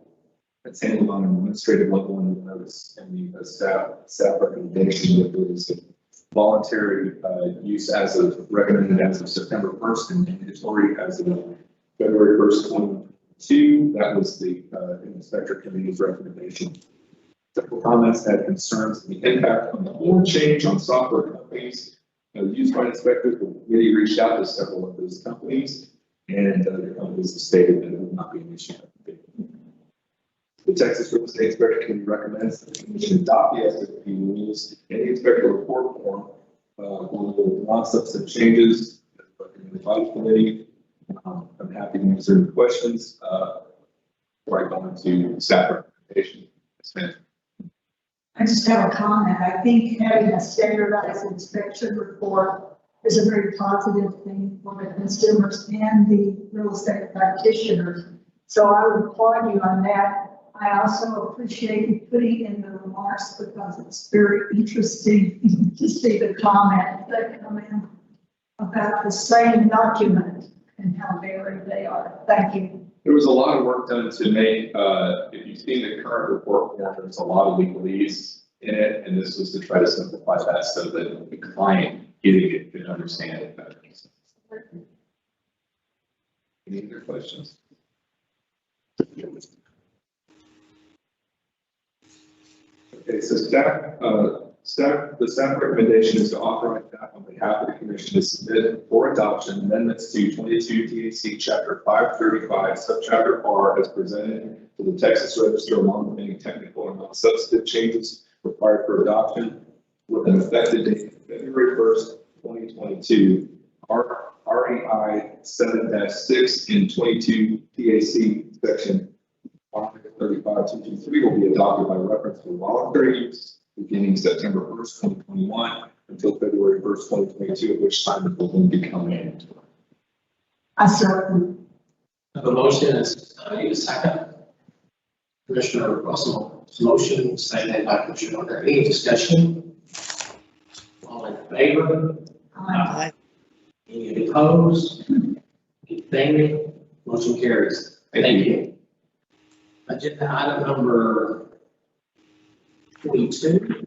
It's handled on an administrative level, and you'll notice in the staff recommendation that there is a voluntary use as of recommended as of September 1st and mandatory as of February 1st, 2022. That was the inspector committee's recommendation. Several comments had concerns the impact on the form change on software companies used by inspectors. The committee reached out to several of those companies, and the companies have stated that it would not be an issue. The Texas Real Estate Inspector Committee recommends that the commission adopt the SOP rules and the inspector report form non-substantive changes, recommended by the committee. I'm happy to answer any questions, before I go into staff recommendation. I just have a comment. I think having a standardized inspection report is a very positive thing for the consumers and the real estate practitioners. So I would applaud you on that. I also appreciate you putting in the remarks because it's very interesting to see the comments that come in about the same document and how varied they are. Thank you. There was a lot of work done to make, if you've seen the current report form, there's a lot of legalese in it, and this was to try to simplify that so that the client getting it could understand it better. Any other questions? Okay, so the staff recommendation is to authorize staff on behalf of the commission to submit for adoption amendments to 22 TAC Chapter 535, Subchapter R, as presented to the Texas Register, along with any technical and non-substantive changes required for adoption, with an effective date of February 1st, 2022. REI 7-6 in 22 TAC Section 535-223 will be adopted by reference to voluntary use beginning September 1st, 2021 until February 1st, 2022, at which time it will then become mandatory. I certainly. The motion is, need a second. Commissioner Russell's motion, seconded by Commissioner Hunter. Any discussion? All in favor? Aye. Any opposed? Abstaining? Motion carries. Thank you. Agenda item number 22.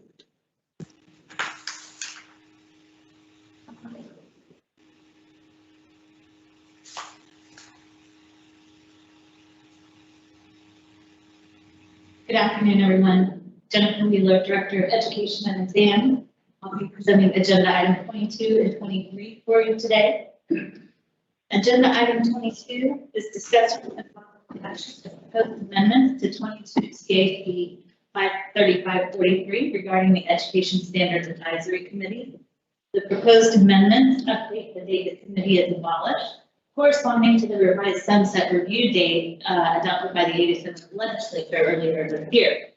Good afternoon, everyone. Jennifer Wheeler, Director of Education and Exam. I'll be presenting agenda item 22 and 23 for you today. Agenda item 22 is discussion of actions to propose amendments to 22 CAC 535-43 regarding the Education Standards Advisory Committee. The proposed amendments update the date the committee is abolished, corresponding to the revised sunset review date adopted by the 87th legislature earlier this year.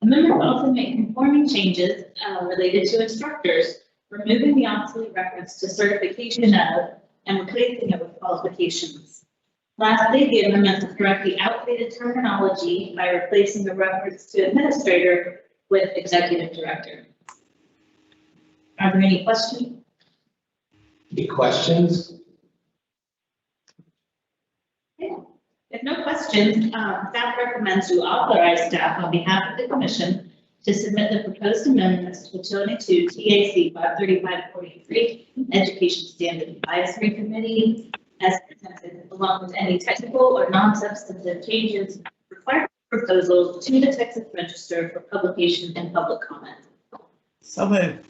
Amendments also make conforming changes related to instructors, removing the obsolete reference to certification of and replacing it with qualifications. Lastly, the amendments correct the outdated terminology by replacing the reference to administrator with executive director. Are there any questions? Any questions? If no questions, staff recommends you authorize staff on behalf of the commission to submit the proposed amendments to 22 TAC 535-43 Education Standard Advisory Committee as presented, along with any technical or non-substantive changes required proposals to the Texas Register for publication and public comment. So moved.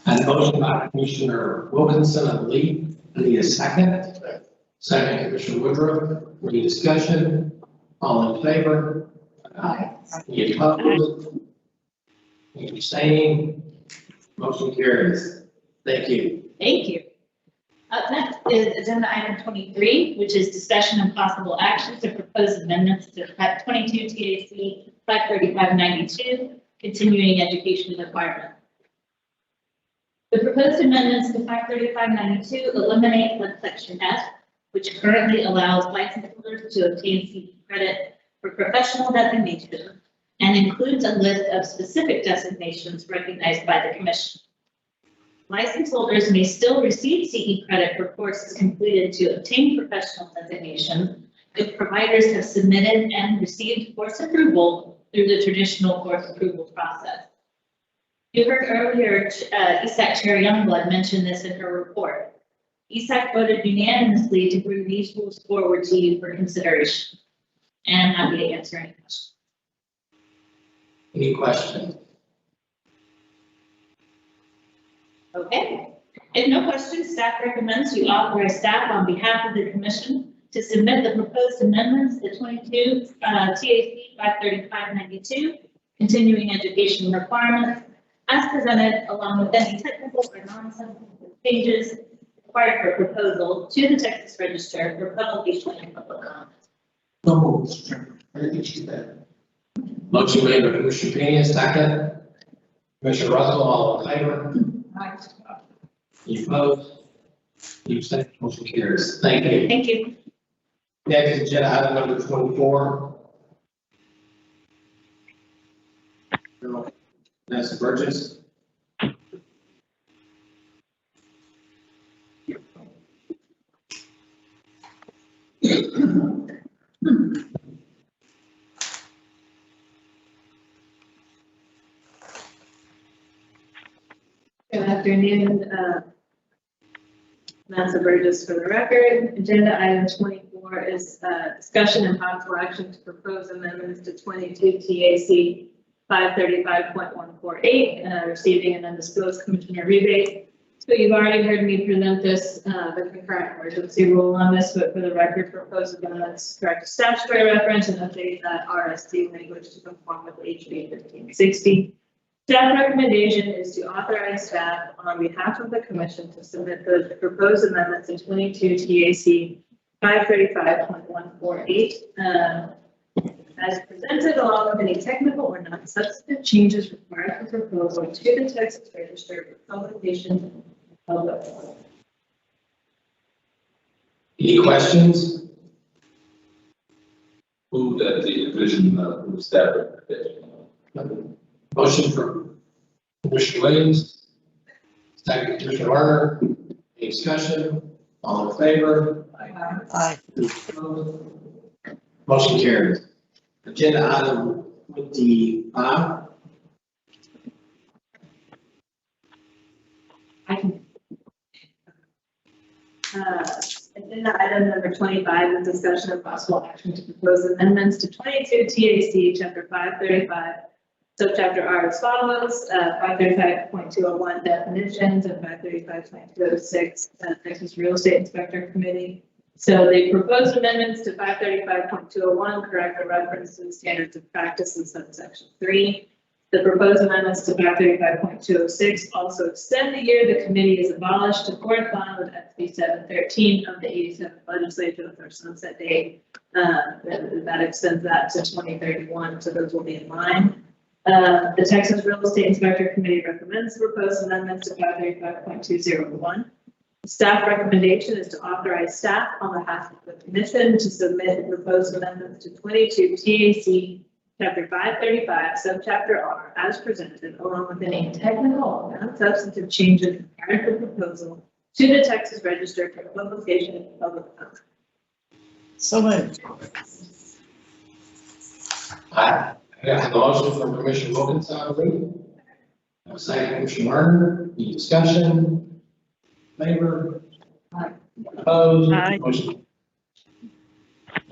And motion by Commissioner Wilkinson, I believe. Need a second? Second, Commissioner Woodruff. Any discussion? All in favor? Aye. Any opposed? Any abstaining? Motion carries. Thank you. Thank you. Up next is agenda item 23, which is discussion and possible action to propose amendments to 22 TAC 535-92, continuing education requirement. The proposed amendments to 535-92 eliminate subsection F, which currently allows license holders to obtain CE credit for professional designation and includes a list of specific designations recognized by the commission. License holders may still receive CE credit for courses completed to obtain professional designation if providers have submitted and received course approval through the traditional course approval process. You heard earlier ESAC Chair Youngblood mention this in her report. ESAC voted unanimously to bring these rules forward to you for consideration. And I'm happy to answer any questions. Any questions? Okay. If no questions, staff recommends you authorize staff on behalf of the commission to submit the proposed amendments to 22 TAC 535-92, continuing education requirements, as presented, along with any technical or non-substantive changes required for proposal to the Texas Register for publication and public comment. No move, Mr. Chairman. Everything she said. Motion made by Commissioner Pena, second. Commissioner Russell, all in favor? Aye. Any opposed? Any abstained? Motion carries. Thank you. Thank you. Next, agenda item number 24. Vanessa Burgess. Good afternoon, Vanessa Burgess for the record. Agenda item 24 is discussion and possible action to propose amendments to 22 TAC 535.148, receiving an undisclosed commissioner rebate. So you've already heard me present this, the concurrent emergency rule on this, but for the record, proposed amendments correct a statutory reference and update that RST language to conform with HB 1560. Staff recommendation is to authorize staff on behalf of the commission to submit the proposed amendments in 22 TAC 535.148 as presented, along with any technical or non-substantive changes required for proposal to the Texas Register for publication and public. Any questions? Move that the division of staff recommendation. Motion from Commissioner Williams, second Commissioner Lerner. Any discussion? All in favor? Aye. Motion carries. Agenda item 25. Agenda item number 25 is discussion of possible action to propose amendments to 22 TAC chapter 535. Subchapter R as follows, 535.201 definitions and 535.206 Texas Real Estate Inspector Committee. So the proposed amendments to 535.201 correct the reference to the standards of practice in subsection 3. The proposed amendments to 535.206 also extend the year the committee is abolished to correspond with SB 713 of the 87th legislature with our sunset date. That extends that to 2031, so those will be in line. The Texas Real Estate Inspector Committee recommends the proposed amendments to 535.201. Staff recommendation is to authorize staff on behalf of the commission to submit proposed amendments to 22 TAC chapter 535 subchapter R as presented, along with any technical or non-substantive changes required for proposal to the Texas Register for publication and public comment. So moved. I have a motion from Commissioner Wilkinson, I believe. Second Commissioner Lerner. Any discussion? Favor? Opposed? Aye. Motion.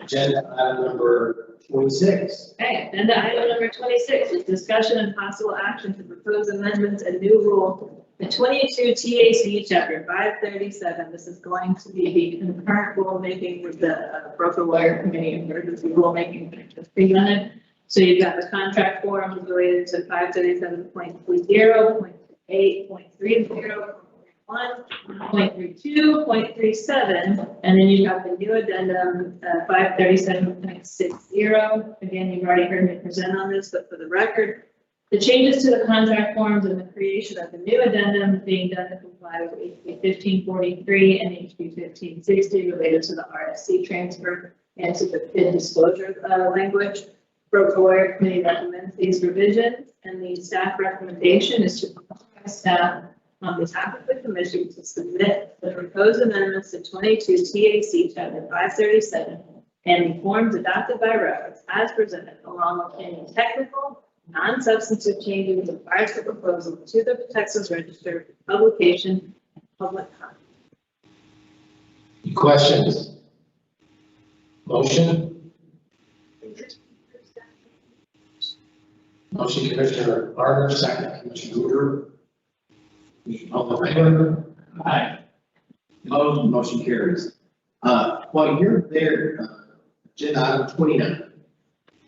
Agenda item number 26. Okay, agenda item number 26 is discussion and possible action to propose amendments and new rule in 22 TAC chapter 537. This is going to be the concurrent rulemaking with the broker lawyer committee and emergency rulemaking that just presented. So you've got the contract forms related to 537.30, 0.8, 0.30, 0.32, 0.37, and then you've got the new addendum, 537.60. Again, you've already heard me present on this, but for the record, the changes to the contract forms and the creation of the new addendum being done to comply with HB 1543 and HB 1560 related to the RSC transfer and to the PID disclosure language. Broker lawyer committee recommends these revisions, and the staff recommendation is to authorize staff on behalf of the commission to submit the proposed amendments to 22 TAC chapter 537 and the forms adopted by reference as presented, along with any technical, non-substantive changes required for proposal to the Texas Register for publication and public comment. Any questions? Motion? Motion Commissioner Lerner, second Commissioner Hoover. All in favor? Aye. Opposed? Motion carries. While you're there, agenda item 29.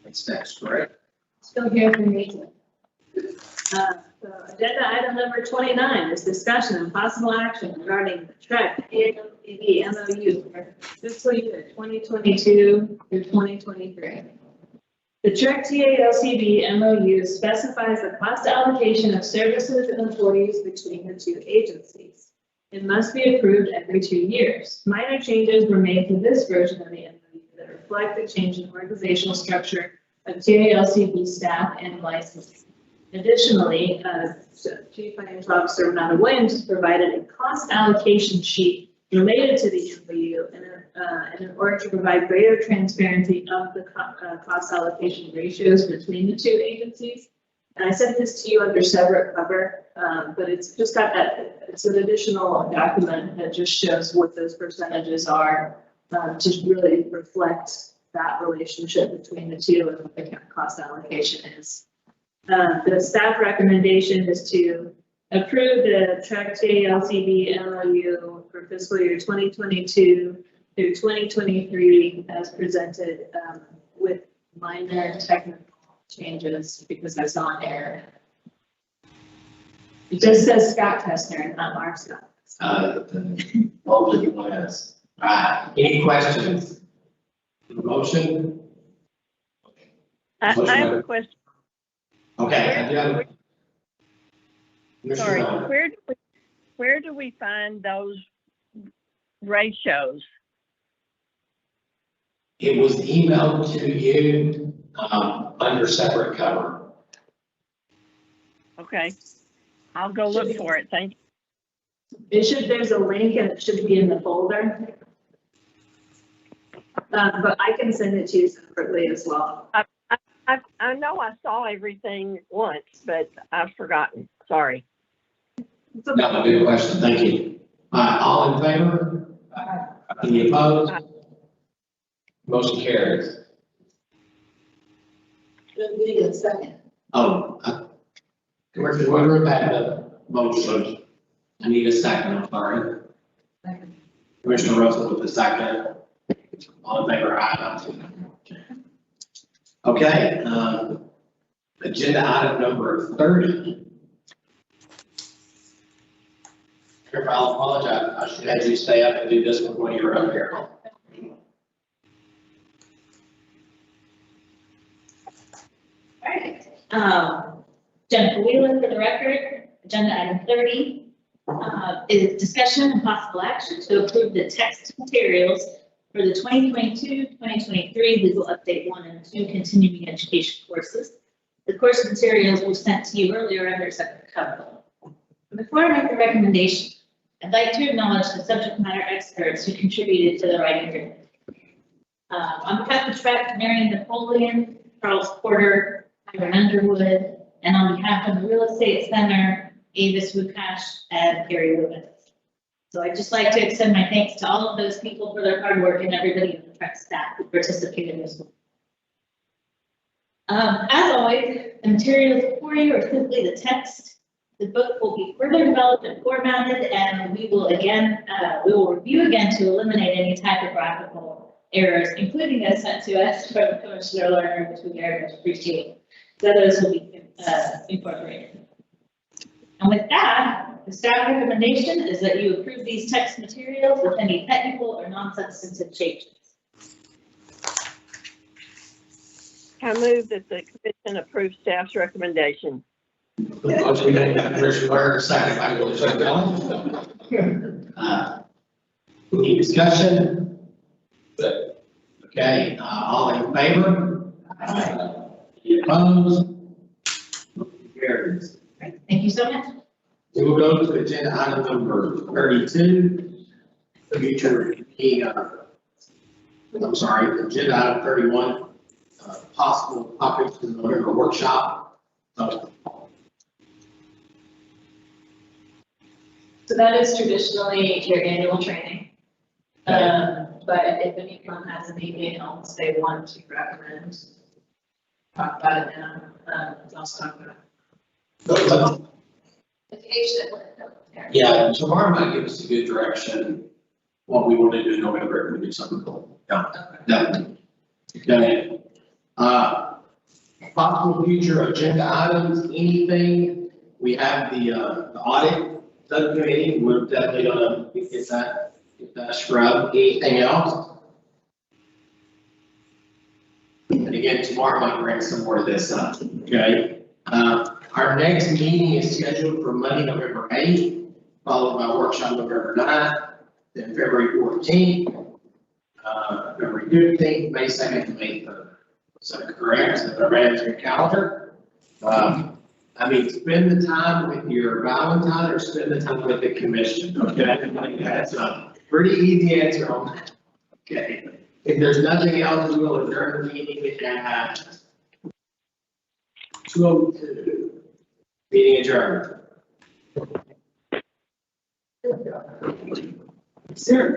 That's next, correct? Still here for me. So agenda item number 29 is discussion and possible action regarding the TREC ALCB MOU for fiscal year 2022 through 2023. The TREC TALCB MOU specifies the cost allocation of services and employees between the two agencies. It must be approved every 2 years. Minor changes were made to this version of the MOU that reflect the change in organizational structure of TALCB staff and licensing. Additionally, Chief Financial Officer Renata Williams provided a cost allocation sheet related to the MOU in order to provide greater transparency of the cost allocation ratios between the two agencies. And I sent this to you under separate cover, but it's just got that, it's an additional document that just shows what those percentages are to really reflect that relationship between the two and what the cost allocation is. The staff recommendation is to approve the TREC TALCB MOU for fiscal year 2022 through 2023 as presented with minor technical changes because I saw an error. It just says Scott Tessner, not Mark Scott. Hopefully you want to ask. Any questions? Motion? I have a question. Okay. Sorry, where do we find those ratios? It was emailed to you under separate cover. Okay, I'll go look for it. Thank you. There's a link and it should be in the folder. But I can send it to you separately as well. I know I saw everything once, but I've forgotten. Sorry. Not a good question. Thank you. All in favor? Any opposed? Motion carries. Good meeting in a second. Commissioner Woodruff had the motion. I need a second, I'm sorry. Commissioner Russell with the second. All in favor? Aye. Okay, agenda item number 30. I'll apologize. I should have you stay up and do this one when you're up here. All right. Jennifer Wheeler for the record, agenda item 30 is discussion and possible action to approve the text materials for the 2022-2023 Legal Update 1 and 2 Continuing Education courses. The course materials were sent to you earlier under separate cover. Before I make the recommendation, I'd like to acknowledge the subject matter experts who contributed to the writing group. On behalf of TREC, Marion Napoleon, Charles Porter, Ivan Underwood, and on behalf of the Real Estate Center, Avis Wukash, and Gary Lewis. So I'd just like to extend my thanks to all of those people for their hard work and everybody in the TREC staff who participated in this one. As always, the materials for you are simply the text. The book will be further developed and formatted, and we will review again to eliminate any typographical errors, including those sent to us from the Commissioner Lerner, which we very much appreciate. So those will be incorporated. And with that, the staff recommendation is that you approve these text materials with any technical or non-substantive changes. I move that the commission approve staff's recommendation. Motion made by Commissioner Lerner, second by Commissioner Bell. Any discussion? Okay, all in favor? Any opposed? Motion carries. Right, thank you so much. We will go to agenda item number 32. Future meeting, I'm sorry, agenda item 31. Possible topics for the November workshop. So that is traditionally your annual training. But if anyone has anything else they want to recommend, talk about it now. Let's talk about it. Yeah, tomorrow might give us a good direction. What we want to do in November, if we do something cool. Yeah, definitely. Okay. Possible future agenda items, anything We have the audit subcommittee, we're definitely gonna get that scrub. Anything else? And again, tomorrow I might bring some more of this up, okay? Our next meeting is scheduled for Monday, November 8th, followed by workshop November 9th, then February 14th, February 15th, May 2nd, and May 3rd. Is that correct? Is that right on your calendar? I mean, spend the time with your Valentine or spend the time with the commission, okay? That's a pretty easy answer on that, okay? If there's nothing else, we will adjourn the meeting at 2:02. Meeting adjourned. Sir.